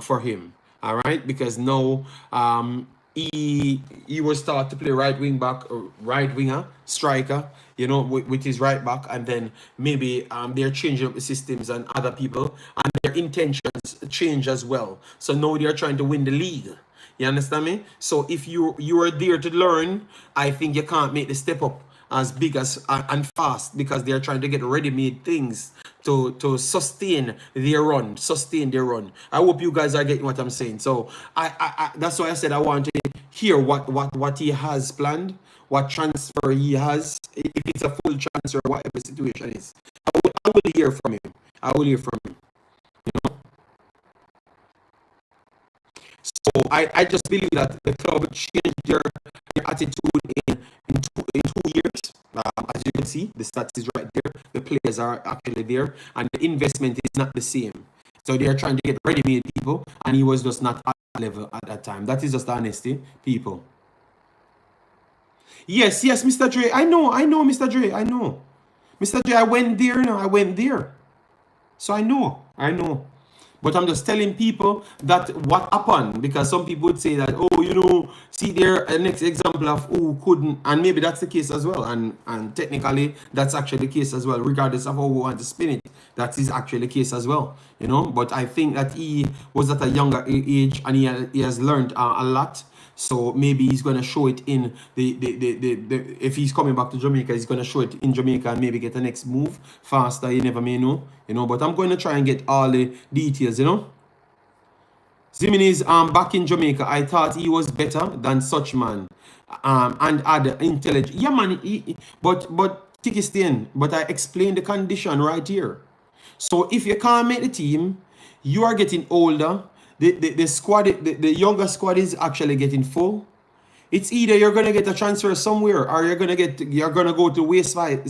S1: for him. All right, because now he was taught to play right wing back, or right winger, striker, with his right back, and then maybe they're changing up the systems and other people, and their intentions change as well. So now they're trying to win the league. You understand me? So if you are there to learn, I think you can't make the step up as big as and fast, because they're trying to get ready-made things to sustain their run. I hope you guys are getting what I'm saying. So I that's why I said I want to hear what he has planned, what transfer he has, if it's a full transfer, whatever the situation is. I will hear from him. So I just believe that the club changed their attitude in 2 years. As you can see, the stats is right there. The players are actually there, and the investment is not the same. So they are trying to get ready-made people, and he was just not at that level at that time. That is just honesty, people. Yes, Mr. Dre. I know, Mr. Dre. I know. Mr. Dre, I went there. So I know. But I'm just telling people that what happened, because some people would say that, see there, a next example of who couldn't, and maybe that's the case as well, and technically that's actually the case as well, regardless of how we want to spin it, that is actually the case as well, but I think that he was at a younger age, and he has learned a lot. So maybe he's going to show it in if he's coming back to Jamaica, he's going to show it in Jamaica and maybe get the next move faster. You never may know, but I'm going to try and get all the details, Zimini is back in Jamaica. I thought he was better than such man and other intelligent. Yeah, man, but Tikistin, but I explained the condition right here. So if you can't make the team, you are getting older. The squad, the younger squad is actually getting full. It's either you're gonna get a transfer somewhere, or you're gonna go to waste side,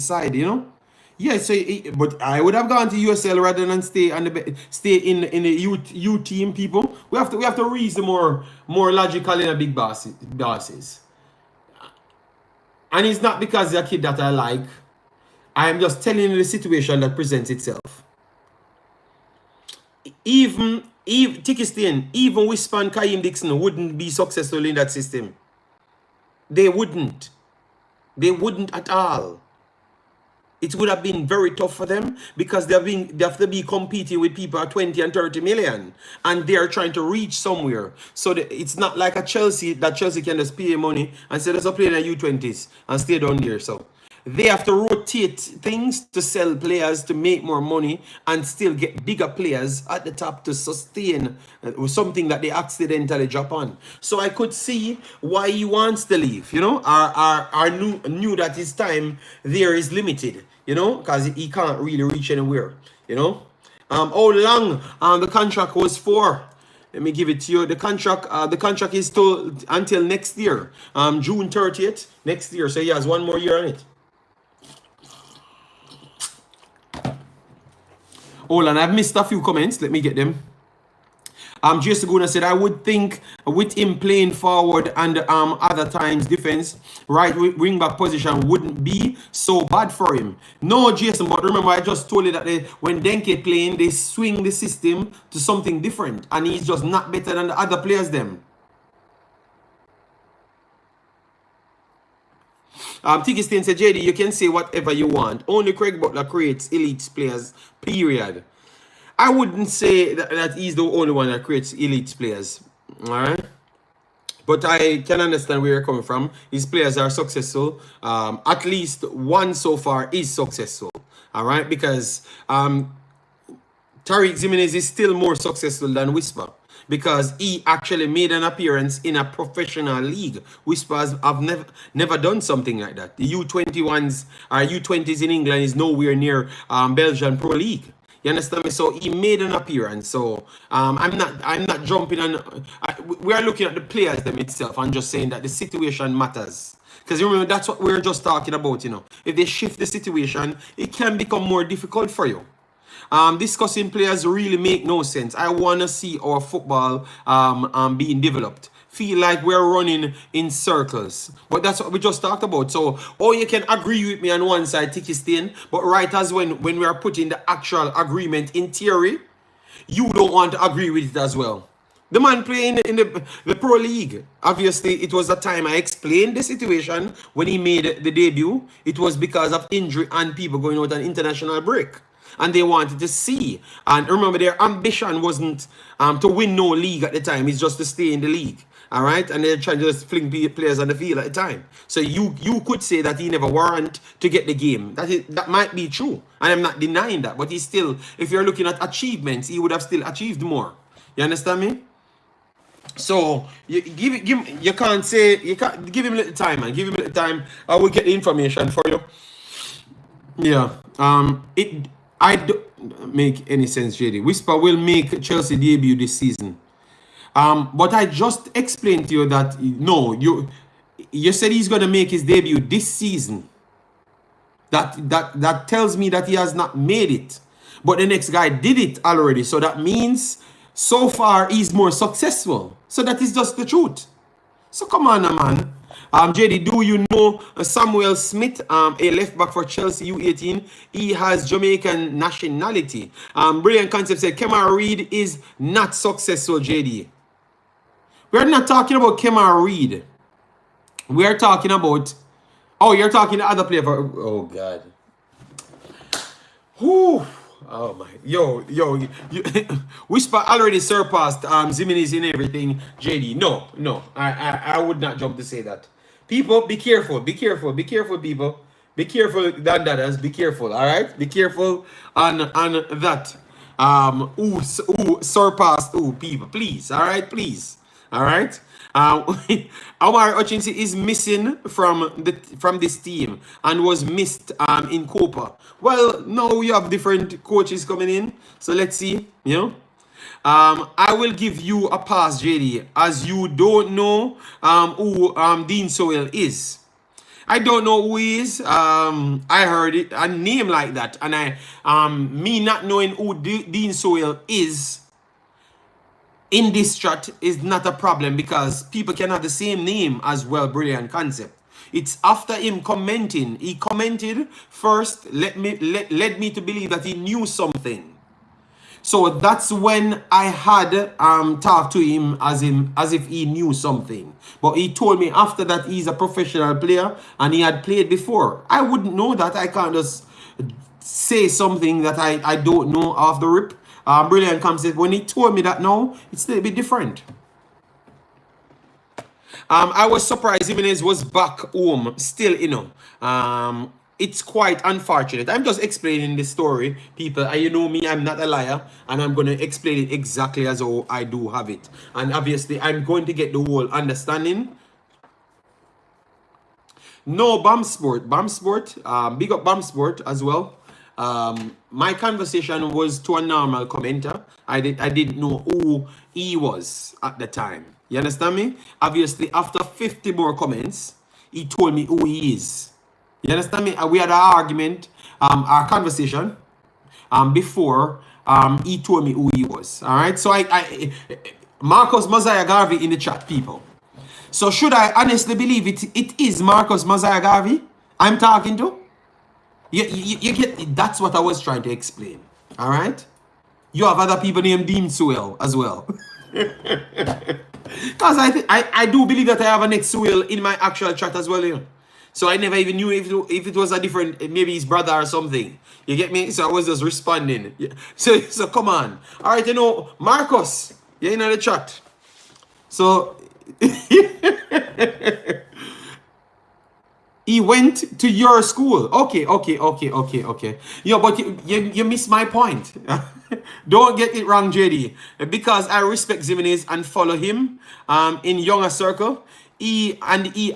S1: Yeah, so but I would have gone to USL rather than stay in the U team. People, we have to reason more logical in a big bosses. And it's not because they're a kid that I like. I am just telling you the situation that presents itself. Even Tikistin, even Whisper and Kaim Dixon wouldn't be successful in that system. They wouldn't at all. It would have been very tough for them, because they have to be competing with people at 20 and 30 million, and they are trying to reach somewhere. So it's not like a Chelsea that Chelsea can just pay money and say, let's play in the U20s and stay down there. So they have to rotate things to sell players to make more money and still get bigger players at the top to sustain something that they accidentally drop on. So I could see why he wants to leave, I knew that his time there is limited, because he can't really reach anywhere, How long the contract was for? Let me give it to you. The contract is still until next year, June 30th next year. So he has 1 more year on it. Hold on, I've missed a few comments. Let me get them. Jason Guna said, I would think with him playing forward and other times defense, right wing back position wouldn't be so bad for him. No, Jason, but remember I just told you that when Denke playing, they swing the system to something different, and he's just not better than the other players them. Tiki Stain said, JD, you can say whatever you want. Only Craig Butler creates elite players, period. I wouldn't say that he's the only one that creates elite players. All right. But I can understand where you're coming from. His players are successful. At least one so far is successful. All right. Because Tyreek Jimenez is still more successful than Whisper, because he actually made an appearance in a professional league. Whispers have never done something like that. The U21s or U20s in England is nowhere near Belgian Pro League. You understand me? So he made an appearance. So I'm not jumping on. We are looking at the players them itself and just saying that the situation matters. Because remember, that's what we're just talking about. You know, if they shift the situation, it can become more difficult for you. Discussing players really make no sense. I want to see our football being developed. Feel like we're running in circles. But that's what we just talked about. So, you can agree with me on one side, Tiki Stain, but right as when we are putting the actual agreement in theory, you don't want to agree with it as well. The man playing in the Pro League. Obviously, it was a time I explained the situation when he made the debut. It was because of injury and people going out on international break. And they wanted to see. And remember, their ambition wasn't to win no league at the time. It's just to stay in the league. All right? And they're trying to just fling players on the field at the time. So you could say that he never warrant to get the game. That might be true. And I'm not denying that. But he's still, if you're looking at achievements, he would have still achieved more. You understand me? So you can't say, you can't give him a little time, man. Give him a little time. I will get the information for you. Yeah. I don't make any sense, JD. Whisper will make Chelsea debut this season. But I just explained to you that no, you said he's gonna make his debut this season. That tells me that he has not made it. But the next guy did it already. So that means so far he's more successful. So that is just the truth. So come on, man. JD, do you know Samuel Smith, a left back for Chelsea U18? He has Jamaican nationality. Brilliant Concept said Kemar Reed is not successful, JD. We're not talking about Kemar Reed. We're talking about... Oh, you're talking to other player for... Oh, God. Whew. Oh, my... Yo. Whisper already surpassed Jimenez in everything, JD. No. I would not jump to say that. People, be careful. Be careful, people. Be careful, Dandadas. Be careful, all right? Be careful on that. Who surpassed people. Please, all right? Please. All right? Omar Hutchinson is missing from this team and was missed in Copa. Well, now we have different coaches coming in. So let's see, you know. I will give you a pass, JD, as you don't know who Dean Sowell is. I don't know who he is. I heard it, a name like that, and me not knowing who Dean Sowell is in this chat is not a problem, because people can have the same name as well. Brilliant Concept. It's after him commenting. He commented first, led me to believe that he knew something. So that's when I had talked to him as if he knew something. But he told me after that he's a professional player and he had played before. I wouldn't know that. I can't just say something that I don't know off the rip. Brilliant Concept. When he told me that now, it's a little bit different. I was surprised Jimenez was back home still, you know. It's quite unfortunate. I'm just explaining the story, people. And you know me, I'm not a liar. And I'm going to explain it exactly as how I do have it. And obviously, I'm going to get the whole understanding. No, BAM Sport. BAM Sport. Big up BAM Sport as well. My conversation was to a normal commenter. I didn't know who he was at the time. You understand me? Obviously, after 50 more comments, he told me who he is. You understand me? We had an argument, our conversation, before he told me who he was. All right. So Marcus Mosiah Garvey in the chat, people. So should I honestly believe it is Marcus Mosiah Garvey I'm talking to? You get, that's what I was trying to explain. All right. You have other people named Dean Sewell as well. Because I do believe that I have an next Sewell in my actual chat as well, you know. So I never even knew if it was a different, maybe his brother or something. You get me? So I was just responding. Yeah. So come on. All right, you know, Marcus, you're in the chat. So he went to your school. Okay. Yeah, but you missed my point. Don't get it wrong, JD. Because I respect Zimenez and follow him in younger circle. He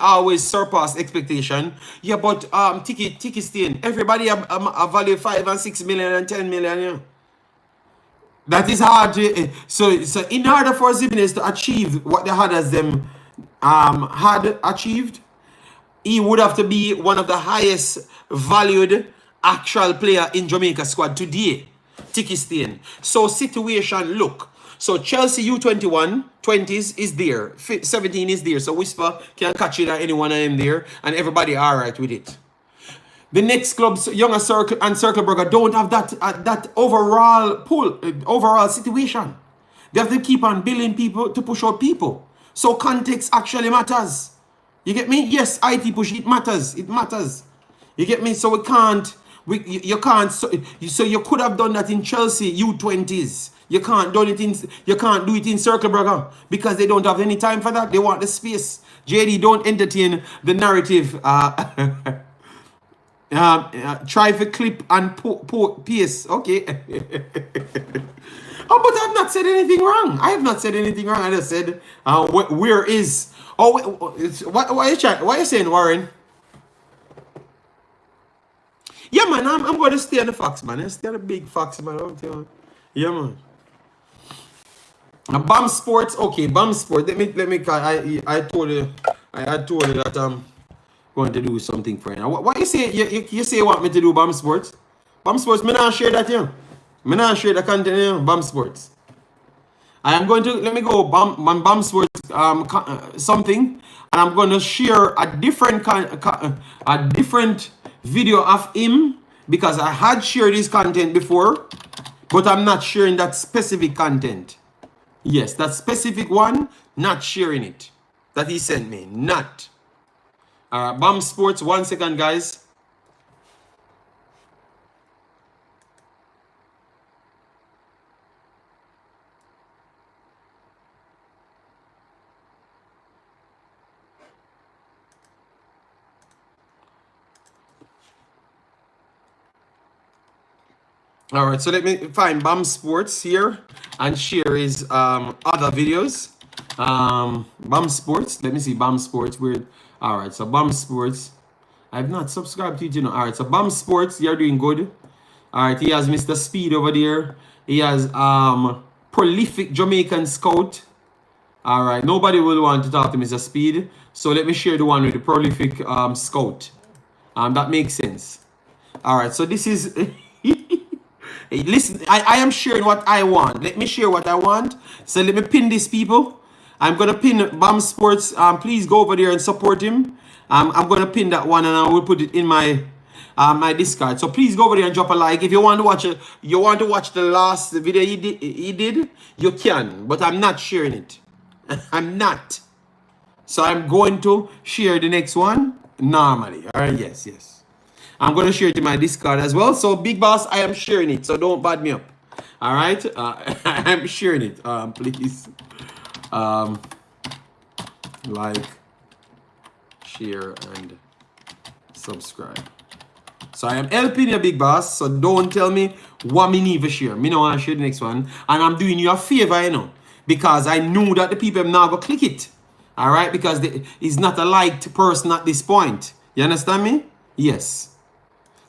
S1: always surpass expectation. Yeah, but Tiki Stain, everybody a value 5 and 6 million and 10 million. Yeah. That is hard. So in order for Zimenez to achieve what the others them had achieved, he would have to be one of the highest valued actual player in Jamaica squad today. Tiki Stain. So situation, look. So Chelsea U21, 20s is there. 17 is there. So Whisper can catch it at any one of them there. And everybody all right with it. The next clubs, Younger Circle and Circle Burger, don't have that overall pull, overall situation. They have to keep on building people to push out people. So context actually matters. You get me? Yes, IT push, it matters. It matters. You get me? So we can't, you can't, so you could have done that in Chelsea U20s. You can't do it in Circle Burger because they don't have any time for that. They want the space. JD, don't entertain the narrative. Try for clip and paste. Okay. Oh, but I've not said anything wrong. I have not said anything wrong. I just said, where is? Oh, what are you saying, Warren? Yeah, man, I'm going to stay on the Fox, man. I stay on the big Fox, man. Yeah, man. BAM Sports, okay, BAM Sports. Let me. I told you that I'm going to do something for you. Now, what you say? You say you want me to do BAM Sports? BAM Sports, me not share that here. Me not share the content here. BAM Sports. I am going to let me go BAM Sports something, and I'm going to share a different video of him because I had shared his content before, but I'm not sharing that specific content. Yes, that specific one, not sharing it. That he sent me, not. BAM Sports, 1 second, guys. All right, so let me find BAM Sports here and share his other videos. BAM Sports, let me see BAM Sports. Weird. All right, so BAM Sports. I've not subscribed to it, you know. All right, so BAM Sports, you're doing good. All right, he has Mr. Speed over there. He has prolific Jamaican scout. All right, nobody will want to talk to Mr. Speed, so let me share the one with the prolific scout. That makes sense. All right, so this is. Listen, I am sharing what I want. Let me share what I want. So let me pin these people. I'm going to pin BAM Sports. Please go over there and support him. I'm going to pin that one and I will put it in my my Discord. So please go over there and drop a like. If you want to watch it, you want to watch the last video he did, you can. But I'm not sharing it. I'm not. So I'm going to share the next one normally. All right, yes. I'm going to share it in my Discord as well. So, Big Boss, I am sharing it. So, don't bad me up. All right? I'm sharing it. Please. Like, share, and subscribe. So, I am helping you, Big Boss. So, don't tell me what me need to share. Me no want to share the next one. And I'm doing you a favor, you know. Because I knew that the people now go click it. All right? Because he's not a liked person at this point. You understand me? Yes.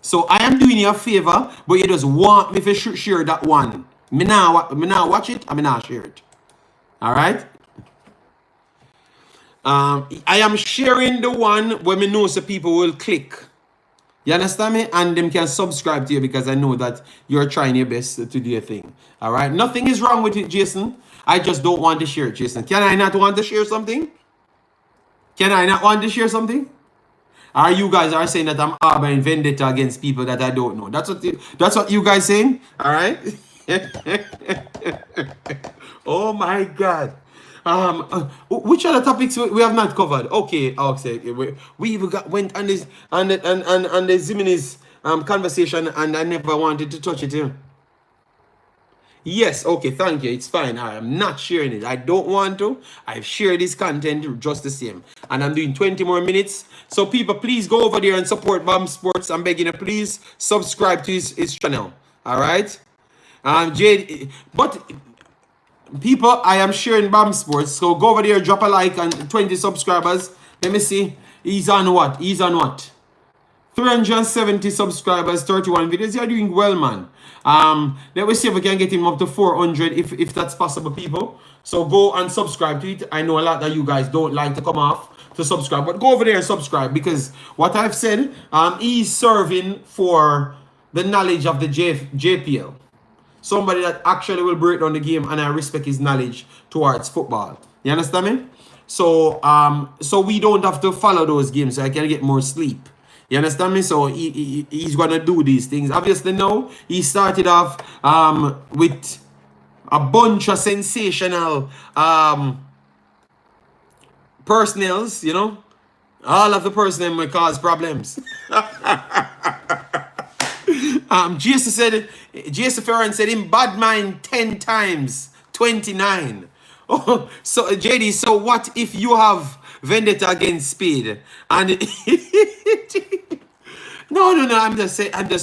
S1: So I am doing you a favor, but you just want me to share that one. Me now watch it, and me now share it. All right. I am sharing the one where me know so people will click. You understand me? And them can subscribe to you because I know that you're trying your best to do your thing. All right. Nothing is wrong with it, Jason. I just don't want to share it, Jason. Can I not want to share something? Can I not want to share something? Or you guys are saying that I'm harboring vendetta against people that I don't know. That's what you guys saying? All right. Oh my God. Which other topics we have not covered? Okay, we even went on this on the Zimini's conversation, and I never wanted to touch it here. Yes, okay, thank you. It's fine. I am not sharing it. I don't want to. I've shared this content just the same. And I'm doing 20 more minutes. So people, please go over there and support BAM Sports. I'm begging you, please subscribe to his channel. All right? Jade, but people, I am sharing BAM Sports. So go over there, drop a like, and 20 subscribers. Let me see. He's on what? 370 subscribers, 31 videos. You're doing well, man. Let me see if we can get him up to 400 if that's possible, people. So go and subscribe to it. I know a lot that you guys don't like to come off to subscribe, but go over there and subscribe, because what I've said, he's serving for the knowledge of the JPL. Somebody that actually will break down the game, and I respect his knowledge towards football. You understand me? So so we don't have to follow those games, so I can get more sleep. You understand me? So he's gonna do these things. Obviously, now he started off with a bunch of sensational personnels. You know, all of the personnel may cause problems. Jason Ferran said in bad mind 10 times 29. Oh, so JD, so what if you have vendetta against Speed and no, I'm just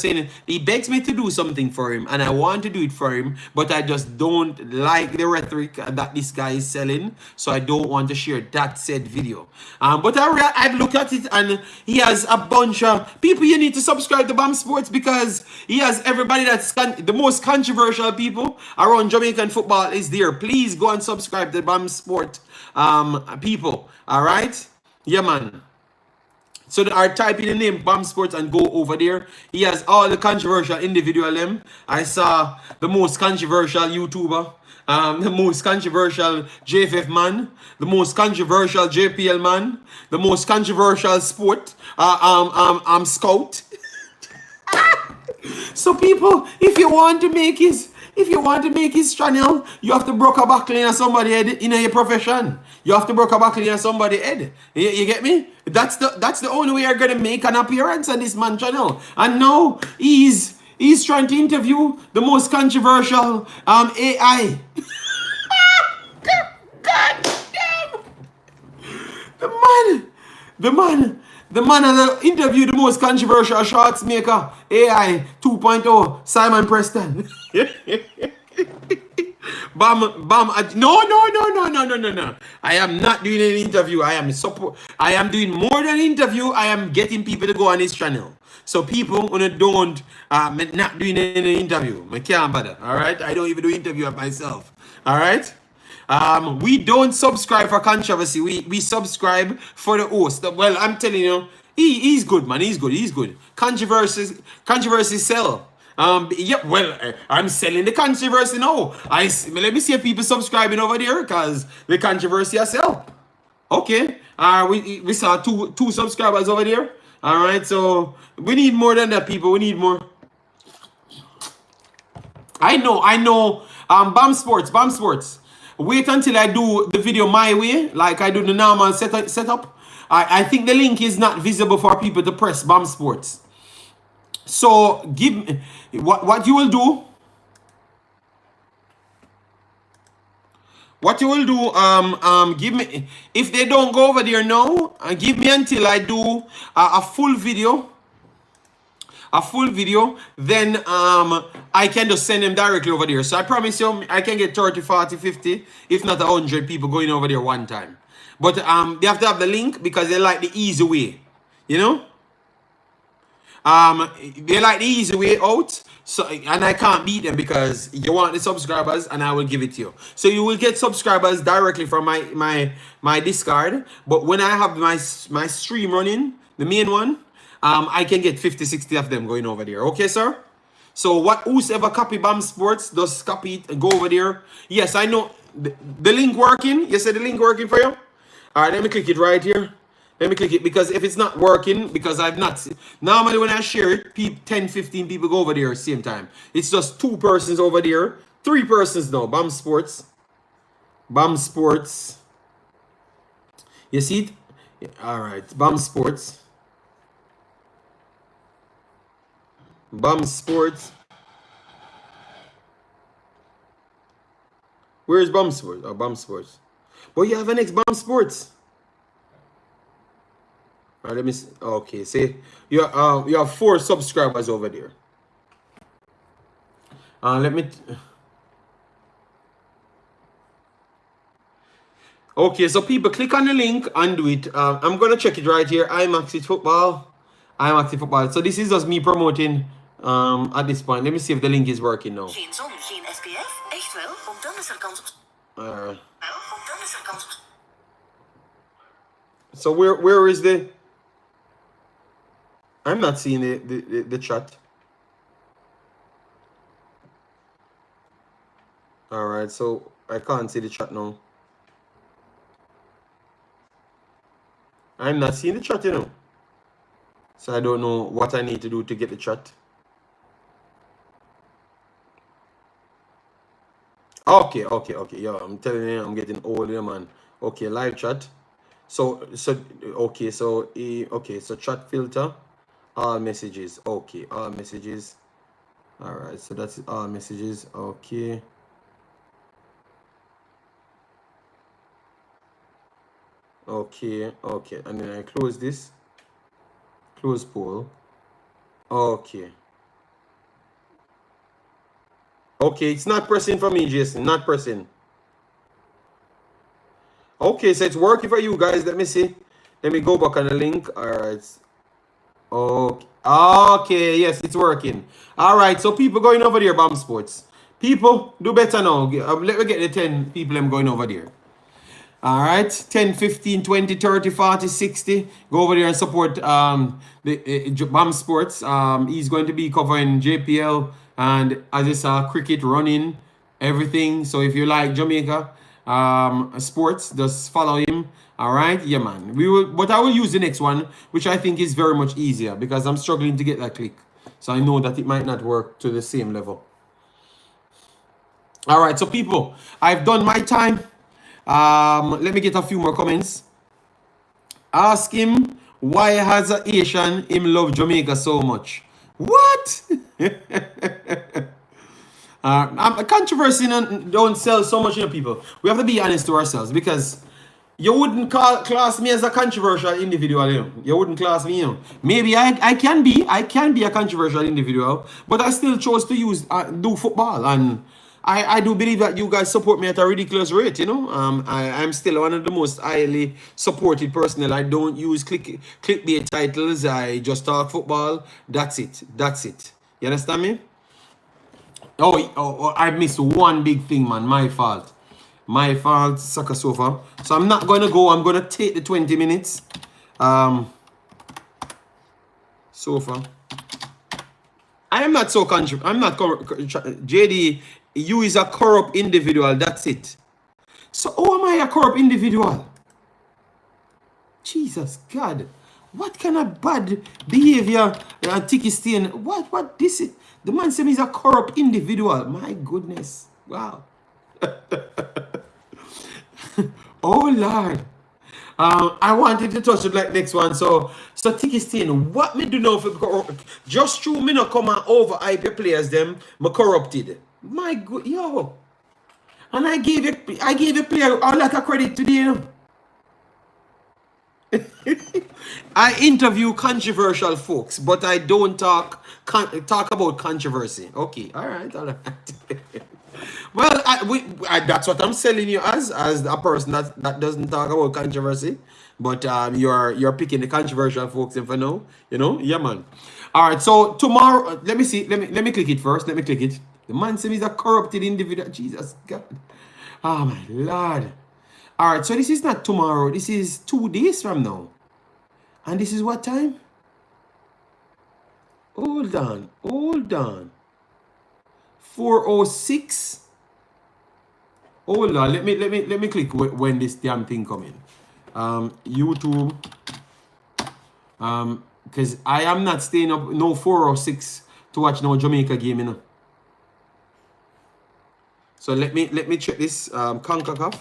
S1: saying he begs me to do something for him, and I want to do it for him, but I just don't like the rhetoric that this guy is selling, so I don't want to share that said video. But I've looked at it, and he has a bunch of people. You need to subscribe to BAM Sports, because he has everybody that's the most controversial people around Jamaican football is there. Please go and subscribe to BAM Sport people. All right, yeah, man. So type in the name BAM Sports and go over there. He has all the controversial individual. I saw the most controversial YouTuber, the most controversial JFF man, the most controversial JPL man, the most controversial sport scout. So people, if you want to make his channel, you have to broke a buckle in somebody head in your profession. You have to broke a buckle in somebody head. You get me? That's the only way you're gonna make an appearance on this man channel. And now he's trying to interview the most controversial AI. God damn! The man that interviewed the most controversial shorts maker, AI 2.0, Simon Preston. Bam. No. I am not doing an interview. I am doing more than an interview. I am getting people to go on his channel. So people when don't not doing any interview. I can't bother. All right. I don't even do interview of myself. All right. We don't subscribe for controversy. We subscribe for the host. Well, I'm telling you, he's good, man. He's good. Controversy sell. Yeah, well, I'm selling the controversy now. Let me see if people subscribing over there, because the controversy I sell. Okay. We saw two subscribers over there. All right, so we need more than that, people. We need more. I know. BAM Sports. Wait until I do the video my way, like I do the normal setup. I think the link is not visible for people to press BAM Sports. So give me what you will do. What you will do, give me, if they don't go over there now, give me until I do a full video. Then I can just send them directly over there. So I promise you, I can get 30, 40, 50, if not 100 people going over there one time. But they have to have the link, because they like the easy way, you know. They like the easy way out. So, and I can't beat them because you want the subscribers and I will give it to you. So you will get subscribers directly from my Discord. But when I have my stream running, the main one, I can get 50, 60 of them going over there. Okay, sir? So whoever copy BAM Sports, just copy it and go over there. Yes, I know. The link working? You said the link working for you? All right, let me click it right here. Let me click it because if it's not working, because I've not... Normally when I share it, 10, 15 people go over there at the same time. It's just 2 persons over there. 3 persons now. BAM Sports. BAM Sports. You see it? All right. BAM Sports. BAM Sports. Where's BAM Sports? Oh, BAM Sports. But you have an next BAM Sports. All right, let me see. Okay, see, you have 4 subscribers over there. Let me. Okay, so people click on the link and do it. I'm gonna check it right here. Imaxit football. Imaxit football. So this is just me promoting. At this point, let me see if the link is working now.
S3: Geen zon, geen SPF. Echt wel, ook dan is er kans op.
S1: So where is the? I'm not seeing the chat. All right, so I can't see the chat now. I'm not seeing the chat, you know. So I don't know what I need to do to get the chat. Okay. Yeah, I'm telling you, I'm getting older, man. Okay, live chat. So chat filter, all messages. Okay, all messages. All right, so that's all messages. Okay. Okay, and then I close this. Close poll. Okay. Okay, it's not pressing for me, Jason. Not pressing. Okay, so it's working for you guys. Let me see. Let me go back on the link. All right. Okay, yes, it's working. All right, so people going over there, BAM Sports. People, do better now. Let me get the 10 people I'm going over there. All right, 10, 15, 20, 30, 40, 60. Go over there and support the BAM Sports. He's going to be covering JPL and, as you saw, cricket, running, everything. So if you like Jamaica sports, just follow him. All right, yeah, man. But I will use the next one, which I think is very much easier because I'm struggling to get that click. So I know that it might not work to the same level. All right, so people, I've done my time. Let me get a few more comments. Ask him why has a Asian him love Jamaica so much. What? A controversy don't sell so much, people. We have to be honest to ourselves because you wouldn't class me as a controversial individual. You wouldn't class me. Maybe I can be a controversial individual, but I still chose to do football, and I do believe that you guys support me at a ridiculous rate. I'm still one of the most highly supported personnel. I don't use clickbait titles. I just talk football. That's it. You understand me? Oh, I missed one big thing, man. My fault, Saka Sofa. So I'm not going to go. I'm going to take the 20 minutes. Sofa. I am not so I'm not JD. You is a corrupt individual. That's it. So how am I a corrupt individual? Jesus God. What kind of bad behavior Tiki Stain? What this is? The man said he's a corrupt individual. My goodness. Wow. Oh Lord. I wanted to touch it like next one. So Tiki Stain, what me do now for just through me not come and over hype your players them, me corrupted. My good yo. And I gave a player a lot of credit today. I interview controversial folks, but I don't talk about controversy. Okay, all right. Well, that's what I'm selling you as a person that doesn't talk about controversy. But you're picking the controversial folks in for now, you know? Yeah, man. All right, so tomorrow, let me see. Let me click it first. Let me click it. The man says he's a corrupted individual. Jesus God. Oh my Lord. All right, so this is not tomorrow. This is 2 days from now. And this is what time? Hold on. 4:06. Hold on. Let me click when this damn thing come in. YouTube. Because I am not staying up no 4:06 to watch no Jamaica game, you know. So let me check this. Concacaf.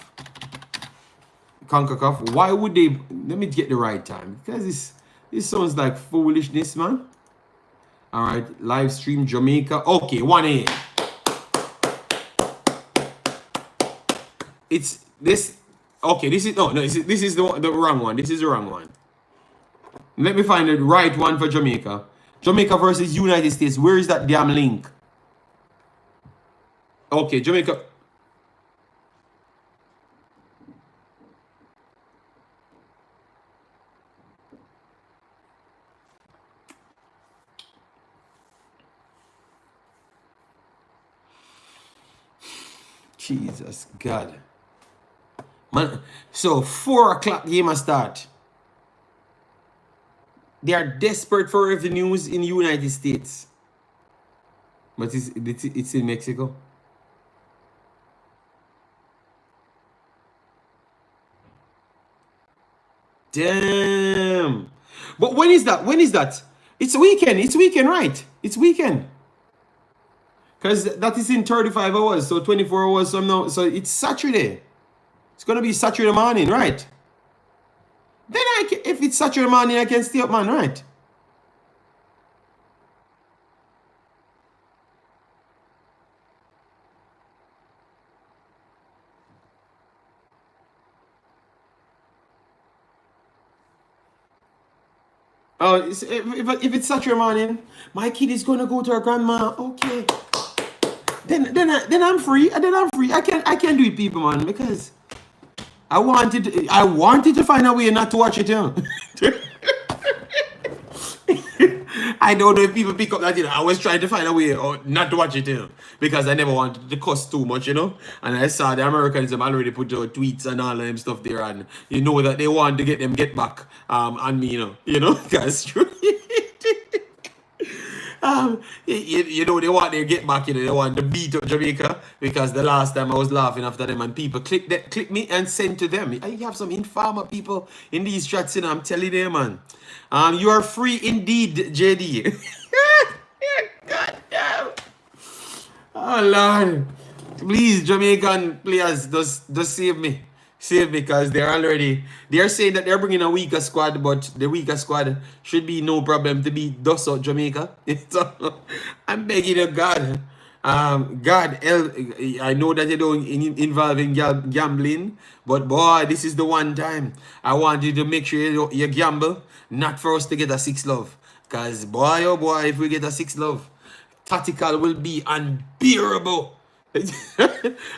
S1: Why would they? Let me get the right time, because this sounds like foolishness, man. All right, live stream Jamaica. Okay, 1 a.m. It's this. Okay, this is this is the wrong one. This is the wrong one. Let me find the right one for Jamaica. Jamaica versus United States. Where is that damn link? Okay, Jamaica. Jesus God. Man, so 4 o'clock game a start. They are desperate for revenues in the United States. But it's in Mexico. Damn. But when is that? When is that? It's weekend. It's weekend, right? It's weekend. Because that is in 35 hours. So 24 hours from now. So it's Saturday. It's going to be Saturday morning, right? Then if it's Saturday morning, I can stay up, man, right? Oh, if it's Saturday morning, my kid is gonna go to her grandma. Okay, then I'm free. Then I'm free. I can do it, people, man, because I wanted to find a way not to watch it, you know. I don't know if people pick up that, you know. I was trying to find a way not to watch it, you know, because I never wanted to cost too much, you know. And I saw the Americans have already put their tweets and all them stuff there, and you know that they want to get back on me, you know, because you know, they want their get back, you know, they want to beat up Jamaica, because the last time I was laughing after them and people click me and send to them. You have some informer people in these chats, you know, I'm telling them, man. You are free indeed, JD. God damn. Oh Lord. Please, Jamaican players, just save me. Save me, because they're saying that they're bringing a weaker squad, but the weaker squad should be no problem to beat dust out Jamaica. So, I'm begging you, God. God, I know that you don't involve in gambling, but boy, this is the one time I want you to make sure you gamble, not for us to get a 6 love. Because boy, oh boy, if we get a 6 love, tactical will be unbearable.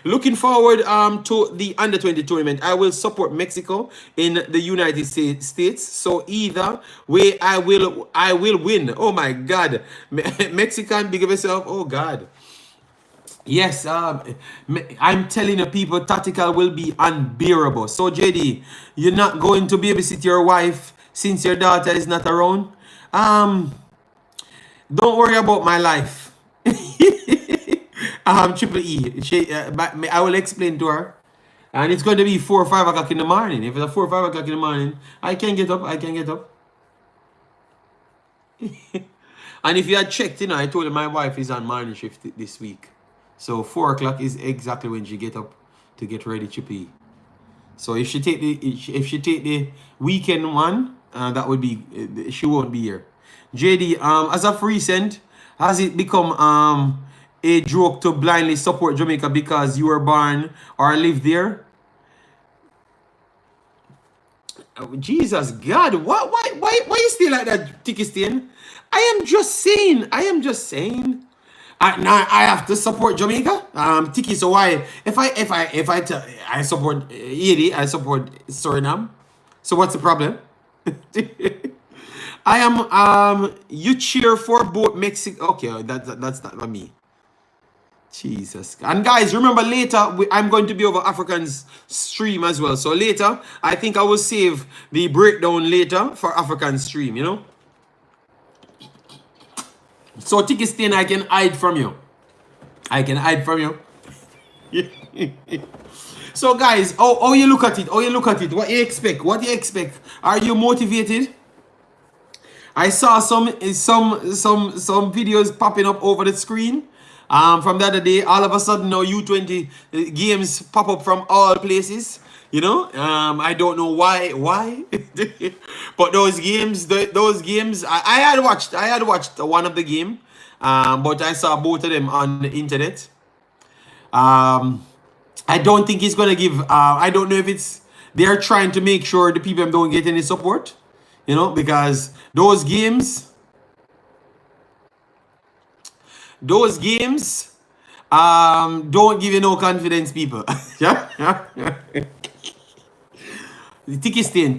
S1: Looking forward to the under-20 tournament. I will support Mexico in the United States. So either way, I will win. Oh my God, Mexican, big of yourself. Oh God. Yes, I'm telling you, people, tactical will be unbearable. So JD, you're not going to babysit your wife since your daughter is not around. Don't worry about my life. Triple E. I will explain to her. And it's going to be 4 or 5 o'clock in the morning. If it's 4 or 5 o'clock in the morning, I can get up. And if you had checked, you know, I told you my wife is on morning shift this week. So 4 o'clock is exactly when she get up to get ready, Triple E. So if she take the weekend one, that would be, she won't be here. JD, as of recent, has it become a joke to blindly support Jamaica because you were born or live there? Oh, Jesus God, why you still like that, Tiki Stain? I am just saying. Now I have to support Jamaica. Tiki, so why? If I support Haiti, I support Suriname. So what's the problem? I am you cheer for both Mexico. Okay, that's not me. Jesus. And guys, remember later I'm going to be over Africans stream as well. So later, I think I will save the breakdown later for African stream, you know. So Tikistin, I can hide from you. I can hide from you. So guys, how you look at it? How you look at it? What you expect? What you expect? Are you motivated? I saw some videos popping up over the screen from the other day. All of a sudden now U20 games pop up from all places. You know, I don't know why, but those games, I had watched one of the game, but I saw both of them on the internet. I don't think he's gonna give. I don't know if they're trying to make sure the people don't get any support, you know, because those games don't give you no confidence, people. Yeah. Tikistin,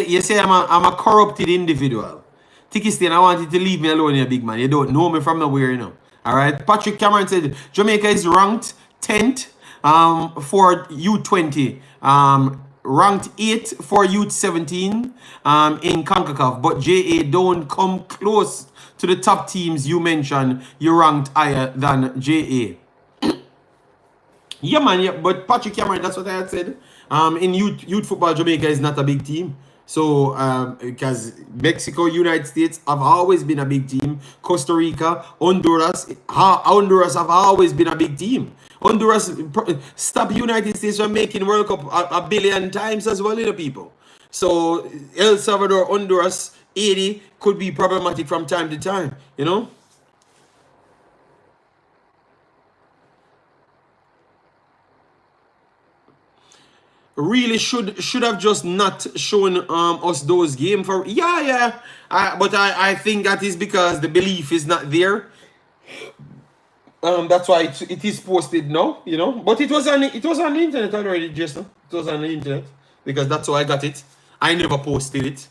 S1: you say I'm a corrupted individual. Tikistin, I want you to leave me alone, you big man. You don't know me from nowhere, you know. All right. Patrick Cameron said Jamaica is ranked 10th for U20, ranked 8th for U17 in Concacaf, but JA don't come close to the top teams you mentioned. You ranked higher than JA. Yeah, man. Yeah, but Patrick Cameron, that's what I had said. In youth football, Jamaica is not a big team. So, because Mexico, United States have always been a big team. Costa Rica, Honduras have always been a big team. Honduras stopped United States from making World Cup a billion times as well, you know, people. So, El Salvador, Honduras, 80 could be problematic from time to time, you know. Really should have just not shown us those games for but I think that is because the belief is not there. That's why it is posted now, you know. But it was on the internet already, Jason. It was on the internet because that's how I got it. I never posted it.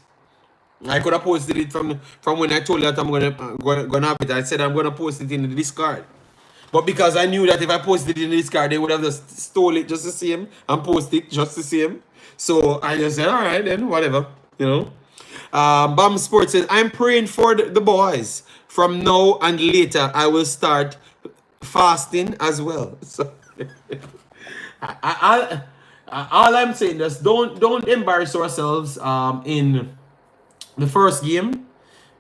S1: I could have posted it from when I told you that I'm gonna have it. I said I'm gonna post it in the Discord. But because I knew that if I posted it in this card, they would have just stole it just the same and post it just the same. So I just said, all right, then, whatever, you know. Bam Sports says, I'm praying for the boys. From now and later, I will start fasting as well. So all I'm saying is don't embarrass ourselves in the first game.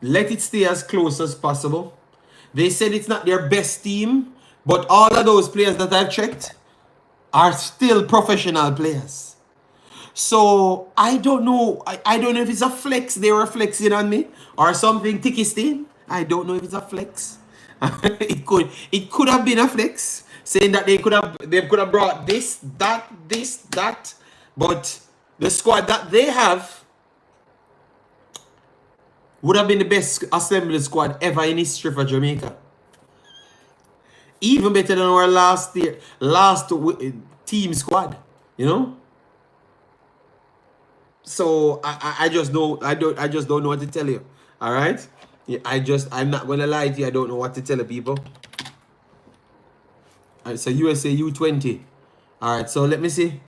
S1: Let it stay as close as possible. They said it's not their best team, but all of those players that I've checked are still professional players. So I don't know. I don't know if it's a flex. They were flexing on me or something. Tikistin. I don't know if it's a flex. It could have been a flex, saying that they could have brought this, that. But the squad that they have would have been the best assembled squad ever in history for Jamaica. Even better than our last team squad, you know. So I just don't know what to tell you. All right, yeah, I'm not gonna lie to you. I don't know what to tell the people. All right, so USA U20. All right, so let me see.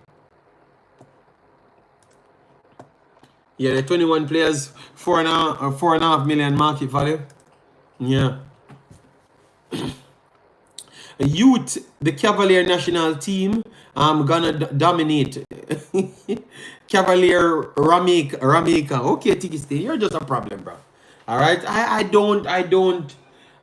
S1: Yeah, the 21 players, 4.5 million market value. Yeah. Youth, the Cavalier national team, gonna dominate. Cavalier Ramika. Okay, Tikistin, you're just a problem, bro. All right, I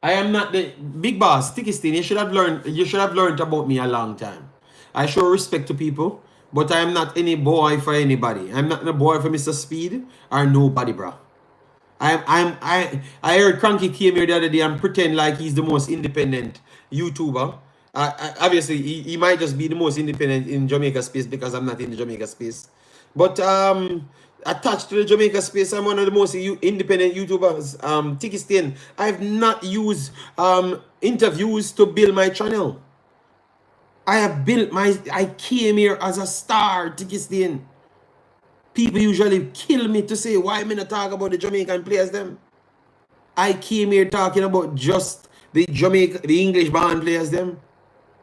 S1: am not the big boss. Tikistin, you should have learned about me a long time. I show respect to people, but I am not any boy for anybody. I'm not a boy for Mr. Speed or nobody, bro. I heard Cranky came here the other day and pretend like he's the most independent YouTuber. Obviously, he might just be the most independent in Jamaica space because I'm not in the Jamaica space. But attached to the Jamaica space, I'm one of the most independent YouTubers. Tikistin, I've not used interviews to build my channel. I came here as a star, Tikistin. People usually kill me to say why me not talk about the Jamaican players them. I came here talking about just the English band players them.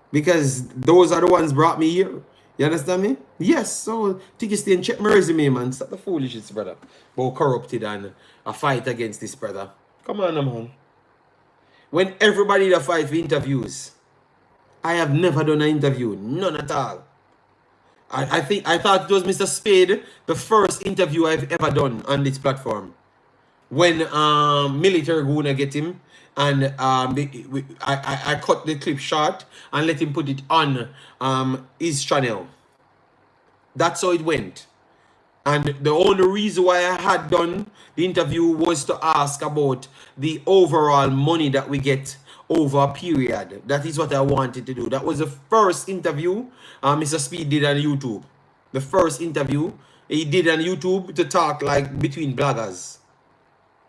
S1: Because those are the ones brought me here. You understand me? Yes, so take a stay and check my resume, man. Stop the foolishness, brother. About corrupted and a fight against this, brother. Come on, man. When everybody that fight for interviews, I have never done an interview. None at all. I thought it was Mr. Spade, the first interview I've ever done on this platform. When military gonna get him, and I cut the clip short and let him put it on his channel. That's how it went. And the only reason why I had done the interview was to ask about the overall money that we get over a period. That is what I wanted to do. That was the first interview Mr. Speed did on YouTube. The first interview he did on YouTube to talk like between bloggers.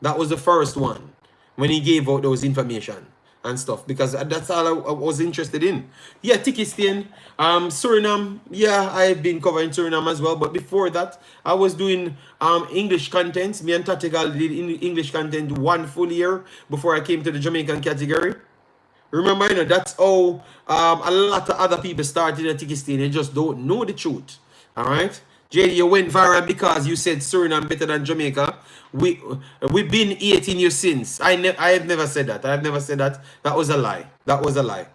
S1: That was the first one when he gave out those information and stuff, because that's all I was interested in. Yeah, Tiki Stain, Suriname. Yeah, I've been covering Suriname as well, but before that, I was doing English content. Me and Tatigal did English content 1 full year before I came to the Jamaican category. Remember, you know, that's how a lot of other people started at Tiki Stain. They just don't know the truth. All right. JD, you went viral because you said Suriname better than Jamaica. We've been hating you since. I have never said that. I have never said that. That was a lie. That was a lie.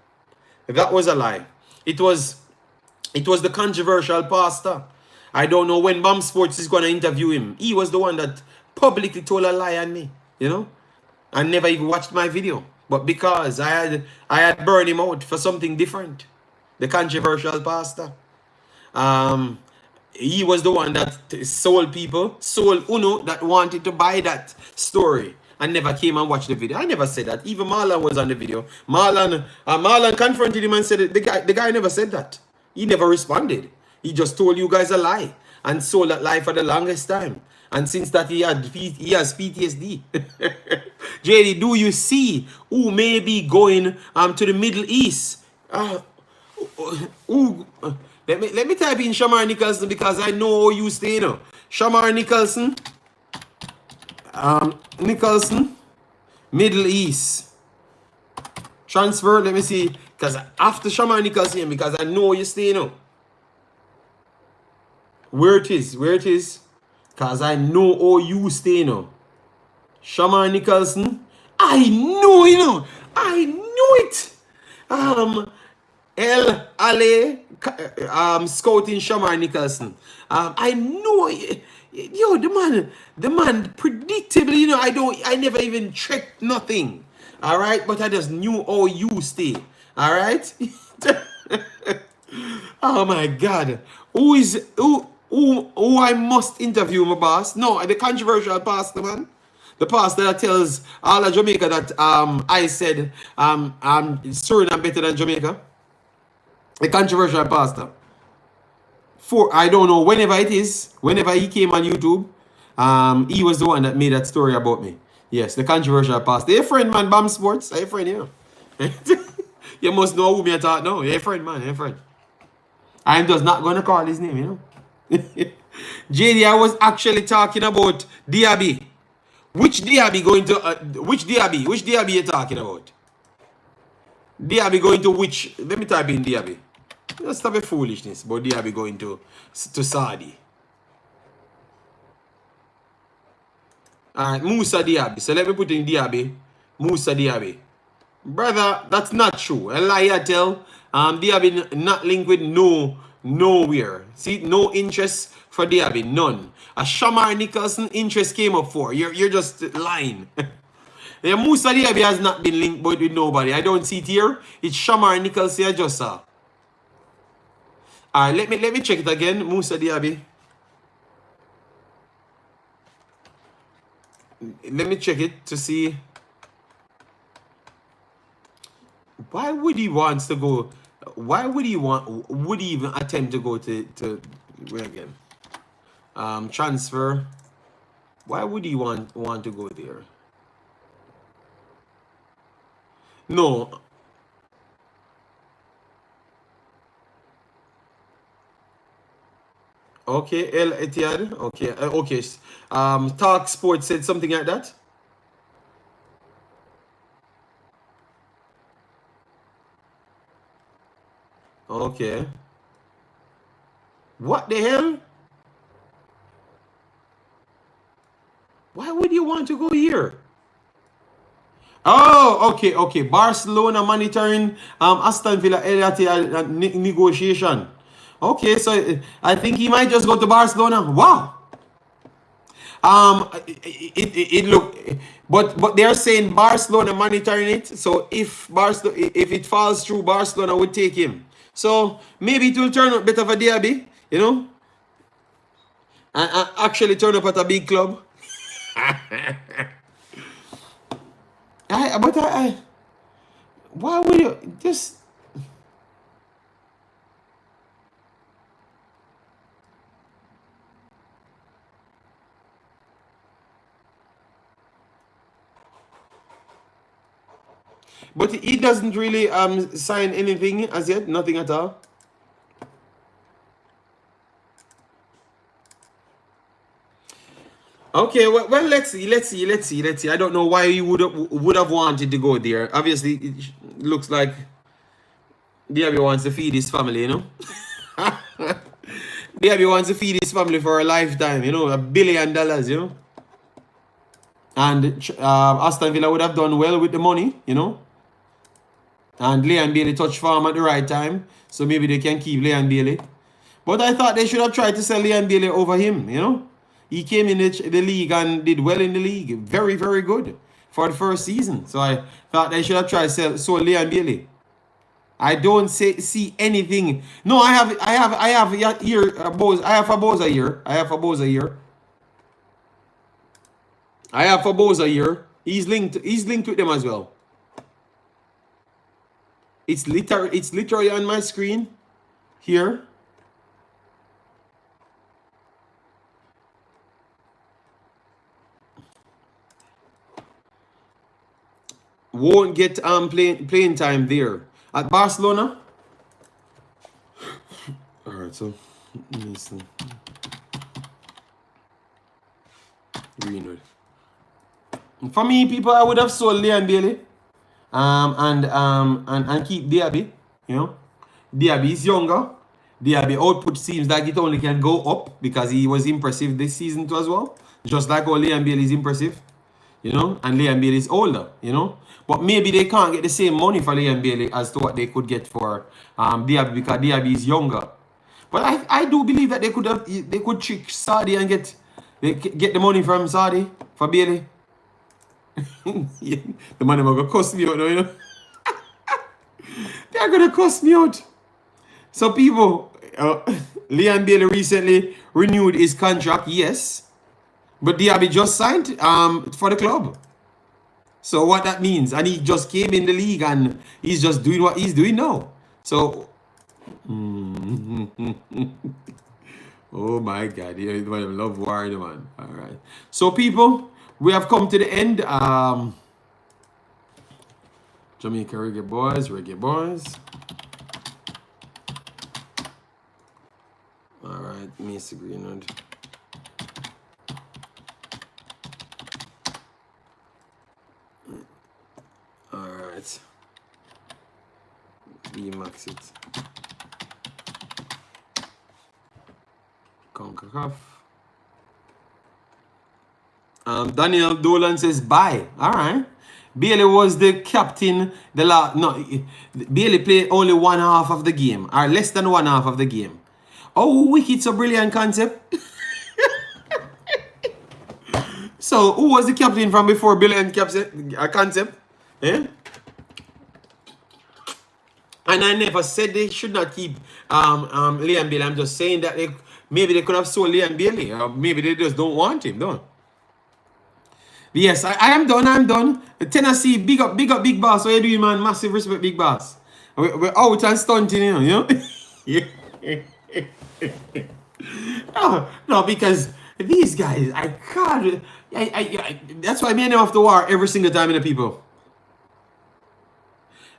S1: That was a lie. It was the controversial pastor. I don't know when Bam Sports is gonna interview him. He was the one that publicly told a lie on me. You know, I never even watched my video, but because I had burned him out for something different. The controversial pastor. He was the one that sold Uno that wanted to buy that story and never came and watched the video. I never said that. Even Marlon was on the video. Marlon confronted him and said it. The guy never said that. He never responded. He just told you guys a lie and sold that lie for the longest time. And since that he has PTSD. JD, do you see who may be going to the Middle East? Let me type in Shamar Nicholson because I know how you stay now. Shamar Nicholson. Nicholson. Middle East. Transfer. Let me see. Because after Shamar Nicholson, because I know you stay now. Where it is. Because I know how you stay now. Shamar Nicholson. I know, you know. I know it. El Ale scouting Shamar Nicholson. I know, yo, the man predictably, you know, I never even checked nothing. All right, but I just knew how you stay. All right. Oh my God, who I must interview, my boss? No, the controversial pastor, man. The pastor that tells all of Jamaica that I said Suriname better than Jamaica. The controversial pastor. I don't know, whenever it is, whenever he came on YouTube, he was the one that made that story about me. Yes, the controversial pastor. Hey friend, man, Bam Sports. Hey friend, yeah. You must know who me I talk now. Hey friend, man, hey friend. I'm just not gonna call his name, you know. JD, I was actually talking about Diaby. Which Diaby going to which Diaby you talking about? Diaby going to which? Let me type in Diaby. Just stop a foolishness. But Diaby going to Saudi. Alright, Musa Diaby. So let me put in Diaby. Musa Diaby. Brother, that's not true. A lie I tell. Diaby not linked with nowhere. See, no interest for Diaby. None. A Shamar Nicholson interest came up for. You're just lying. Yeah, Musa Diaby has not been linked with nobody. I don't see it here. It's Shamar Nicholson I just saw. Alright, let me check it again. Musa Diaby. Let me check it to see. Why would he want to go? Why would he even attempt to go to where again? Transfer. Why would he want to go there? No. Okay, El Etihad. Okay, okay. Talk Sports said something like that. Okay. What the hell? Why would you want to go here? Oh, okay, okay. Barcelona monitoring Aston Villa negotiation. Okay, so I think he might just go to Barcelona. Wow. It look, but they're saying Barcelona monitoring it. So if it falls through, Barcelona would take him. So maybe it will turn out better of a derby, you know, and actually turn up at a big club. Why would you just? But he doesn't really sign anything as yet, nothing at all. Okay, well, let's see. I don't know why he would have wanted to go there. Obviously, it looks like Diaby wants to feed his family, you know. Diaby wants to feed his family for a lifetime, you know, $1 billion, you know. And Aston Villa would have done well with the money, you know. And Leon Bailey touched farm at the right time, so maybe they can keep Leon Bailey. But I thought they should have tried to sell Leon Bailey over him, you know. He came in the league and did well in the league. Very, very good for the first season. So I thought they should have tried to sell Leon Bailey. I don't see anything. No, I have here Boza. I have for Boza here. I have for Boza here. He's linked with them as well. It's literally on my screen here. Won't get playing time there at Barcelona. All right, so listen. Greenwood. For me, people, I would have sold Leon Bailey, and keep Diaby. You know, Diaby is younger. Diaby output seems like it only can go up because he was impressive this season too as well. Just like how Leon Bailey is impressive, you know, and Leon Bailey is older, you know. But maybe they can't get the same money for Leon Bailey as to what they could get for Diaby because Diaby is younger. But I do believe that they could trick Saudi and get the money from Saudi for Bailey. Yeah, the money will cost me out now, you know. They're gonna cost me out. So people, Leon Bailey recently renewed his contract, yes. But Diaby just signed for the club. So what that means, and he just came in the league and he's just doing what he's doing now. So, oh my God, you love war, man. All right. So people, we have come to the end. Jamaica Reggae Boyz. All right, Mr. Greenwood. Alright. Imaxit. Concacaf. Daniel Dolan says bye. Alright. Bailey was the captain. Bailey played only one half of the game, or less than one half of the game. Oh, Wicket's a brilliant concept. So, who was the captain from before brilliant concept? Eh? And I never said they should not keep Leon Bailey. I'm just saying that maybe they could have sold Leon Bailey, or maybe they just don't want him, don't. Yes, I am done. I'm done. Tennessee, big up, Big Boss. What you doing, man? Massive respect, Big Boss. We're out and stunting, you know. No, because these guys, I can't. That's why me and them have to war every single time in the people.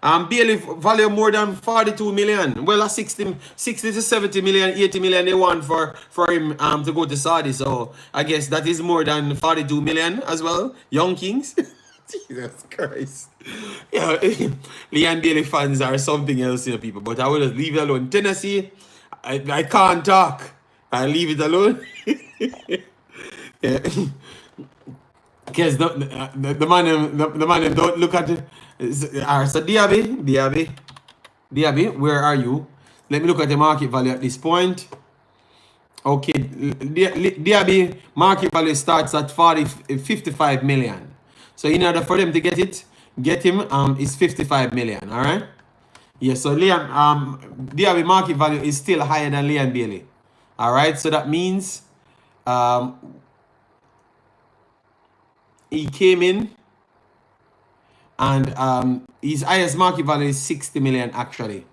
S1: Bailey value more than 42 million. Well, 60 to 70 million, 80 million they want for him to go to Saudi. So I guess that is more than 42 million as well. Young Kings. Jesus Christ. Yeah, Leon Bailey fans are something else, you know, people. But I will just leave it alone. Tennessee, I can't talk. I leave it alone. Yeah. Because the man don't look at it. So Diaby, where are you? Let me look at the market value at this point. Okay, Diaby market value starts at 55 million. So in order for them to get him is 55 million. All right. Yeah. So Diaby market value is still higher than Leon Bailey. All right. So that means he came in and his highest market value is 60 million actually.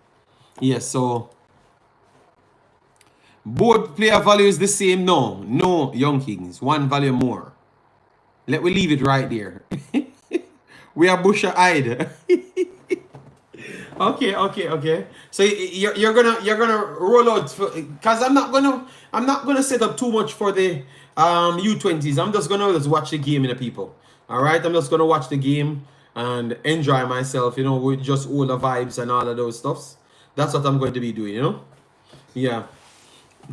S1: Yes, so both player value is the same. No, Young Kings, one value more. Let me leave it right there. We are Busha eyed. Okay. So you're gonna roll out because I'm not gonna set up too much for the U20s. I'm just gonna watch the game, you know, people. All right, I'm just gonna watch the game and enjoy myself, you know, with just all the vibes and all of those stuffs. That's what I'm going to be doing, you know. Yeah.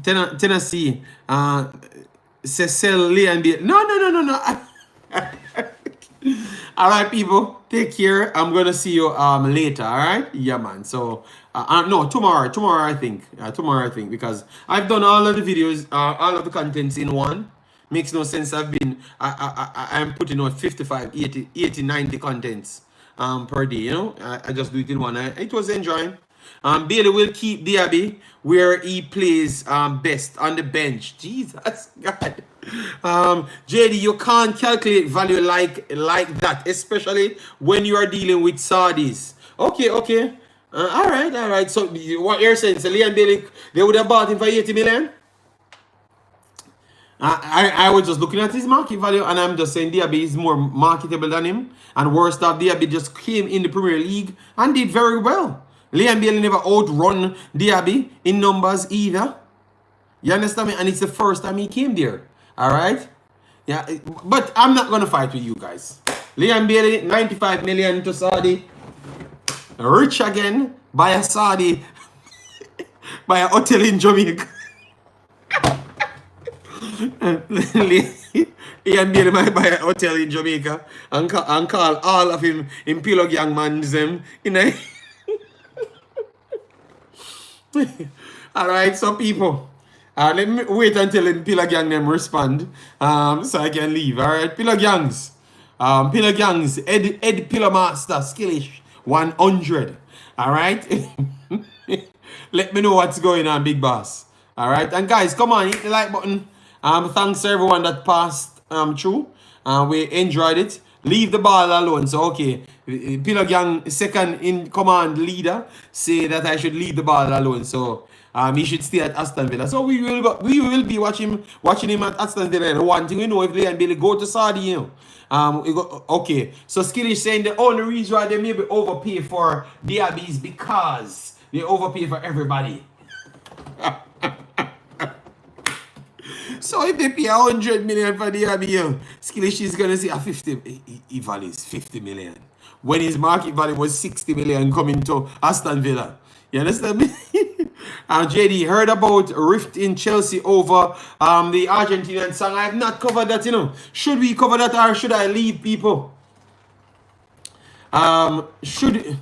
S1: Tennessee, Cecil Lee and B. No. All right, people, take care. I'm gonna see you later. All right, yeah, man. So no, tomorrow I think because I've done all of the videos, all of the contents in one. Makes no sense. I'm putting out 55, 80, 90 contents per day, you know. I just do it in one. It was enjoying. Bailey will keep Diaby where he plays best on the bench. Jesus God. JD, you can't calculate value like that, especially when you are dealing with Saudis. Okay. All right. So what you're saying, so Leon Bailey, they would have bought him for 80 million? I was just looking at his market value and I'm just saying Diaby is more marketable than him. And worst off, Diaby just came in the Premier League and did very well. Leon Bailey never outrun Diaby in numbers either. You understand me? And it's the first time he came there. All right? Yeah, but I'm not going to fight with you guys. Leon Bailey, 95 million to Saudi. Rich again by a Saudi, by a hotel in Jamaica. Leon Bailey might buy a hotel in Jamaica and call all of him Pillow Gang mans them. You know? All right, so people, let me wait until Pillow Gang them respond, so I can leave. All right, Pillow Gangs, Ed Pillow Master, Skillish 100. All right, let me know what's going on, big boss. All right, and guys, come on, hit the like button. Thanks to everyone that passed through. We enjoyed it. Leave the ball alone. So okay, Pillow Gang second in command leader say that I should leave the ball alone. So he should stay at Aston Villa. So we will be watching him at Aston Villa. And one thing we know, if Leon Bailey go to Saudi, you know, okay. So Skilly is saying the only reason why they maybe overpay for Diaby is because they overpay for everybody. So if they pay 100 million for Diaby, Skillish is gonna say a 50. He values 50 million when his market value was 60 million coming to Aston Villa. You understand me? JD heard about rift in Chelsea over the Argentinian song. I have not covered that. You know, should we cover that or should I leave people? Should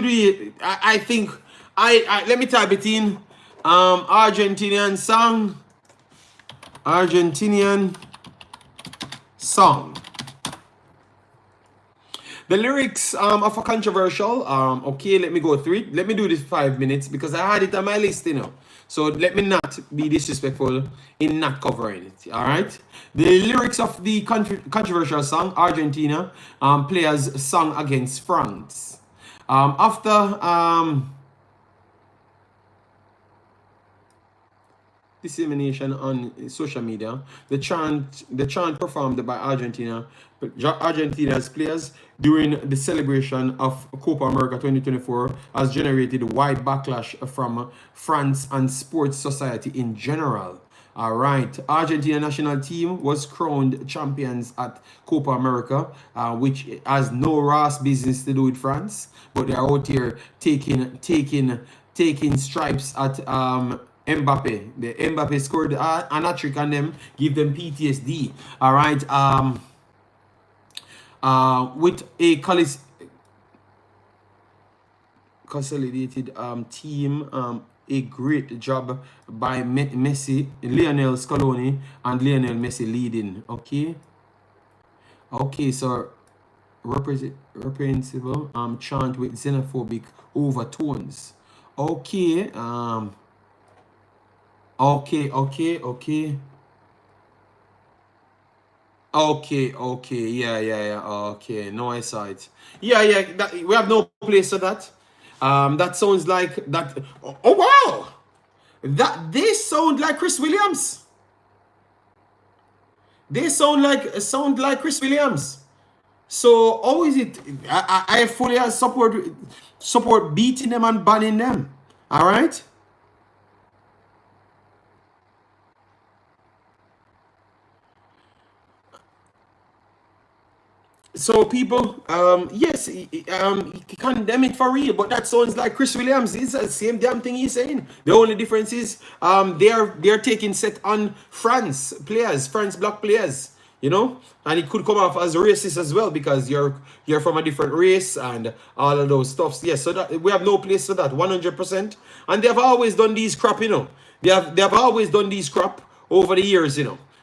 S1: we? I think let me type it in. Argentinian song. The lyrics of a controversial. Okay, let me go through it. Let me do this 5 minutes because I had it on my list, you know. So let me not be disrespectful in not covering it. All right. The lyrics of the controversial song Argentina players sung against France. After. 'Cause dissemination on social media. The chant performed by Argentina's players during the celebration of Copa America 2024 has generated wide backlash from France and sports society in general. All right, Argentina national team was crowned champions at Copa America, which has no Ross business to do with France, but they're out here taking stripes at Mbappe. The Mbappe scored an hat-trick on them, give them PTSD. All right, with a consolidated team, a great job by Messi, Lionel Scaloni, and Lionel Messi leading. Okay, so reprehensible chant with xenophobic overtones. Okay, okay, yeah. Okay, no, I saw it. Yeah. We have no place for that. That sounds like that. Oh wow, that they sound like Chris Williams. They sound like Chris Williams. So how is it? I fully support beating them and banning them. All right. So people, yes, condemn it for real, but that sounds like Chris Williams. It's the same damn thing he's saying. The only difference is they're taking set on France black players, and it could come off as racist as well because you're from a different race and all of those stuffs. Yes, so that we have no place for that, 100%. And they have always done these crap, They have always done these crap over the years,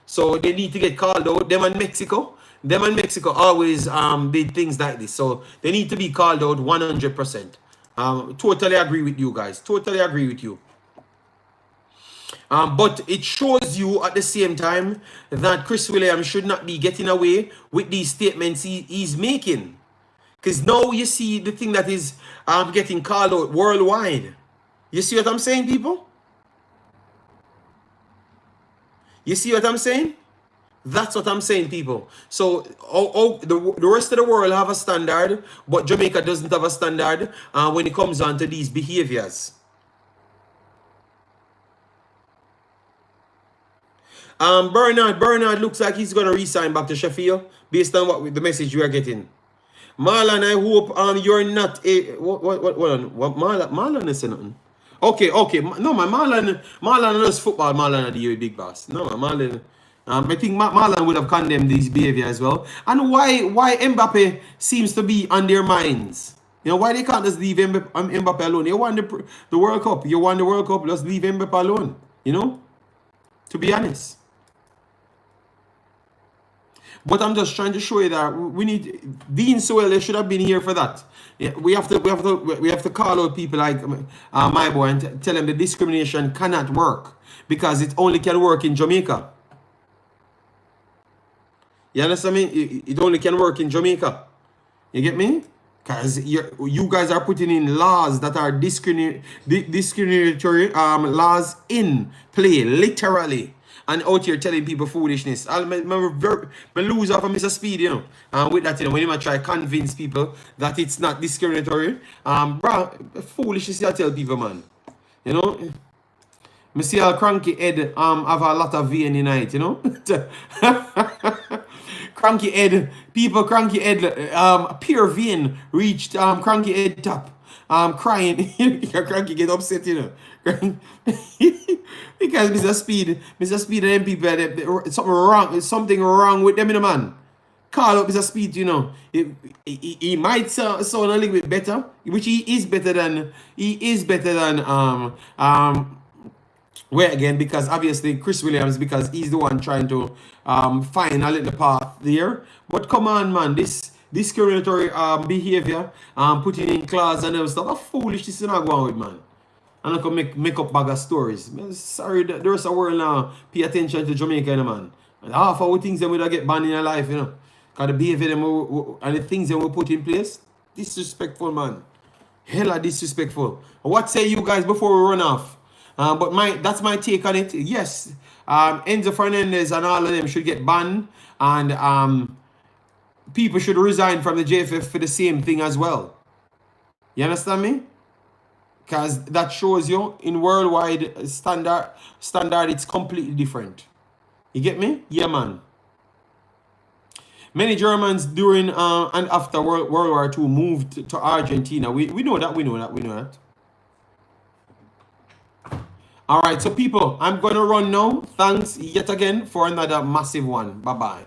S1: So they need to get called out. Them and Mexico always did things like this. So they need to be called out 100%. Totally agree with you guys. Totally agree with you. But it shows you at the same time that Chris Williams should not be getting away with these statements he's making. Because now you see the thing that is getting called out worldwide. You see what I'm saying, people? You see what I'm saying? That's what I'm saying, people. So the rest of the world have a standard, but Jamaica doesn't have a standard when it comes on to these behaviors. Bernard looks like he's going to resign back to Sheffield based on the message we are getting. Marlon, I hope you're not a... What Marlon is saying nothing. Okay. No, my Marlon does football. Marlon are the big boss. No, Marlon... I think Marlon would have condemned this behavior as well. And why Mbappe seems to be on their minds. Why they can't just leave Mbappe alone. You won the World Cup. You won the World Cup. Just leave Mbappe alone. To be honest. But I'm just trying to show you that we need Dean Sowell. They should have been here for that. Yeah, we have to call out people like my boy and tell them the discrimination cannot work because it only can work in Jamaica. You understand me? It only can work in Jamaica. You get me? Because you guys are putting in laws that are discriminatory laws in play, literally. And out here telling people foolishness. I lose off of Mr. Speed, with that, when you try to convince people that it's not discriminatory. Bro, foolishness I tell people, man. Me see all cranky head have a lot of vein in it, Cranky head, pure vein reached cranky head top. Crying. Cranky get upset, because Mr. Speed and them people, something wrong with them, man. Call up Mr. Speed, he might sound a little bit better, which he is better than where again, because obviously Chris Williams, because he's the one trying to find a little path there. But come on, man, this discriminatory behavior, putting in class and stuff, how foolish this is not going with, man. I'm not gonna make up bag of stories. Sorry, the rest of the world now pay attention to Jamaica, man. And half of the things that we get banned in your life, because the behavior them and the things that we put in place, disrespectful, man. Hella disrespectful. What say you guys before we run off? But that's my take on it. Yes, Enzo Fernandez and all of them should get banned, and people should resign from the JFF for the same thing as well. You understand me? Because that shows you in worldwide standard, it's completely different. You get me? Yeah, man. Many Germans during and after World War II moved to Argentina. We know that. All right, so people, I'm going to run now. Thanks yet again for another massive one. Bye-bye.